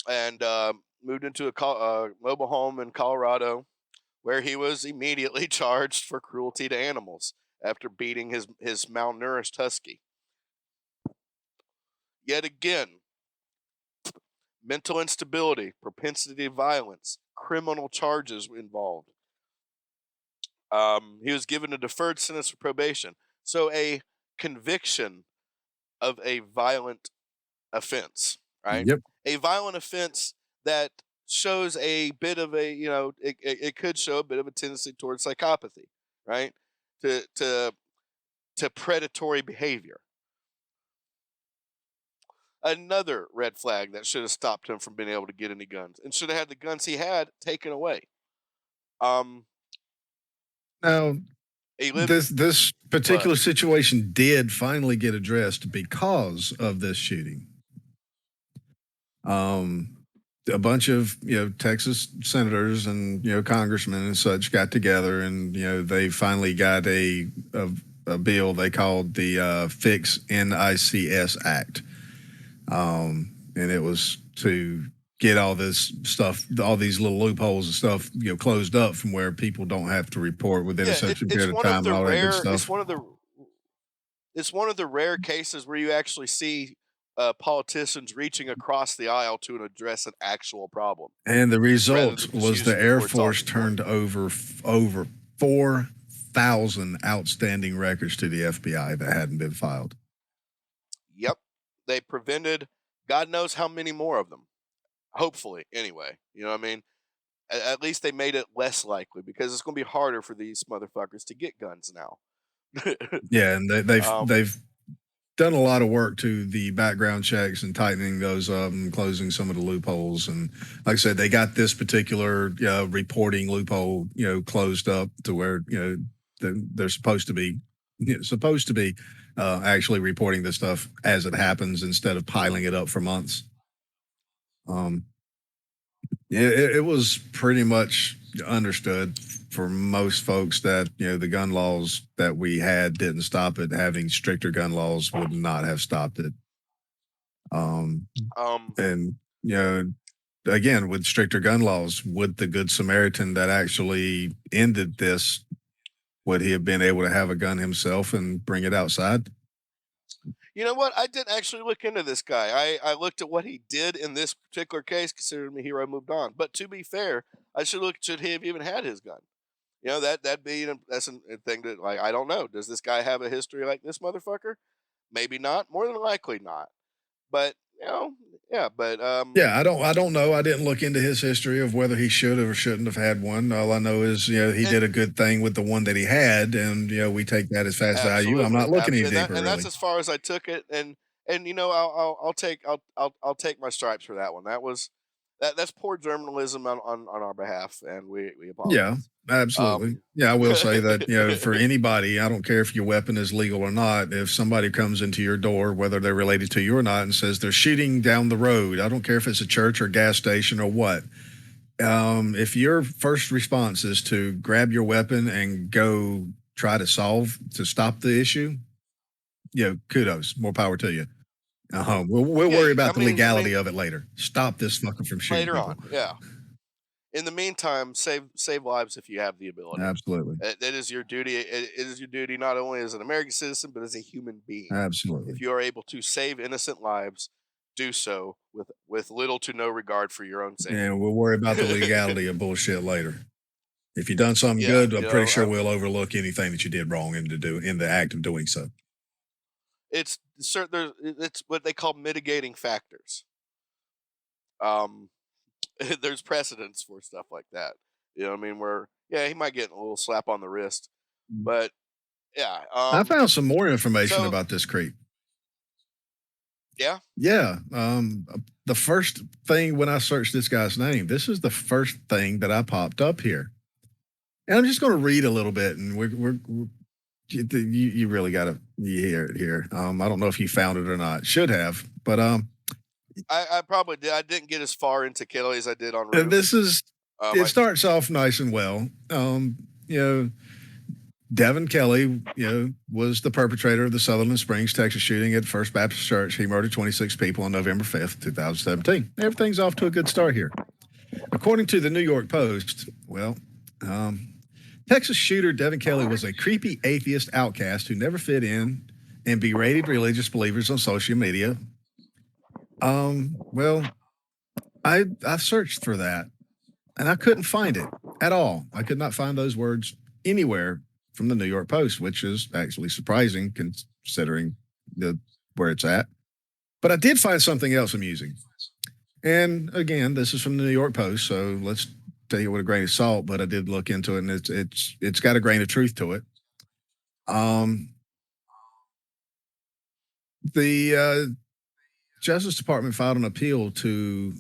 and moved into a mobile home in Colorado, where he was immediately charged for cruelty to animals after beating his malnourished husky. Yet again, mental instability, propensity to violence, criminal charges involved. He was given a deferred sentence for probation. So a conviction of a violent offense, right? Yep. A violent offense that shows a bit of a, you know, it could show a bit of a tendency towards psychopathy, right? To predatory behavior. Another red flag that should have stopped him from being able to get any guns and should have had the guns he had taken away. Now, this particular situation did finally get addressed because of this shooting. A bunch of, you know, Texas senators and, you know, congressmen and such got together, and, you know, they finally got a bill they called the Fix NICS Act. And it was to get all this stuff, all these little loopholes and stuff, you know, closed up from where people don't have to report within a certain period of time and all that good stuff. It's one of the rare cases where you actually see politicians reaching across the aisle to address an actual problem. And the result was the Air Force turned over 4,000 outstanding records to the FBI that hadn't been filed. Yep. They prevented God knows how many more of them. Hopefully, anyway. You know what I mean? At least they made it less likely, because it's going to be harder for these motherfuckers to get guns now. Yeah, and they've done a lot of work to the background checks and tightening those up and closing some of the loopholes. And like I said, they got this particular reporting loophole, you know, closed up to where, you know, they're supposed to be actually reporting this stuff as it happens instead of piling it up for months. It was pretty much understood for most folks that, you know, the gun laws that we had didn't stop it. Having stricter gun laws would not have stopped it. And, you know, again, with stricter gun laws, would the Good Samaritan that actually ended this, would he have been able to have a gun himself and bring it outside? You know what? I didn't actually look into this guy. I looked at what he did in this particular case, considered him a hero, moved on. But to be fair, I should look, should he have even had his gun? You know, that's a thing that, like, I don't know. Does this guy have a history like this motherfucker? Maybe not. More than likely not. But, you know, yeah, but yeah, I don't know. I didn't look into his history of whether he should have or shouldn't have had one. All I know is, you know, he did a good thing with the one that he had, and, you know, we take that as fast value. I'm not looking any deeper. And that's as far as I took it. And you know, I'll take my stripes for that one. That's poor journalism on our behalf, and we apologize. Yeah, absolutely. I will say that, you know, for anybody, I don't care if your weapon is legal or not. If somebody comes into your door, whether they're related to you or not, and says they're shooting down the road, I don't care if it's a church or gas station or what. If your first response is to grab your weapon and go try to stop the issue, you know, kudos, more power to you. We'll worry about the legality of it later. Stop this fucker from shooting later people. on. Yeah. in the meantime, save lives if you have the ability. Absolutely. That is your duty. It is your duty not only as an American citizen, but as a human being. Absolutely. If you are able to save innocent lives, do so with little to no regard for your own safety. And we'll worry about the legality of bullshit later. If you've done something Yeah, good, I'm pretty sure we'll overlook anything that you did wrong in the act of doing so. It's what they call mitigating factors. There's precedents for stuff like that. You know what I mean? Where he might get a little slap on the wrist, but yeah. I found some more information so- about this creep. Yeah. Yeah. The first thing when I searched this guy's name, this is the first thing that I popped up here. And I'm just going to read a little bit, and you really got to hear it here. I don't know if you found it or not. Should have, but I probably did. I didn't get as far into Kelley as I did on Roof. this is it starts off nice and well. Devin Kelley, was the perpetrator of the Sutherland Springs, Texas shooting at First Baptist Church. He murdered 26 people on November 5th, 2017. Everything's off to a good start here. According to the New York Post, Texas shooter Devin Kelley was a creepy atheist outcast who never fit in and berated religious believers on social media. I searched for that and I couldn't find it at all. I could not find those words anywhere from the New York Post, which is actually surprising considering where it's at. But I did find something else amusing. And again, this is from the New York Post, so let's take it with a grain of salt, but I did look into it and it's got a grain of truth to it. The Justice Department filed an appeal to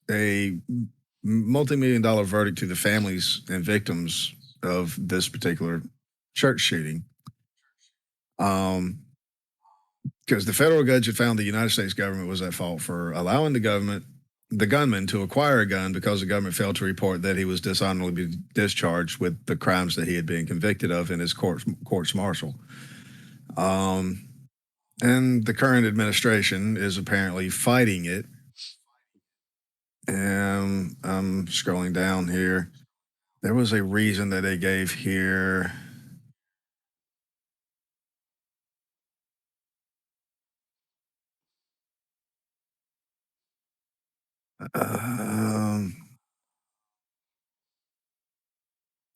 a multi-million-dollar verdict to the families and victims of this particular church shooting. Because the federal judge had found the United States government was at fault for allowing the gunman to acquire a gun because the government failed to report that he was dishonorably discharged with the crimes that he had been convicted of in his courts martial. And the current administration is apparently fighting it. And I'm scrolling down here. There was a reason that they gave here.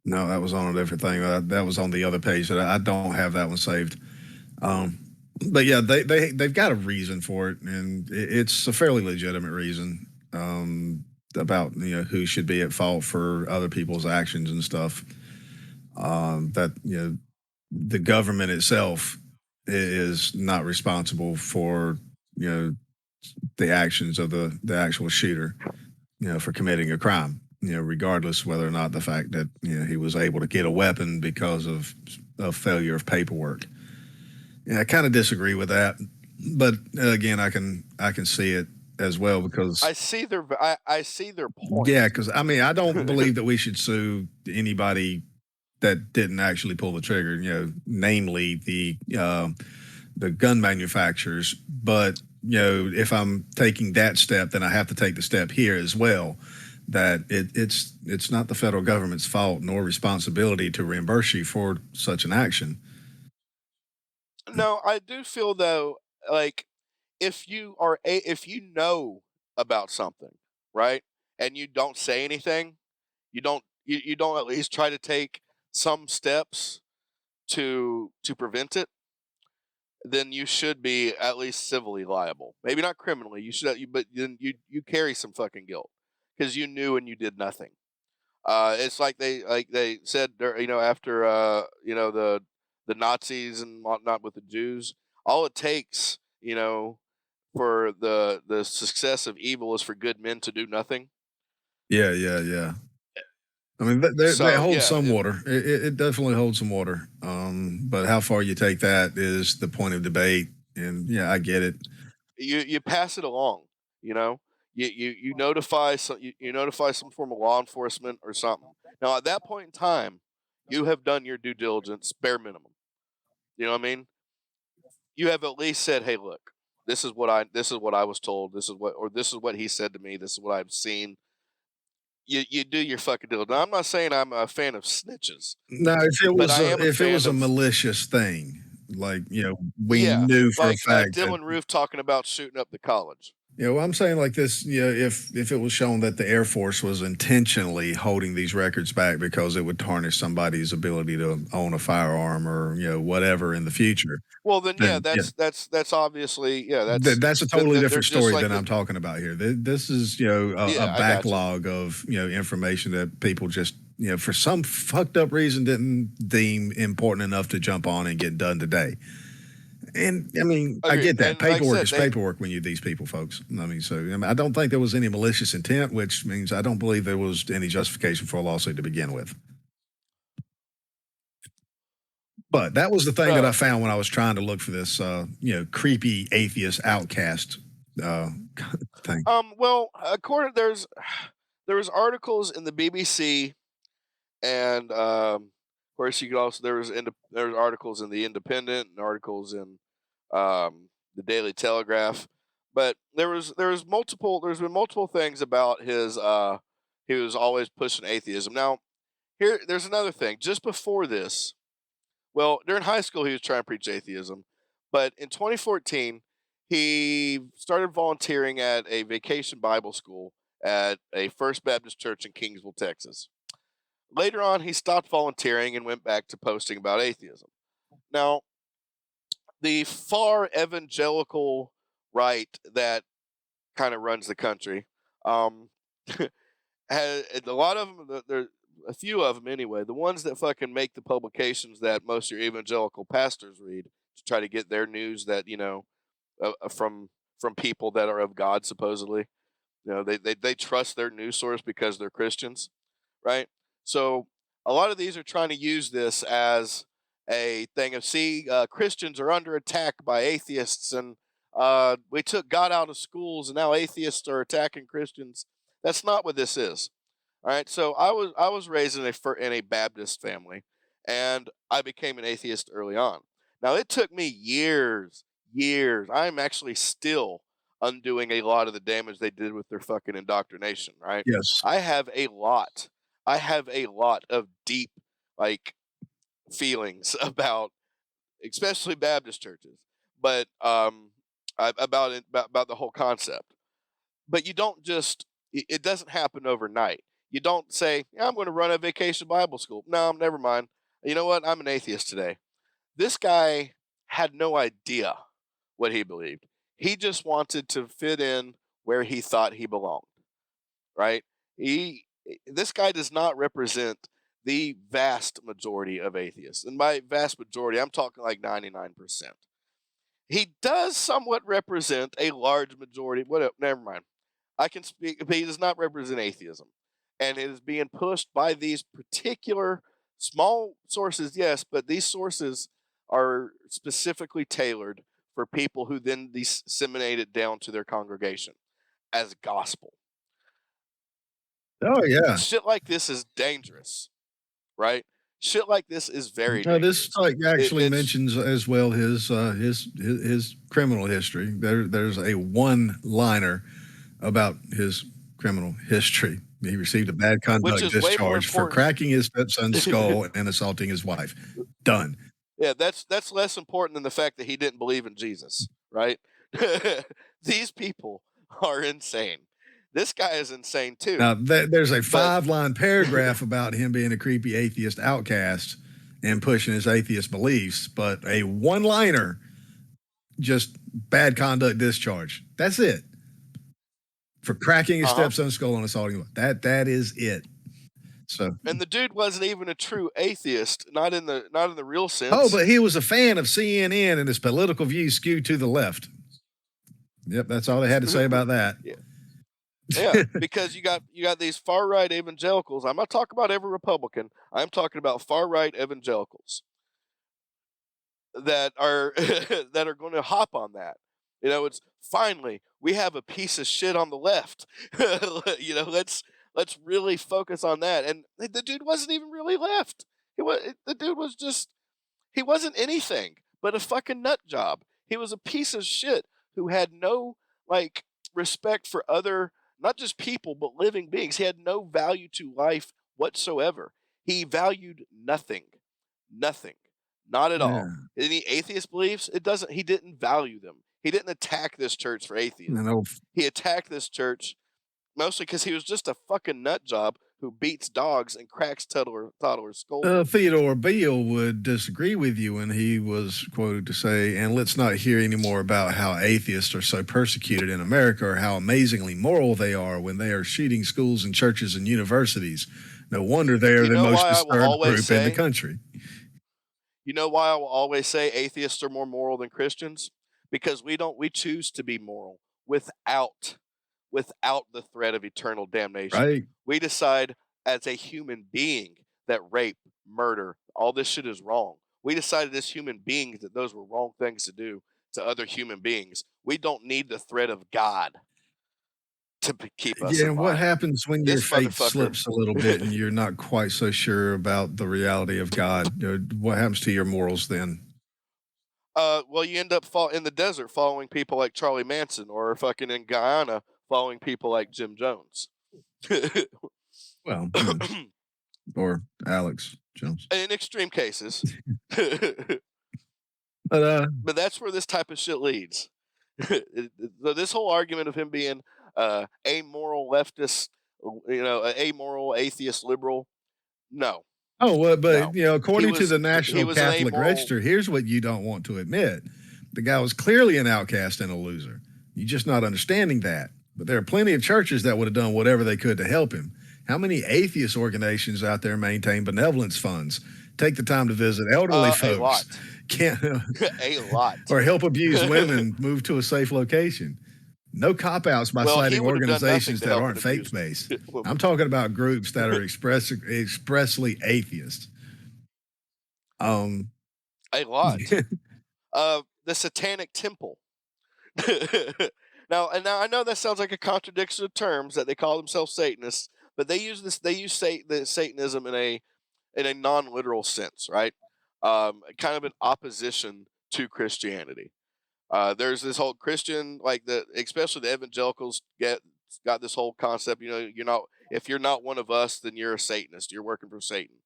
No, that was on a different thing. That was on the other page. That I don't have that one saved. But yeah, they've got a reason for it, and it's a fairly legitimate reason about who should be at fault for other people's actions and stuff. That the government itself is not responsible for the actions of the actual shooter, for committing a crime. Regardless whether or not the fact that he was able to get a weapon because of failure of paperwork. Yeah, I kind of disagree with that, but again, I can see it as well because I see their point. Yeah, because I don't believe that we should sue anybody that didn't actually pull the trigger. Namely the gun manufacturers. But if I'm taking that step, then I have to take the step here as well. That it's not the federal government's fault nor responsibility to reimburse you for such an action. No, I do feel though, like if you know about something, right, and you don't say anything, you don't at least try to take some steps to prevent it, then you should be at least civilly liable. Maybe not criminally. You should, but then you carry some fucking guilt because you knew and you did nothing. It's like they said, after the Nazis and whatnot with the Jews. All it takes, for the success of evil is for good men to do nothing. Yeah. I mean, they hold some water. It definitely holds some water. But how far you take that is the point of debate. And yeah, I get it. You pass it along. You notify some form of law enforcement or something. Now at that point in time, you have done your due diligence, bare minimum. You know what I mean? You have at least said, "Hey, look, this is what I was told. This is what he said to me. This is what I've seen." you do your fucking deal. Now, I'm not saying I'm a fan of snitches. No, but I am a fan of malicious thing, like, we yeah, knew for a like fact that, Dylan Roof talking about shooting up the college. well, I'm saying like this, if it was shown that the Air Force was intentionally holding these records back because it would tarnish somebody's ability to own a firearm or, whatever in the future. Well, then yeah, Then, that's obviously that's That's a totally they're different just story like than the- I'm talking about here. This is, a Yeah, I got you. backlog of, information that people just, for some fucked up reason didn't deem important enough to jump on and get done today. And I mean, I Agreed. get that. And like I Paperwork said, is they- paperwork when you these people, folks. I mean, I don't think there was any malicious intent, which means I don't believe there was any justification for a lawsuit to begin with. But that was the thing that I found when I was trying to look for this, creepy atheist outcast thing. Well, according there was articles in the BBC, and of course you could also there was articles in the Independent and articles in the Daily Telegraph, but there's been multiple things about his he was always pushing atheism. Now there's another thing. Just before this, well, during high school he was trying to preach atheism, but in 2014 he started volunteering at a vacation Bible school at a First Baptist Church in Kingsville, Texas. Later on, he stopped volunteering and went back to posting about atheism. Now, the far evangelical right that kind of runs the country, has a lot of them. There, a few of them anyway. The ones that fucking make the publications that most of your evangelical pastors read to try to get their news that from people that are of God supposedly. They trust their news source because they're Christians, right? So a lot of these are trying to use this as a thing of Christians are under attack by atheists, and we took God out of schools, and now atheists are attacking Christians. That's not what this is. All right. So I was raised in a Baptist family, and I became an atheist early on. Now it took me years. I'm actually still undoing a lot of the damage they did with their fucking indoctrination, right? Yes. I have a lot of deep feelings about especially Baptist churches, but about the whole concept. But you don't just it doesn't happen overnight. You don't say, yeah, I'm going to run a vacation Bible school. No, never mind. You know what? I'm an atheist today. This guy had no idea what he believed. He just wanted to fit in where he thought he belonged, right? This guy does not represent the vast majority of atheists. And by vast majority, I'm talking like 99%. He does somewhat represent a large majority. Whatever, never mind. I can speak, but he does not represent atheism. And it is being pushed by these particular small sources, yes, but these sources are specifically tailored for people who then disseminate it down to their congregation as gospel. Oh yeah. Shit like this is dangerous, right? Shit like this is very dangerous. This actually mentions as well his criminal history. There's a one-liner about his criminal history. He received a bad conduct discharge for cracking his stepson's skull and assaulting his wife. Done. Yeah, that's less important than the fact that he didn't believe in Jesus, right? These people are insane. This guy is insane too. Now, there's a 5-line paragraph about him being a creepy atheist outcast and pushing his atheist beliefs, but a one-liner, just bad conduct discharge. That's it. For cracking his stepson's skull and assaulting him. That is it. So, and the dude wasn't even a true atheist, not in the real sense. Oh, but he was a fan of CNN and his political views skewed to the left. Yep, that's all they had to say about that. Yeah, because you got these far right evangelicals. I'm not talking about every Republican. I'm talking about far right evangelicals that are that are going to hop on that. It's finally we have a piece of shit on the left. Let's really focus on that. And the dude wasn't even really left. The dude was he wasn't anything but a fucking nut job. He was a piece of shit who had no respect for other not just people, but living beings. He had no value to life whatsoever. He valued nothing, not at all. Yeah. Any atheist beliefs, he didn't value them. He didn't attack this church for atheism. You know, He attacked this church mostly because he was just a fucking nut job who beats dogs and cracks toddlers' skulls. Theodore Beale would disagree with you when he was quoted to say, and let's not hear any more about how atheists are so persecuted in America or how amazingly moral they are when they are shooting schools and churches and universities. No wonder they are the most disturbed group in the country. You know why I will always say atheists are more moral than Christians? Because we choose to be moral without the threat of eternal damnation. Right. We decide as a human being that rape, murder, all this shit is wrong. We decided as human beings that those were wrong things to do to other human beings. We don't need the threat of God to keep us in Yeah, what line. happens when your This faith motherfucker- slips a little bit and you're not quite so sure about the reality of God? What happens to your morals then? Well, you end up in the desert following people like Charlie Manson, or fucking in Guyana following people like Jim Jones. Well, or Alex Jones. In extreme cases. But But that's where this type of shit leads. This whole argument of him being amoral leftist, amoral atheist liberal, no. oh, well, but No. according to was- the he National was an Catholic amoral- Register, here's what you don't want to admit: the guy was clearly an outcast and a loser. You're just not understanding that. But there are plenty of churches that would have done whatever they could to help him. How many atheist organizations out there maintain benevolence funds? Take the time to visit elderly folks. A lot. Can't A lot. or help abused women move to a safe location. No cop-outs by Well, he citing would have done organizations nothing to that help aren't an abused faith-based. woman. I'm talking about groups that are expressly atheist. A lot. The Satanic Temple. Now I know that sounds like a contradiction of terms that they call themselves Satanists, but they use the Satanism in a non-literal sense, right? Kind of in opposition to Christianity. There's this whole Christian, especially the evangelicals got this whole concept. If you're not one of us, then you're a Satanist. You're working for Satan.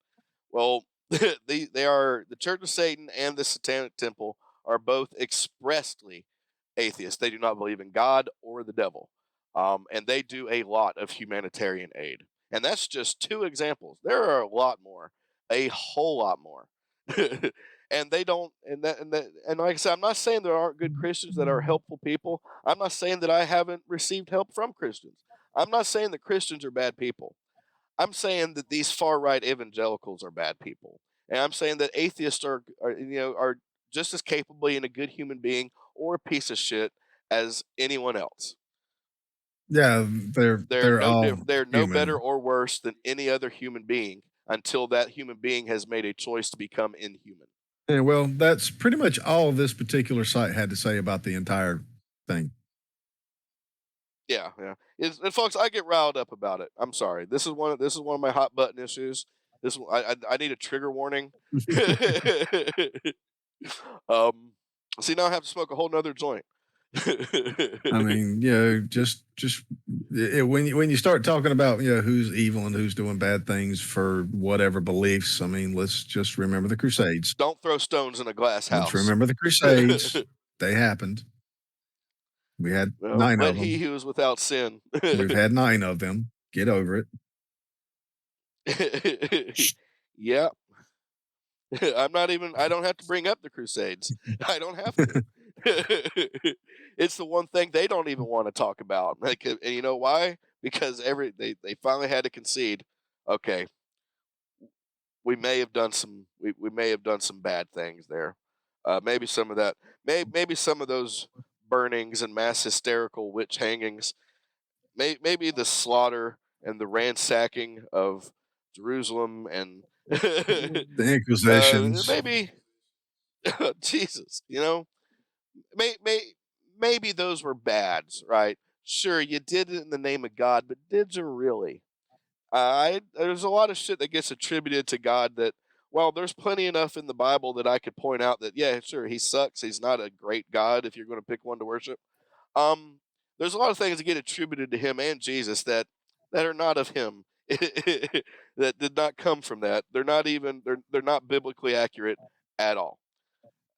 Well, they are the Church of Satan and the Satanic Temple are both expressly atheists. They do not believe in God or the devil, and they do a lot of humanitarian aid. And that's just two examples. There are a lot more, a whole lot more. And they don't, and like I said, I'm not saying there aren't good Christians that are helpful people. I'm not saying that I haven't received help from Christians. I'm not saying that Christians are bad people. I'm saying that these far right evangelicals are bad people, and I'm saying that atheists are just as capably in a good human being or a piece of shit as anyone else. Yeah, they're all They're no human. better or worse than any other human being until that human being has made a choice to become inhuman. Yeah, well, that's pretty much all this particular site had to say about the entire thing. Yeah. And folks, I get riled up about it. I'm sorry. This is one of my hot button issues. I need a trigger warning. See, now I have to smoke a whole nother joint. I mean, just when you start talking about who's evil and who's doing bad things for whatever beliefs, I mean, let's just remember the Crusades. Don't throw stones in a glass house. Let's remember the Crusades. They happened. We had 9 of them. He who was without sin. We've had 9 of them. Get over it. Yeah. I don't have to bring up the Crusades. I don't have to. It's the one thing they don't even want to talk about. And you know why? Because they finally had to concede, okay, we may have done some bad things there. Maybe some of that, maybe some of those burnings and mass hysterical witch hangings, maybe the slaughter and the ransacking of Jerusalem and The Inquisitions. maybe Jesus, maybe those were bads, right? Sure, you did it in the name of God, but did you really? There's a lot of shit that gets attributed to God that, well, there's plenty enough in the Bible that I could point out that, yeah, sure, he sucks. He's not a great God if you're going to pick one to worship. there's a lot of things that get attributed to him and Jesus that are not of him, that did not come from that. They're not even they're not biblically accurate at all.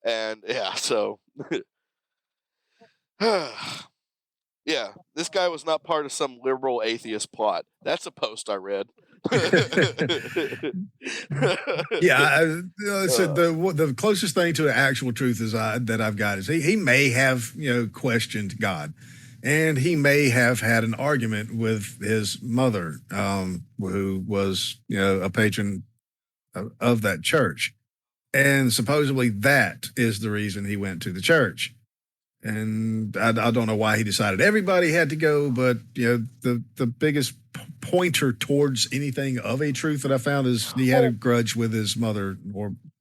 And yeah, so yeah, this guy was not part of some liberal atheist plot. That's a post I read. Yeah, so the closest thing to the actual truth is that I've got is he may have questioned God, and he may have had an argument with his mother, who was a patron of that church, and supposedly that is the reason he went to the church. And I don't know why he decided everybody had to go, but the biggest pointer towards anything of a truth that I found is he had a grudge with his mother,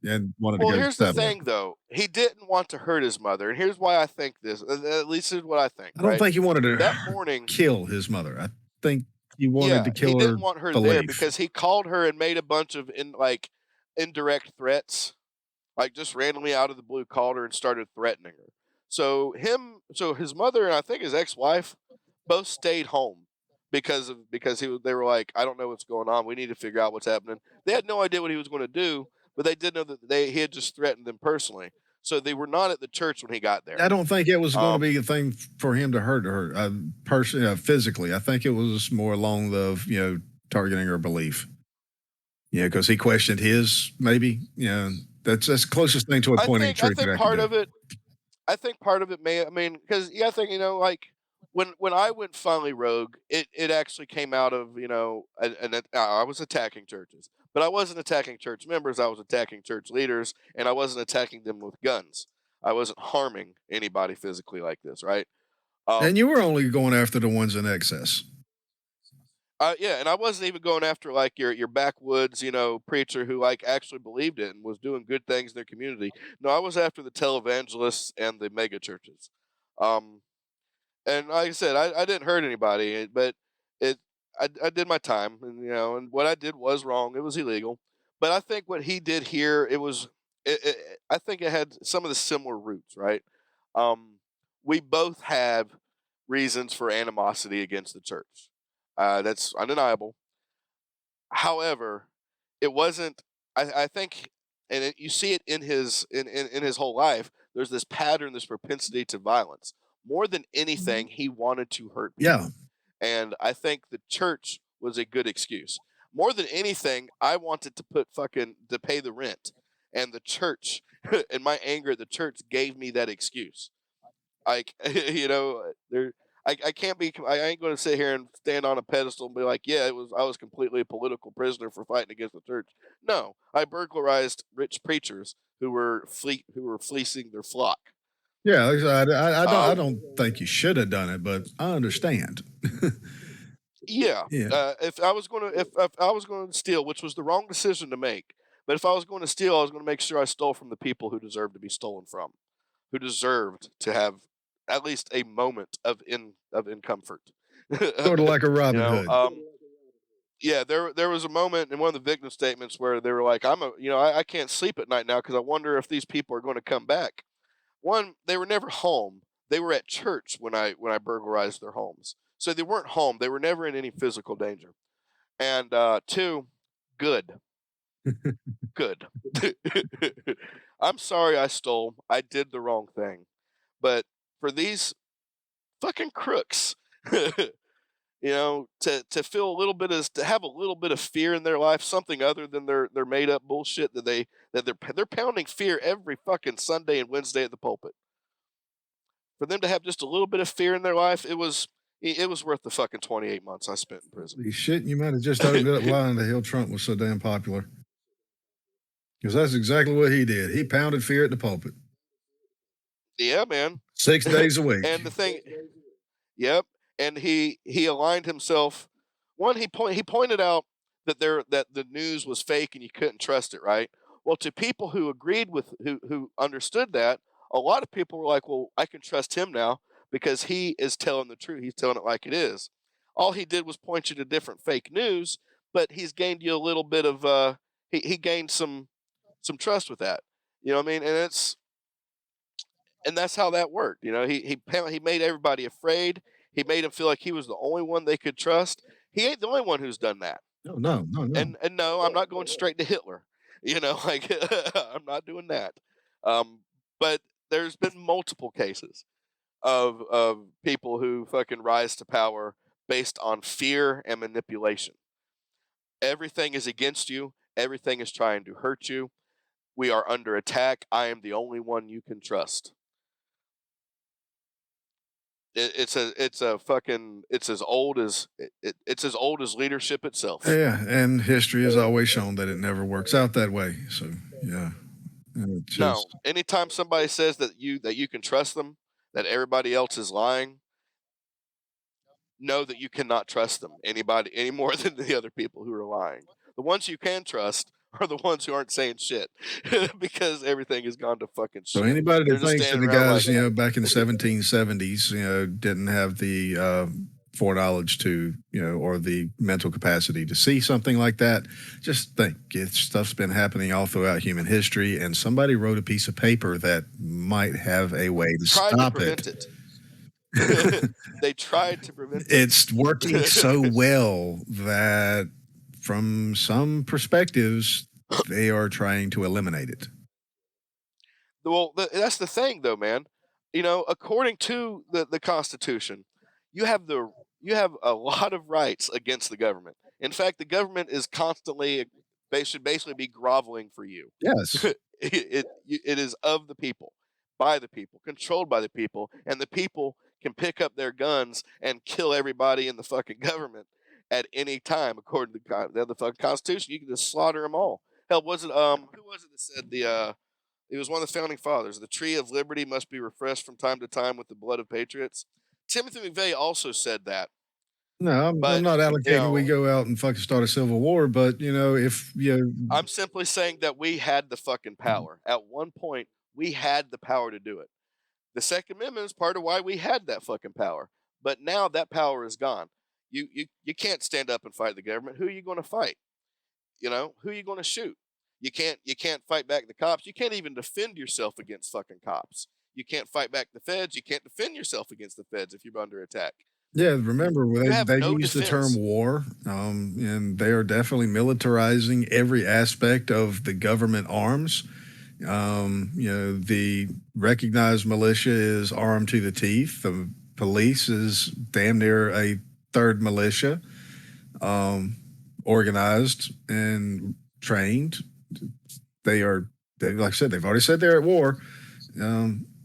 and wanted to go. Well, here's the settle it. thing, though. He didn't want to hurt his mother, and here's why I think this. At least is what I think. I don't think he wanted to that morning kill his mother. I think he wanted to kill her. He didn't want her there because he called her and made a bunch of indirect threats, like just randomly out of the blue called her and started threatening her. So his mother and I think his ex-wife both stayed home because they were like, I don't know what's going on. We need to figure out what's happening. They had no idea what he was going to do, but they did know that he had just threatened them personally. So they were not at the church when he got there. I don't think it was going to be a thing for him to hurt her personally, physically. I think it was more along the targeting her belief. Because he questioned his maybe. That's the closest thing to a pointing truth. I think part of it because I think when I went finally rogue, it actually came out of I was attacking churches, but I wasn't attacking church members. I was attacking church leaders, and I wasn't attacking them with guns. I wasn't harming anybody physically like this, right? And you were only going after the ones in excess. Yeah, and I wasn't even going after your backwoods, preacher who actually believed it and was doing good things in their community. No, I was after the televangelists and the mega churches. And like I said, I didn't hurt anybody, but I did my time, and what I did was wrong. It was illegal. But I think what he did here, I think it had some of the similar roots, right? We both have reasons for animosity against the church. That's undeniable. However, it wasn't. I think, and you see it in his whole life. There's this pattern, this propensity to violence. More than anything, he wanted to hurt people. Yeah, and I think the church was a good excuse. More than anything, I wanted to to pay the rent, and the church, and my anger at the church gave me that excuse. I can't be. I ain't going to sit here and stand on a pedestal and be like, yeah, I was completely a political prisoner for fighting against the church. No, I burglarized rich preachers who were fleecing their flock. Yeah, I don't think you should have done it, but I understand. Yeah. If I was going to steal, which was the wrong decision to make, but if I was going to steal, I was going to make sure I stole from the people who deserved to be stolen from, who deserved to have at least a moment of comfort. Sort of like a Robin Hood. Yeah, there was a moment in one of the victim statements where they were like, I can't sleep at night now because I wonder if these people are going to come back. One, they were never home. They were at church when I burglarized their homes. So they weren't home. They were never in any physical danger. And two, good. Good. I'm sorry I stole. I did the wrong thing. But for these fucking crooks, to feel to have a little bit of fear in their life, something other than their made up bullshit that they're pounding fear every fucking Sunday and Wednesday at the pulpit. For them to have just a little bit of fear in their life, it was worth the fucking 28 months I spent in prison. Shit, you might have just opened up lying to Hill Trump was so damn popular. Because that's exactly what he did. He pounded fear at the pulpit. Yeah, man. 6 days a week. And the thing, yep. And he aligned himself. One, he pointed out that the news was fake and you couldn't trust it, right? Well, to people who agreed with who understood that, a lot of people were like, well, I can trust him now because he is telling the truth. He's telling it like it is. All he did was point you to different fake news, but he's gained you a little bit of he gained some trust with that. You know what I mean? And that's how that worked. He made everybody afraid. He made him feel like he was the only one they could trust. He ain't the only one who's done that. No. And no, I'm not going straight to Hitler. Like I'm not doing that. But there's been multiple cases of people who fucking rise to power based on fear and manipulation. Everything is against you. Everything is trying to hurt you. We are under attack. I am the only one you can trust. It's as old as leadership itself. Yeah, and history has always shown that it never works out that way. So yeah. No, anytime somebody says that you can trust them, that everybody else is lying, know that you cannot trust them any more than the other people who are lying. The ones you can trust are the ones who aren't saying shit because everything has gone to fucking shit. So anybody that thinks that the guys, like, back in the 1770s, didn't have the foreknowledge to, or the mental capacity to see something like that, just think stuff's been happening all throughout human history, and somebody wrote a piece of paper that might have a way to stop it. They tried to prevent it. It's working so well that from some perspectives, they are trying to eliminate it. Well, that's the thing, though, man. According to the Constitution, you have a lot of rights against the government. In fact, the government is constantly, they should basically be groveling for you. Yes. It is of the people, by the people, controlled by the people, and the people can pick up their guns and kill everybody in the fucking government at any time, according to the fucking Constitution. You can just slaughter them all. Hell, was it who was it that said it was one of the founding fathers, the tree of liberty must be refreshed from time to time with the blood of patriots. Timothy McVeigh also said that. No, I'm not allocating we go out and fucking start a civil war, but I'm simply saying that we had the fucking power. At one point, we had the power to do it. The Second Amendment is part of why we had that fucking power. But now that power is gone. You can't stand up and fight the government. Who are you going to fight? Who are you going to shoot? You can't fight back the cops. You can't even defend yourself against fucking cops. You can't fight back the feds. You can't defend yourself against the feds if you're under attack. Yeah, remember they use the term war, and they are definitely militarizing every aspect of the government arms. The recognized militia is armed to the teeth. The police is damn near a third militia, organized and trained. Like I said, they've already said they're at war.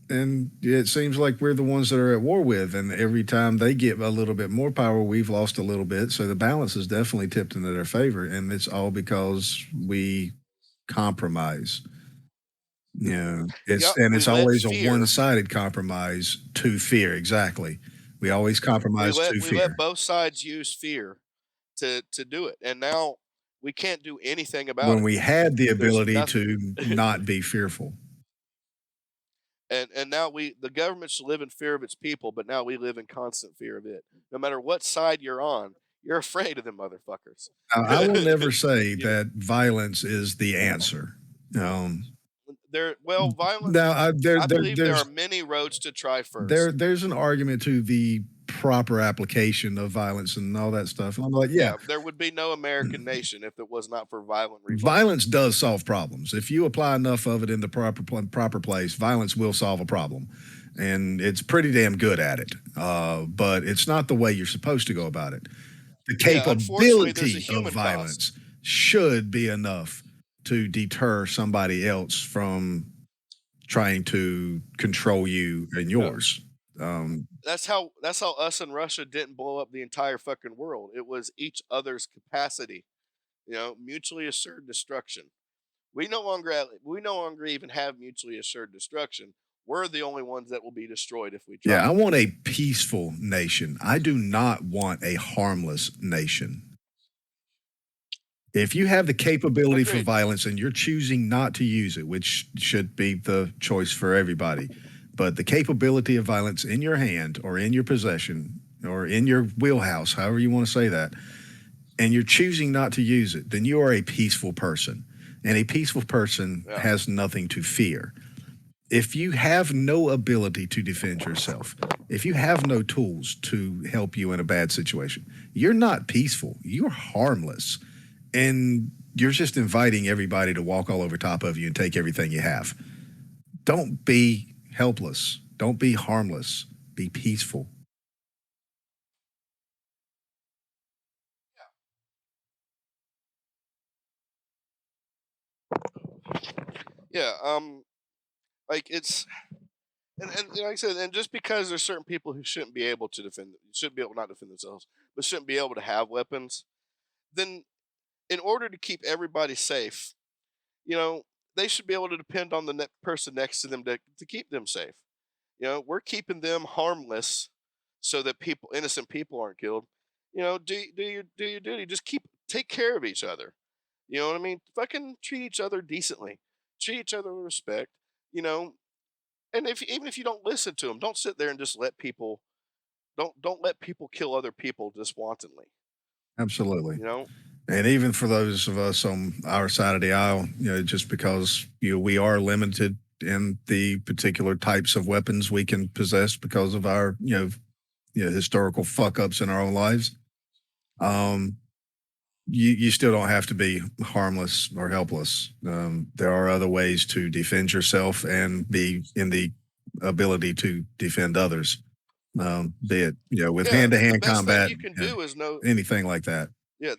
And it seems like we're the ones that are at war with. And every time they get a little bit more power, we've lost a little bit. So the balance is definitely tipped into their favor. And it's all because we compromise. It's always a one-sided compromise to fear. Exactly. We always compromise to fear. We let both sides use fear to do it. And now we can't do anything about it. When we had the ability to not be fearful. And now the government should live in fear of its people, but now we live in constant fear of it. No matter what side you're on, you're afraid of them motherfuckers. I will never say that violence is the answer. Violence. Now, I believe there are many roads to try first. There's an argument to the proper application of violence and all that stuff. And I'm like, yeah, there would be no American nation if it was not for violent revolts. Violence does solve problems. If you apply enough of it in the proper place, violence will solve a problem. And it's pretty damn good at it. But it's not the way you're supposed to go about it. The capability of violence should be enough to deter somebody else from trying to control you and yours. That's how us and Russia didn't blow up the entire fucking world. It was each other's capacity, mutually assured destruction. We no longer even have mutually assured destruction. We're the only ones that will be destroyed if we try. Yeah, I want a peaceful nation. I do not want a harmless nation. If you have the capability for violence and you're choosing not to use it, which should be the choice for everybody, but the capability of violence in your hand or in your possession or in your wheelhouse, however you want to say that, and you're choosing not to use it, then you are a peaceful person. And a peaceful person has nothing to fear. if you have no ability to defend yourself, if you have no tools to help you in a bad situation, you're not peaceful. You're harmless. And you're just inviting everybody to walk all over top of you and take everything you have. Don't be helpless. Don't be harmless. Be peaceful. Yeah. Like it's, and like I said, and just because there's certain people who shouldn't be able to shouldn't be able not defend themselves, but shouldn't be able to have weapons, then in order to keep everybody safe, they should be able to depend on the person next to them to keep them safe. We're keeping them harmless so that innocent people aren't killed. Do your duty. Just take care of each other. You know what I mean? Fucking treat each other decently. Treat each other with respect. You know, and even if you don't listen to them, don't sit there and just don't let people kill other people just wantonly. Absolutely. You know, And even for those of us on our side of the aisle, just because we are limited in the particular types of weapons we can possess because of our historical fuck ups in our own lives. You still don't have to be harmless or helpless. There are other ways to defend yourself and be in the ability to defend others. Be it with hand-to-hand combat, you can do is know anything like that. Yeah,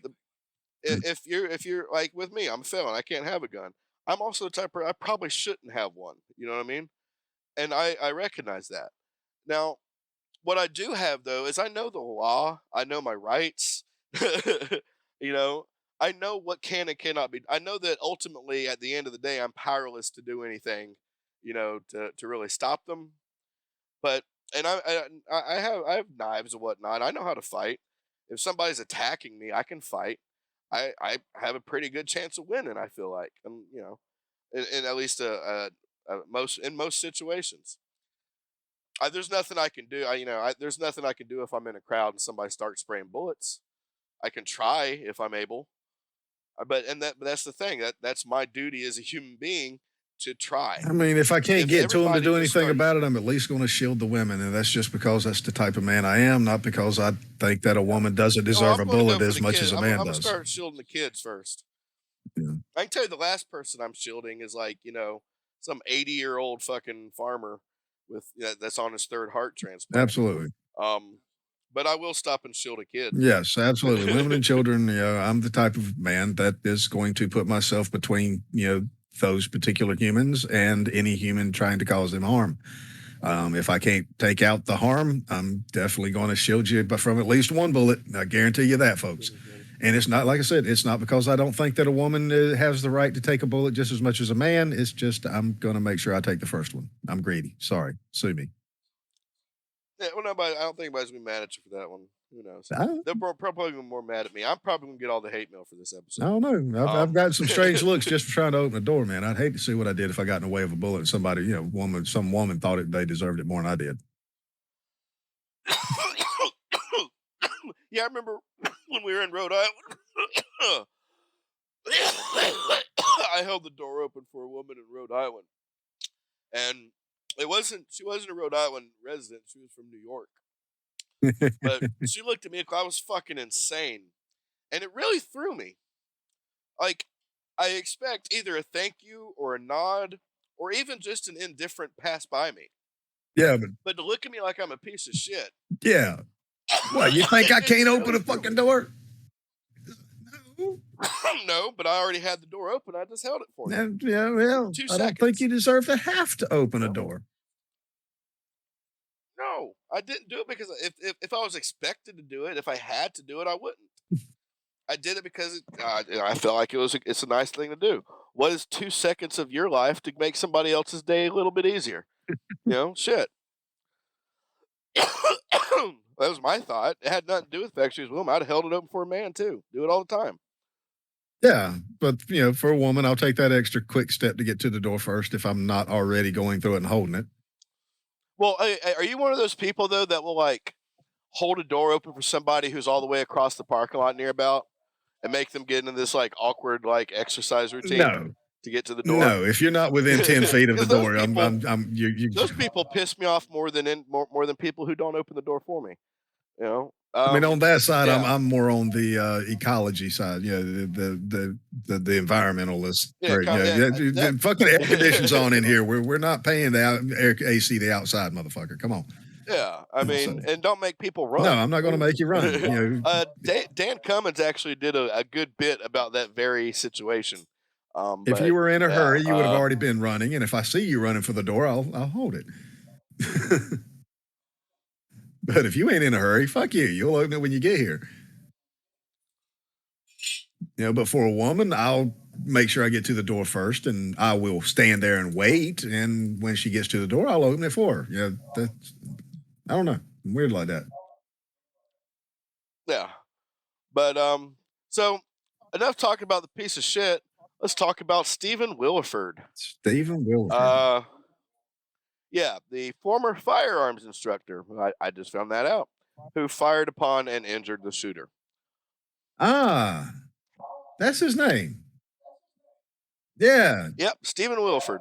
if you're like with me, I'm a felon. I can't have a gun. I'm also the type of I probably shouldn't have one. You know what I mean? And I recognize that. Now, what I do have though is I know the law. I know my rights. I know what can and cannot be. I know that ultimately, at the end of the day, I'm powerless to do anything. To really stop them. But and I have knives and whatnot. I know how to fight. If somebody's attacking me, I can fight. I have a pretty good chance of winning. I feel like, and in at least most situations. There's nothing I can do. There's nothing I can do if I'm in a crowd and somebody starts spraying bullets. I can try if I'm able, but that's the thing. That's my duty as a human being to try. I mean, if I can't get to them to do anything about it, I'm at least going to shield the women, and that's just because that's the type of man I am, not because I think that a woman doesn't deserve a bullet as much as a man does. I'm gonna start shielding the kids first. Yeah. I can tell you the last person I'm shielding is like some 80-year-old fucking farmer with that's on his third heart transplant. Absolutely. But I will stop and shield a kid. Yes, absolutely. Women and children. I'm the type of man that is going to put myself between those particular humans and any human trying to cause them harm. If I can't take out the harm, I'm definitely going to shield you from at least one bullet. I guarantee you that, folks. And it's not, like I said, it's not because I don't think that a woman has the right to take a bullet just as much as a man. It's just I'm going to make sure I take the first one. I'm greedy. Sorry. Sue me. Yeah, well, I don't think anybody's gonna be mad at you for that one. Who knows? They'll probably be more mad at me. I'm probably gonna get all the hate mail for this episode. I don't know. I've got some strange looks just for trying to open the door, man. I'd hate to see what I did if I got in the way of a bullet and somebody, some woman thought they deserved it more than I did. Yeah, I remember when we were in Rhode Island. I held the door open for a woman in Rhode Island, and she wasn't a Rhode Island resident. She was from New York. But she looked at me like I was fucking insane. And it really threw me. Like, I expect either a thank you or a nod or even just an indifferent pass by me. Yeah, but to look at me like I'm a piece of shit. Yeah. What, you think I can't open a fucking door? No, but I already had the door open. I just held it for you. Yeah, well, 2 I seconds. don't think you deserve to have to open a door. No, I didn't do it because if I was expected to do it, if I had to do it, I wouldn't. I did it because I felt like it's a nice thing to do. What is 2 seconds of your life to make somebody else's day a little bit easier? Shit. That was my thought. It had nothing to do with factories. Well, I'd have held it open for a man too. Do it all the time. Yeah, but for a woman, I'll take that extra quick step to get to the door first if I'm not already going through it and holding it. Well, are you one of those people though that will like hold a door open for somebody who's all the way across the parking lot near about and make them get into this like awkward like exercise routine? No. to get to the door? No, if you're not within 10 feet of the 'Cause those door, Those people piss me off more than people who don't open the door for me. You know. I mean, on that side, yeah. I'm more on the ecology side. You know, the environmentalist. Yeah, the fucking air conditions on in here. We're not paying the air AC the outside, motherfucker. Come on. Yeah, I mean, and don't make people run. No, I'm not going to make you run. You know, Dan Cummins actually did a good bit about that very situation. If but, you were in a hurry, you would have uh, already been running. And if I see you running for the door, I'll hold it. But if you ain't in a hurry, fuck you. You'll open it when you get here. You know, but for a woman, I'll make sure I get to the door first, and I will stand there and wait. And when she gets to the door, I'll open it for her. Yeah, I don't know. I'm weird like that. Yeah, but so enough talking about the piece of shit. Let's talk about Stephen Williford. Stephen Williford. Yeah, the former firearms instructor. I just found that out. Who fired upon and injured the shooter? Ah, that's his name. Yeah. Yep, Stephen Williford.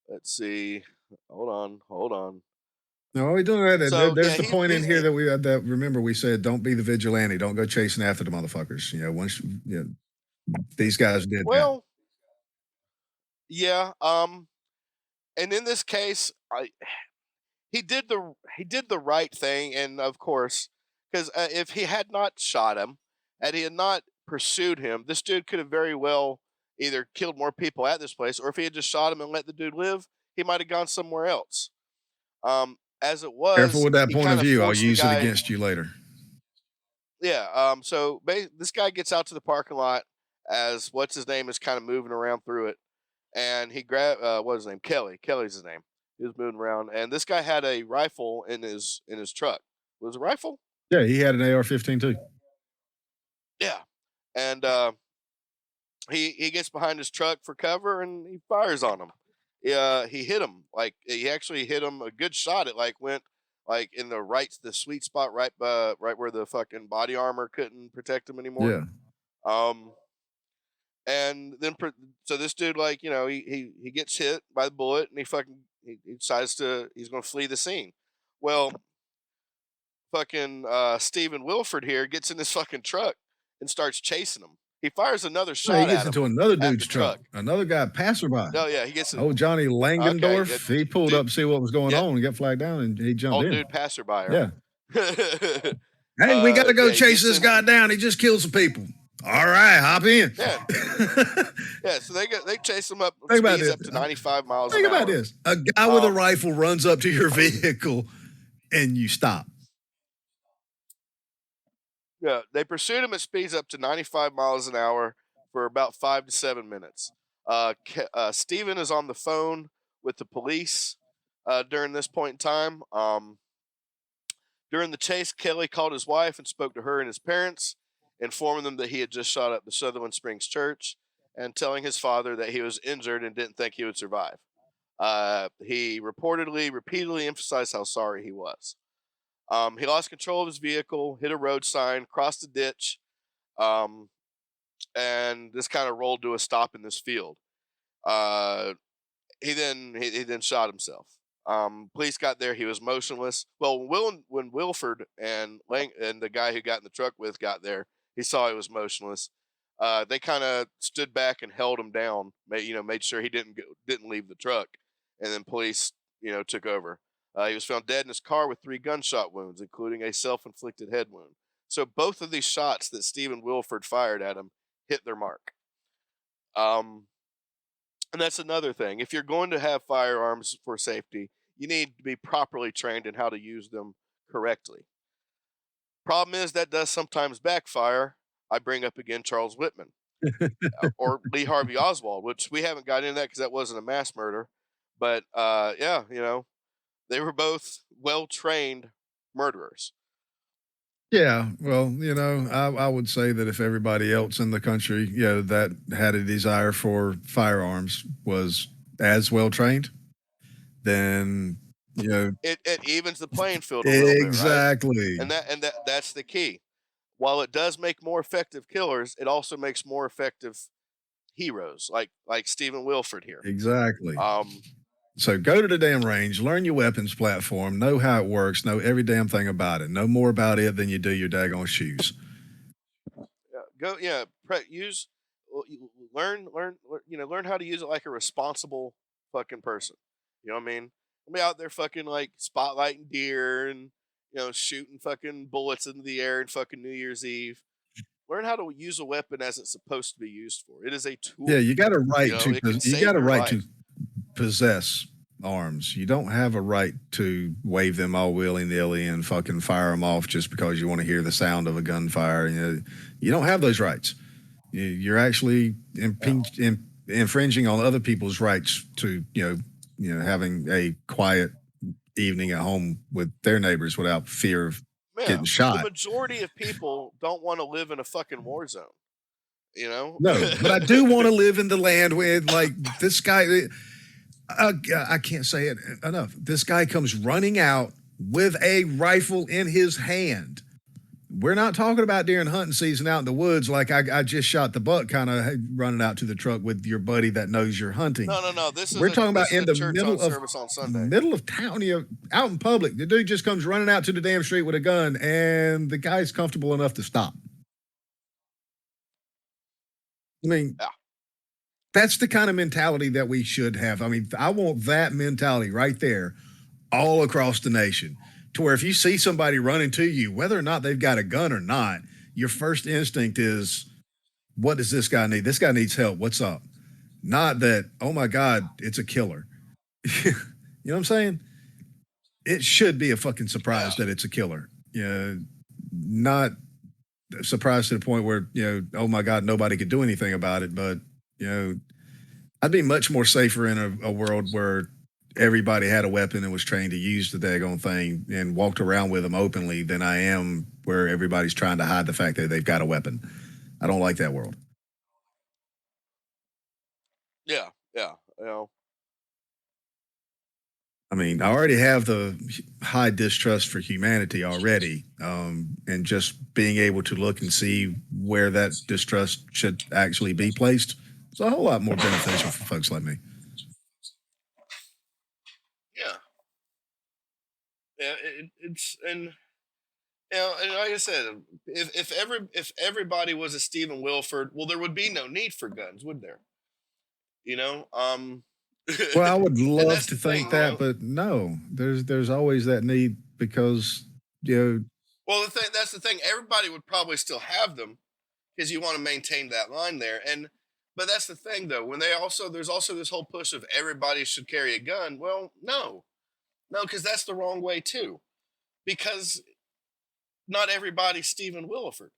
Let's see. Hold on. No, we doing that. So, There's the point in here that we had that. Remember, we said don't be the vigilante. Don't go chasing after the motherfuckers. You know, once these guys did. Well, yeah. And in this case, he did the right thing, and of course, because if he had not shot him and he had not pursued him, this dude could have very well either killed more people at this place, or if he had just shot him and let the dude live, he might have gone somewhere else. As it was, Careful with that point of view. I'll use it against you later. Yeah. So this guy gets out to the parking lot as what's his name is kind of moving around through it, and he grabbed what's his name? Kelley. Kelly's his name. He was moving around, and this guy had a rifle in his truck. Was it a rifle? Yeah, he had an AR-15 too. Yeah, and he gets behind his truck for cover and he fires on him. He hit him, like he actually hit him a good shot. It went in the sweet spot, right where the fucking body armor couldn't protect him anymore. Yeah. And then so this dude, he gets hit by the bullet and he decides he's going to flee the scene. Well, fucking Stephen Williford here gets in this fucking truck and starts chasing him. He fires another shot. He gets into another dude's truck. Another guy, passerby. Oh yeah, he gets. Johnny Langendorf. He pulled up to see what was going on and got flagged down, and he jumped in. Dude, passerby. Yeah. Hey, we got to go chase this guy down. He just killed some people. All right, hop in. Yeah. Yeah. So they chase him up. Think about this. Up to 95 miles. Think an hour. about this. A guy with a rifle runs up to your vehicle, and you stop. Yeah, they pursued him at speeds up to 95 miles an hour for about 5 to 7 minutes. Stephen is on the phone with the police during this point in time. During the chase, Kelley called his wife and spoke to her and his parents, informing them that he had just shot up the Sutherland Church and telling his father that he was injured and didn't think he would survive. He repeatedly emphasized how sorry he was. He lost control of his vehicle, hit a road sign, crossed a ditch, and this kind of rolled to a stop in this field. He then shot himself. Police got there. He was motionless. Well, when Williford and the guy who got in the truck with got there, he saw he was motionless. They kind of stood back and held him down. Made sure he didn't leave the truck, and then police took over. He was found dead in his car with 3 gunshot wounds, including a self-inflicted head wound. So both of these shots that Stephen Williford fired at him hit their mark. And that's another thing. If you're going to have firearms for safety, you need to be properly trained in how to use them correctly. Problem is that does sometimes backfire. I bring up again Charles Whitman or Lee Harvey Oswald, which we haven't got into that because that wasn't a mass murder. But they were both well-trained murderers. Yeah, well, I would say that if everybody else in the country, that had a desire for firearms was as well-trained, then, it evens the playing field a little exactly. bit, right? And that's the key. while it does make more effective killers, it also makes more effective heroes, like Stephen Wilford here. Exactly. So go to the damn range, learn your weapons platform, know how it works, know every damn thing about it. Know more about it than you do your daggone shoes. Learn how to use it like a responsible fucking person. You know what I mean? Don't be out there fucking like spotlighting deer and shooting fucking bullets into the air and fucking New Year's Eve. Learn how to use a weapon as it's supposed to be used for. It is a tool. Yeah, you got a right to it can you save got a your right life. to possess arms. You don't have a right to wave them all willy-nilly and fucking fire them off just because you want to hear the sound of a gunfire. You don't have those rights. You're actually infringing on other people's rights to having a quiet evening at home with their neighbors without fear of getting shot. The majority of people don't want to live in a fucking war zone. No, but I do want to live in the land where, like, this guy, I can't say it enough. This guy comes running out with a rifle in his hand. We're not talking about during hunting season out in the woods like I just shot the buck kind of running out to the truck with your buddy that knows you're hunting. No. We're talking about in the middle of town, out in public. The dude just comes running out to the damn street with a gun, and the guy's comfortable enough to stop. I mean, that's the kind of mentality that we should have. I mean, I want that mentality right there all across the nation, to where if you see somebody running to you, whether or not they've got a gun or not, your first instinct is, what does this guy need? This guy needs help. What's up? Not that, oh my God, it's a killer. You know what I'm saying? It should be a fucking surprise that it's a killer. Not surprised to the point where, oh my God, nobody could do anything about it. But, I'd be much more safer in a world where everybody had a weapon and was trained to use the daggone thing and walked around with them openly than I am where everybody's trying to hide the fact that they've got a weapon. I don't like that world. Yeah. I mean, I already have the high distrust for humanity already, and just being able to look and see where that distrust should actually be placed is a whole lot more beneficial for folks like me. Yeah, and like I said, if everybody was a Stephen Wilford, well, there would be no need for guns, would there? Well, I would love to think that, but no, there's always that need because Well, that's the thing. Everybody would probably still have them because you want to maintain that line there, but that's the thing though. When there's also this whole push of everybody should carry a gun. Well, no, because that's the wrong way too, because not everybody's Stephen Wilford.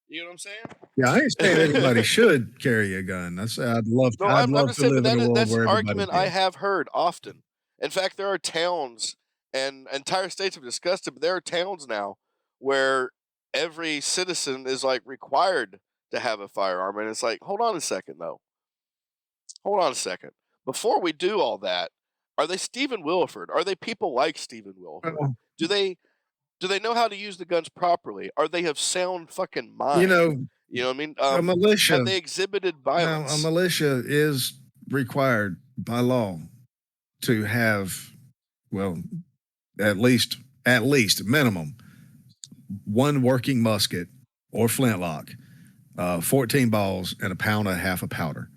You know what I'm saying? Yeah, I ain't saying everybody should carry a gun. I'd love to live in a world that's where an everybody argument did. I have heard often. In fact, there are towns and entire states have discussed it, but there are towns now where every citizen is like required to have a firearm, and it's like, hold on a second, though. Hold on a second. Before we do all that, are they Stephen Wilford? Are they people like Stephen Wilford? Do they know how to use the guns properly? Are they of sound fucking mind? You know what I mean? A militia. Have they exhibited violence? Now, a militia is required by law to have, well, at least minimum one working musket or flintlock, 14 balls, and a pound and a half of powder.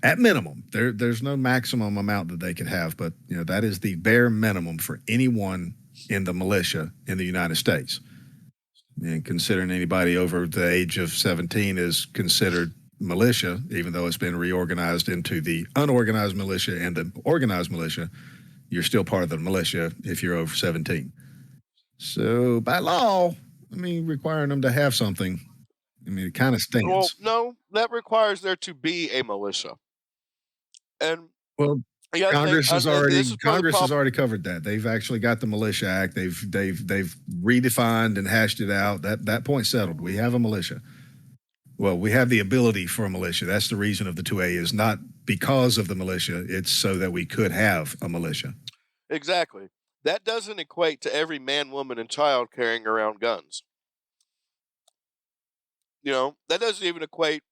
At minimum, there's no maximum amount that they could have, but that is the bare minimum for anyone in the militia in the United States. And considering anybody over the age of 17 is considered militia, even though it's been reorganized into the unorganized militia and the organized militia, you're still part of the militia if you're over 17. So by law, requiring them to have something, it kind of stinks. Well, no, that requires there to be a militia. And Congress has already covered that. They've actually got the Militia Act. They've redefined and hashed it out. That point settled. We have a militia. Well, we have the ability for a militia. That's the reason of the 2A is not because of the militia. It's so that we could have a militia. Exactly. That doesn't equate to every man, woman, and child carrying around guns. You know, that doesn't even equate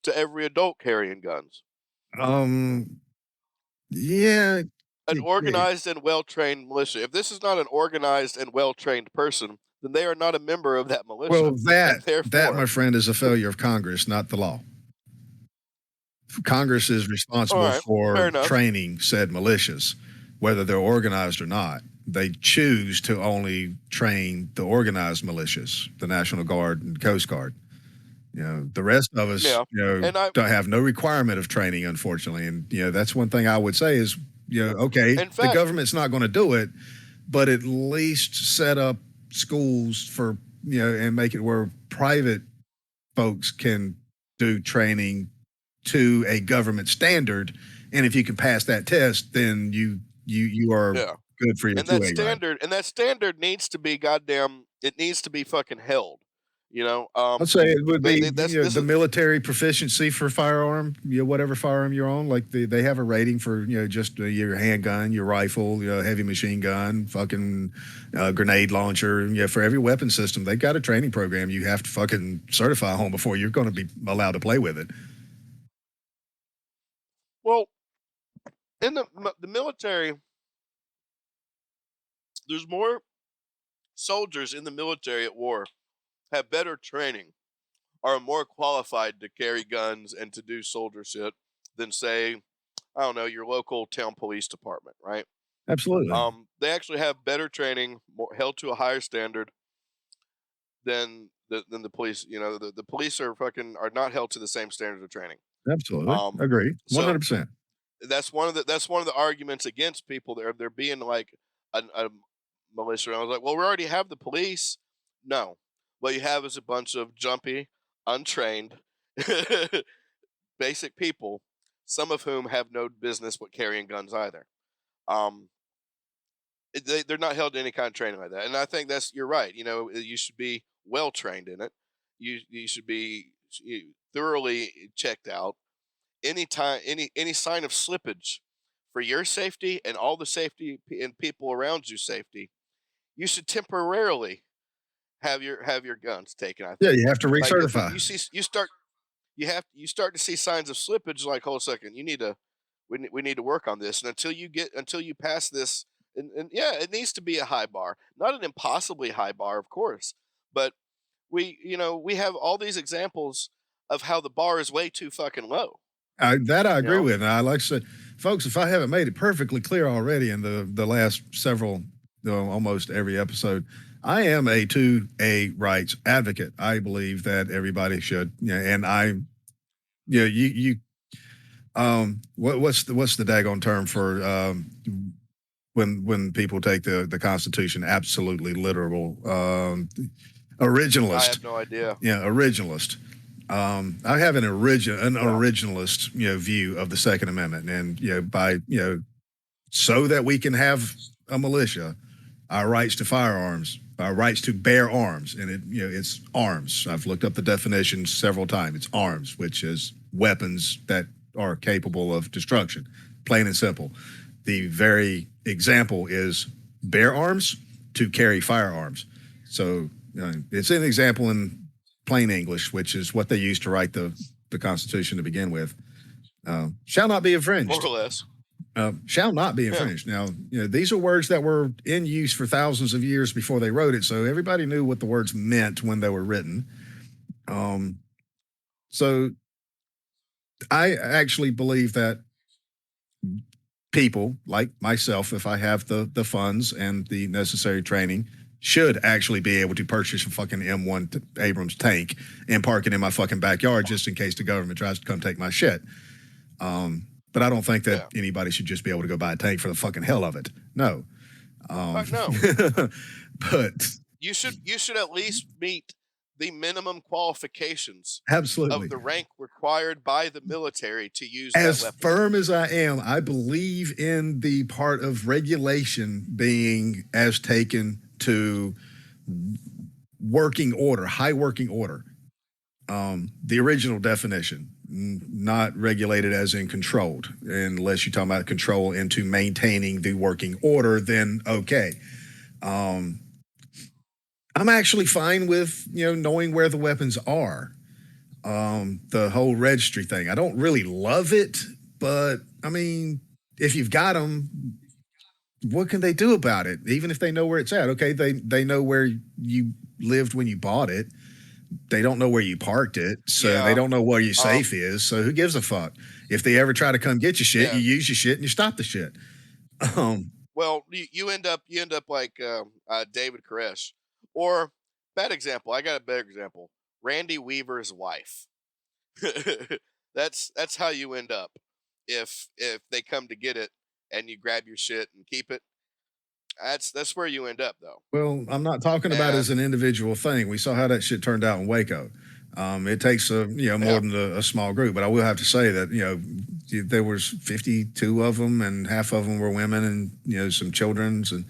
to every adult carrying guns. Yeah. An organized and well-trained militia. If this is not an organized and well-trained person, then they are not a member of that militia. Well, that, and therefore, my friend, is a failure of Congress, not the law. Congress is responsible for training said militias, whether they're organized or not. They choose to only train the organized militias, the National Guard and Coast Guard. You know, the rest of us, don't have no requirement of training, unfortunately. And, that's one thing I would say is, okay, the government's not going to do it, but at least set up schools for, and make it where private folks can do training to a government standard. And if you can pass that test, then you are good for your 2A ride. And that standard needs to be it needs to be fucking held. Let's say it would be the military proficiency for firearm, whatever firearm you're on. Like they have a rating for just your handgun, your rifle, heavy machine gun, fucking grenade launcher. For every weapon system, they've got a training program you have to fucking certify home before you're going to be allowed to play with it. Well, in the military, there's more soldiers in the military at war, have better training, are more qualified to carry guns and to do soldier shit than, say, I don't know, your local town police department, right? Absolutely. They actually have better training, held to a higher standard than the police. The police are not held to the same standard of training. Absolutely. Agree. 100%. That's one of the arguments against people there being like a militia. And I was like, well, we already have the police. No. What you have is a bunch of jumpy, untrained, basic people, some of whom have no business with carrying guns either. They're not held to any kind of training like that. And I think you're right. You should be well trained in it. You should be thoroughly checked out. Any sign of slippage for your safety and all the safety and people around you safety, you should temporarily have your guns taken. I think. Yeah, you have to recertify. You start to see signs of slippage. Like, hold a second, we need to work on this. And until you pass this, and it needs to be a high bar, not an impossibly high bar, of course, but we have all these examples of how the bar is way too fucking low. I agree with. And I like to say, folks, if I haven't made it perfectly clear already in the last several, almost every episode, I am a 2A rights advocate. I believe that everybody should, and what's the daggone term for when people take the Constitution absolutely literal? Originalist. I have no idea. Yeah, originalist. I have an originalist, view of the Second Amendment, and so that we can have a militia, our rights to firearms, our rights to bear arms, and it's arms. I've looked up the definition several times. It's arms, which is weapons that are capable of destruction, plain and simple. The very example is bear arms to carry firearms. So it's an example in plain English, which is what they used to write the Constitution to begin with. Shall not be infringed. More or less. Shall not be infringed. Now, these are words that were in use for thousands of years before they wrote it, so everybody knew what the words meant when they were written. So I actually believe that people like myself, if I have the funds and the necessary training, should actually be able to purchase a fucking M1 Abrams tank and park it in my fucking backyard just in case the government tries to come take my shit. But I don't think that anybody should just be able to go buy a tank for the fucking hell of it. No. No. But you should at least meet the minimum qualifications absolutely of the rank required by the military to use as that weapon. Firm as I am, I believe in the part of regulation being as taken to working order, high working order. The original definition, not regulated as in controlled, unless you're talking about control into maintaining the working order, then okay. I'm actually fine with, knowing where the weapons are. the whole registry thing. I don't really love it, but I mean, if you've got them, what can they do about it? Even if they know where it's at. Okay, they know where you lived when you bought it. They don't know where you parked it, so they don't know where your safe is. So who gives a fuck? If they ever try to come get your shit, you use your shit and you stop the shit. Well, you end up like David Koresh, or bad example. I got a better example. Randy Weaver's wife. That's how you end up if they come to get it and you grab your shit and keep it. That's where you end up, though. Well, I'm not talking about as an individual thing. We saw how that shit turned out in Waco. It takes more than a small group, but I will have to say that there was 52 of them, and half of them were women, and some children's, and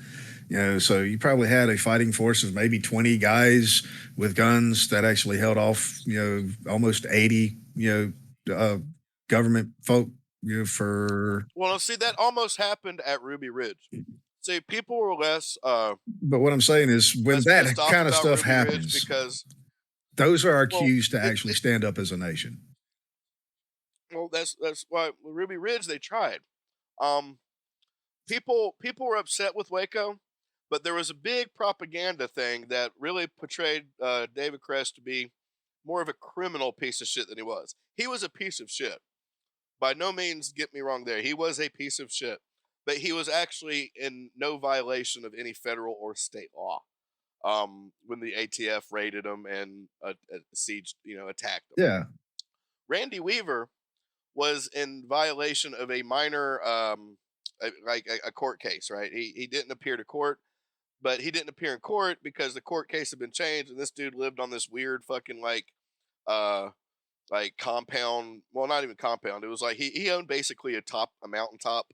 so you probably had a fighting force of maybe 20 guys with guns that actually held off almost 80 government folk for. Well, see, that almost happened at Ruby Ridge. See, people were less. But what I'm saying is, when that kind of stuff happens, because those are our cues to actually stand up as a nation. Well, that's why Ruby Ridge they tried. People were upset with Waco, but there was a big propaganda thing that really portrayed David Koresh to be more of a criminal piece of shit than he was. He was a piece of shit. By no means, get me wrong there. He was a piece of shit. But he was actually in no violation of any federal or state law when the ATF raided him and attacked him. Yeah. Randy Weaver was in violation of a minor, a court case, right? He didn't appear to court, but he didn't appear in court because the court case had been changed, and this dude lived on this weird fucking like compound. Well, not even compound. It was like he owned basically a mountaintop.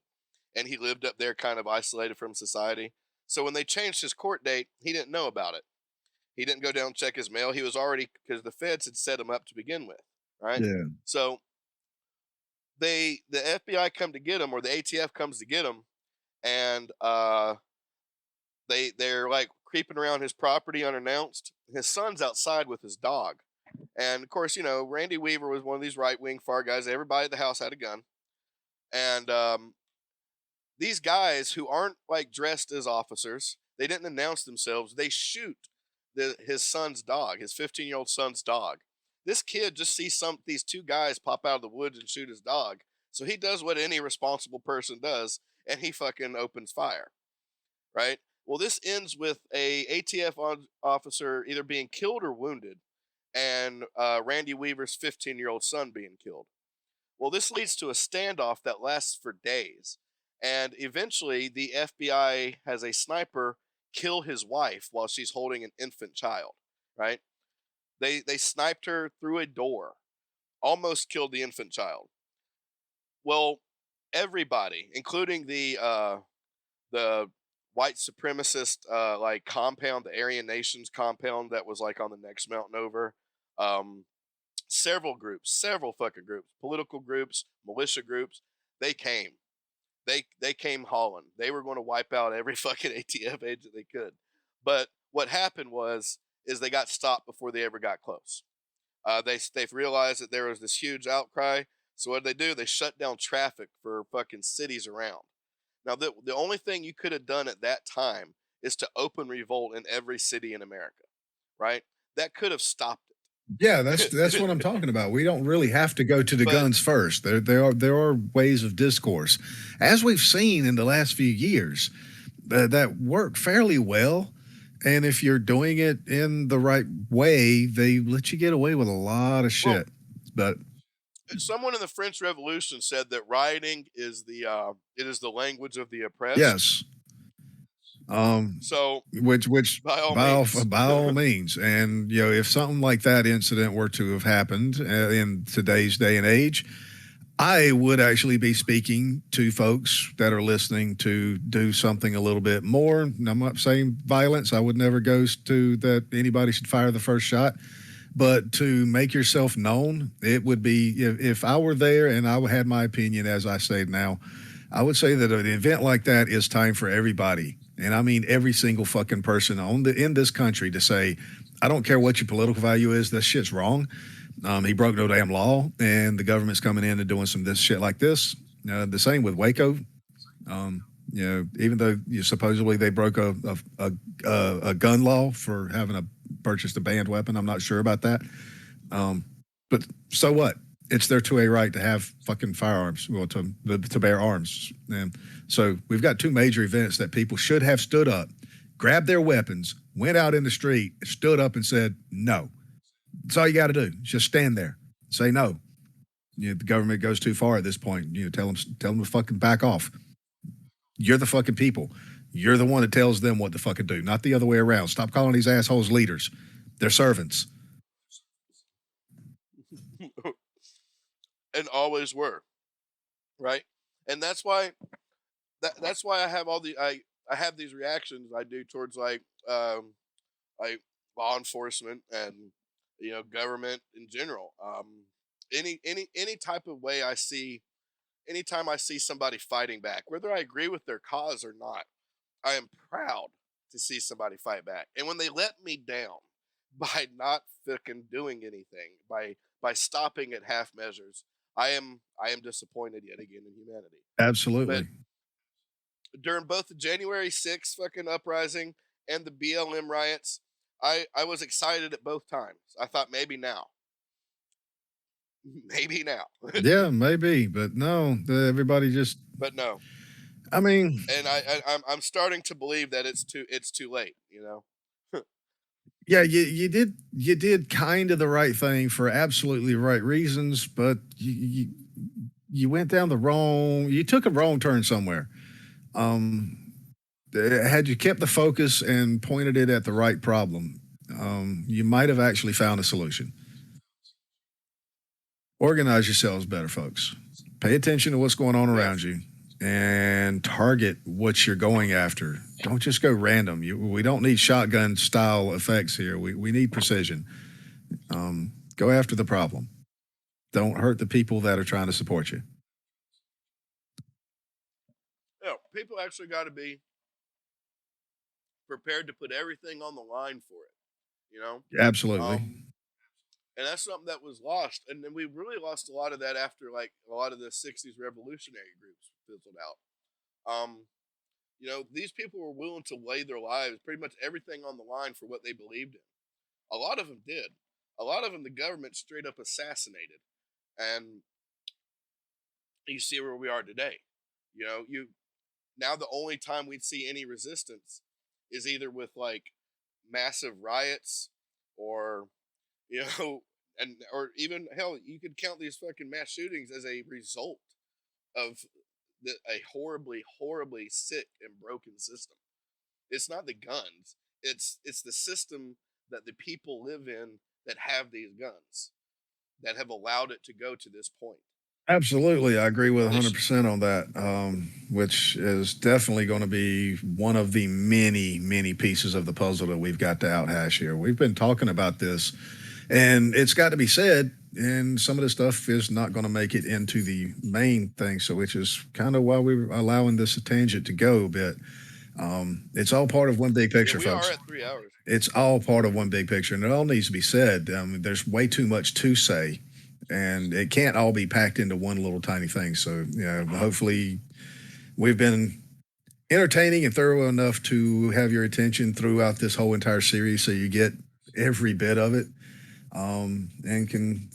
And he lived up there kind of isolated from society. So when they changed his court date, he didn't know about it. He didn't go down and check his mail. He was already, because the feds had set him up to begin with, right? Yeah. So the FBI come to get him, or the ATF comes to get him, and they're like creeping around his property unannounced. His son's outside with his dog. And of course, Randy Weaver was one of these right-wing far guys. Everybody at the house had a gun. And these guys who aren't like dressed as officers, they didn't announce themselves. They shoot his son's dog, his 15-year-old son's dog. This kid just sees these two guys pop out of the woods and shoot his dog. So he does what any responsible person does, and he fucking opens fire, right? Well, this ends with a ATF officer either being killed or wounded, and Randy Weaver's 15-year-old son being killed. Well, this leads to a standoff that lasts for days. And eventually, the FBI has a sniper kill his wife while she's holding an infant child, right? They sniped her through a door, almost killed the infant child. Well, everybody, including the white supremacist compound, the Aryan Nations compound that was like on the next mountain over, several fucking groups, political groups, militia groups, they came. They came hauling. They were going to wipe out every fucking ATF agent they could. But what happened is they got stopped before they ever got close. They've realized that there was this huge outcry. So what did they do? They shut down traffic for fucking cities around. Now, the only thing you could have done at that time is to open revolt in every city in America, right? That could have stopped it. Yeah, that's what I'm talking about. We don't really have to go to the guns first. There are ways of discourse, as we've seen in the last few years, that work fairly well. And if you're doing it in the right way, they let you get away with a lot of shit. But someone in the French Revolution said that rioting is the language of the oppressed. Yes. So which by all means, and if something like that incident were to have happened in today's day and age, I would actually be speaking to folks that are listening to do something a little bit more. And I'm not saying violence. I would never go to that anybody should fire the first shot, but to make yourself known. It would be, if I were there and I had my opinion, as I say now, I would say that an event like that is time for everybody. And I mean every single fucking person in this country to say, I don't care what your political value is, that shit's wrong. He broke no damn law, and the government's coming in and doing some this shit like this. The same with Waco. Even though supposedly they broke a gun law for having purchased a banned weapon, I'm not sure about that. But so what? It's their 2A right to have fucking firearms, well, to bear arms. And so we've got two major events that people should have stood up, grabbed their weapons, went out in the street, stood up and said no. That's all you got to do. Just stand there, say no. The government goes too far at this point. Tell them to fucking back off. You're the fucking people. You're the one that tells them what to fucking do, not the other way around. Stop calling these assholes leaders. They're servants. And always were, right? And that's why I have I have these reactions I do towards like law enforcement and government in general. Any type of way anytime I see somebody fighting back, whether I agree with their cause or not, I am proud to see somebody fight back. And when they let me down by not fucking doing anything, by stopping at half measures, I am disappointed yet again in humanity. Absolutely. But during both the January 6th fucking uprising and the BLM riots, I was excited at both times. I thought maybe now. Maybe now. Yeah, maybe, but no. Everybody just. But no. I mean. And I'm starting to believe that it's too late. Yeah, you did kind of the right thing for absolutely right reasons, but you went down you took a wrong turn somewhere. Had you kept the focus and pointed it at the right problem, you might have actually found a solution. Organize yourselves better, folks. Pay attention to what's going on around you and target what you're going after. Don't just go random. We don't need shotgun style effects here. We need precision. Go after the problem. Don't hurt the people that are trying to support you. People actually got to be prepared to put everything on the line for it. Absolutely. And that's something that was lost. And then we really lost a lot of that after like a lot of the 60s revolutionary groups fizzled out. These people were willing to lay their lives, pretty much everything on the line for what they believed in. A lot of them did. A lot of them the government straight up assassinated. And you see where we are today. Now the only time we'd see any resistance is either with like massive riots or or even hell, you could count these fucking mass shootings as a result of a horribly, horribly sick and broken system. It's not the guns. It's the system that the people live in that have these guns that have allowed it to go to this point. Absolutely. I agree with 100% on that, which is definitely going to be one of the many, many pieces of the puzzle that we've got to outhash here. We've been talking about this, and it's got to be said, and some of this stuff is not going to make it into the main thing, so which is kind of why we're allowing this tangent to go a bit. It's all part of one big picture, folks. We are at 3 hours. It's all part of one big picture, and it all needs to be said. There's way too much to say. And it can't all be packed into one little tiny thing. So, hopefully we've been entertaining and thorough enough to have your attention throughout this whole entire series so you get every bit of it, and can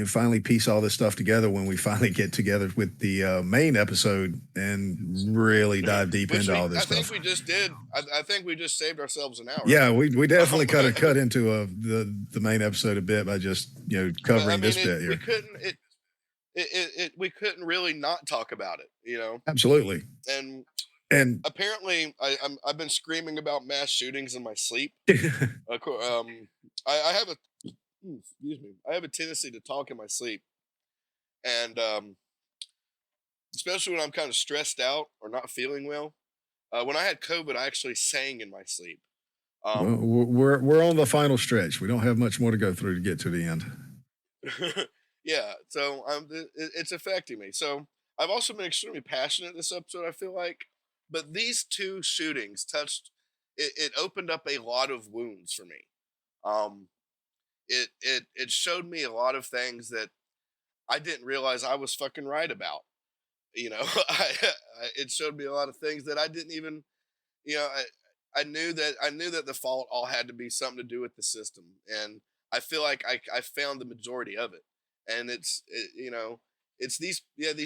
finally piece all this stuff together when we finally get together with the main episode and really dive deep into all this stuff. I think we just did. I think we just saved ourselves an hour. Yeah, we definitely cut into the main episode a bit by just covering this bit here. We couldn't really not talk about it, Absolutely. And apparently I've been screaming about mass shootings in my sleep. I have a tendency to talk in my sleep, and especially when I'm kind of stressed out or not feeling well. When I had COVID, I actually sang in my sleep. We're on the final stretch. We don't have much more to go through to get to the end. Yeah, so it's affecting me. So I've also been extremely passionate this episode, I feel like, but these two shootings touched. It opened up a lot of wounds for me. it showed me a lot of things that I didn't realize I was fucking right about. You know, it showed me a lot of things that I didn't even, you know, I knew that the fault all had to be something to do with the system, and I feel like I found the majority of it, and you know, it's these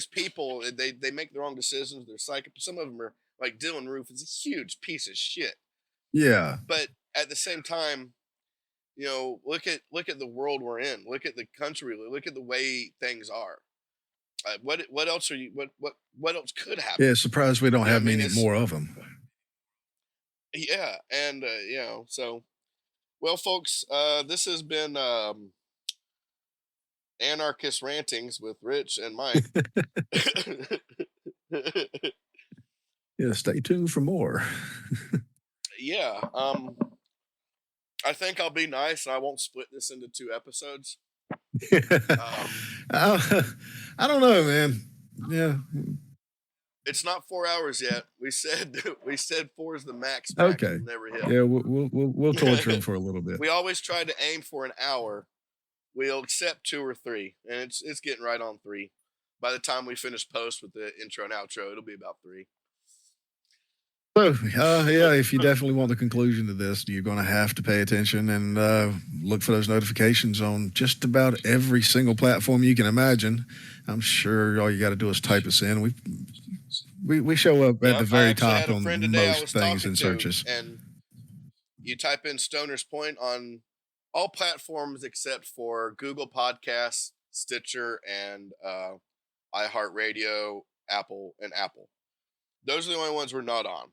people, they make the wrong decisions. They're psycho. Some of them are like Dylan Roof is a huge piece of shit, Yeah. but at the same time, you know, look at the world we're in. Look at the country. Look at the way things are. What else are you? What else could happen? Yeah. Surprised we don't You know what have I mean? many more of them. Yeah, and you know, so well, folks, this has been Anarchist Rantings with Rich and Mike. Yeah. Stay tuned for more. Yeah, I think I'll be nice and I won't split this into 2 episodes. I don't know, man. Yeah. It's not 4 hours yet. We said 4 is the max. Okay. We'll never hit. Yeah, we'll torture him for a little bit. We always try to aim for an hour. We'll accept 2 or 3, and it's getting right on 3. By the time we finish post with the intro and outro, it'll be about 3. So, yeah, if you definitely want the conclusion to this, you're going to have to pay attention and look for those notifications on just about every single platform you can imagine. I'm sure all you got to do is type us in. We show up at the very top on most things in searches. And you type in Stoner's Point on all platforms except for Google Podcasts, Stitcher, and iHeartRadio, Apple. Those are the only ones we're not on.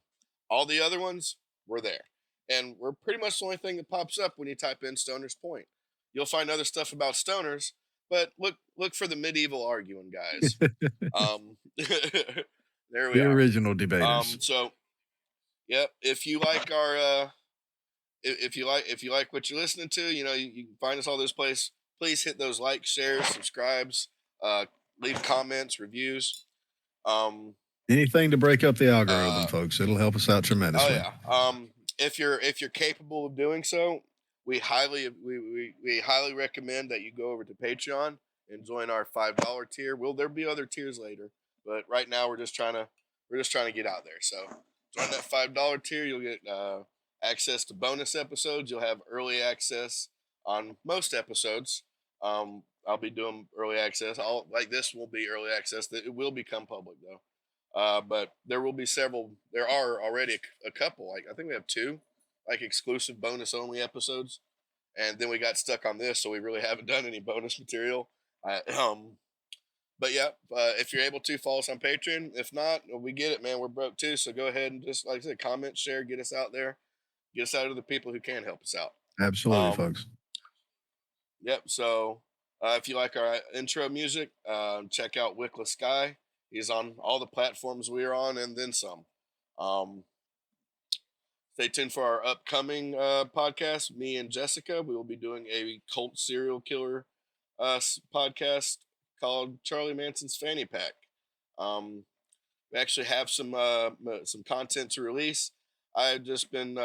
All the other ones, we're there. And we're pretty much the only thing that pops up when you type in Stoner's Point. You'll find other stuff about stoners, but look for the medieval arguing guys. There we are. The original debaters. So, yep. If you like our, if you like what you're listening to, you know, you can find us all this place. Please hit those likes, shares, subscribes, leave comments, reviews. Anything to break up the algorithm, folks. It'll help us out tremendously. Oh yeah. If you're capable of doing so, we highly recommend that you go over to Patreon and join our $5 tier. There'll be other tiers later, but right now we're just trying to get out there. So join that $5 tier. You'll get access to bonus episodes. You'll have early access on most episodes. I'll be doing early access. Like this will be early access. It will become public though. But there will be several. There are already a couple. Like I think we have 2, like exclusive bonus only episodes, and then we got stuck on this, so we really haven't done any bonus material. But yeah, if you're able to, follow us on Patreon. If not, we get it, man. We're broke too, so go ahead and just, like I said, comment, share, get us out there, get us out to the people who can help us out. Absolutely, folks. Yep. So if you like our intro music, check out Wickless Sky. He's on all the platforms we are on and then some. Stay tuned for our upcoming podcast. Me and Jessica, we will be doing a cult serial killer podcast called Charlie Manson's Fanny Pack. We actually have some content to release. I've just been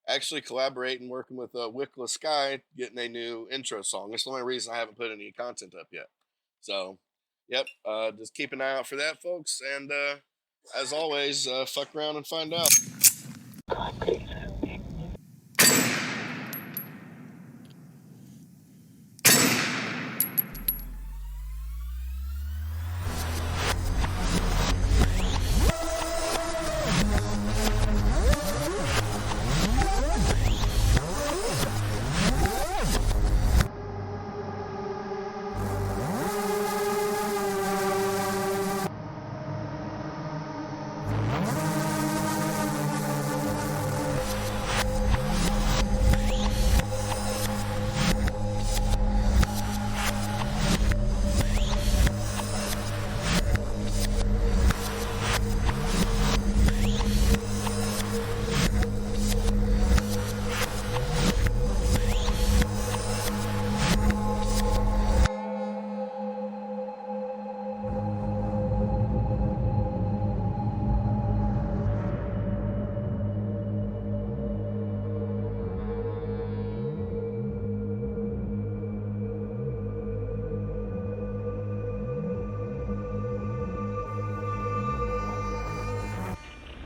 actually collaborating, working with Wickless Sky, getting a new intro song. That's the only reason I haven't put any content up yet. So, yep, just keep an eye out for that, folks. And as always, fuck around and find out.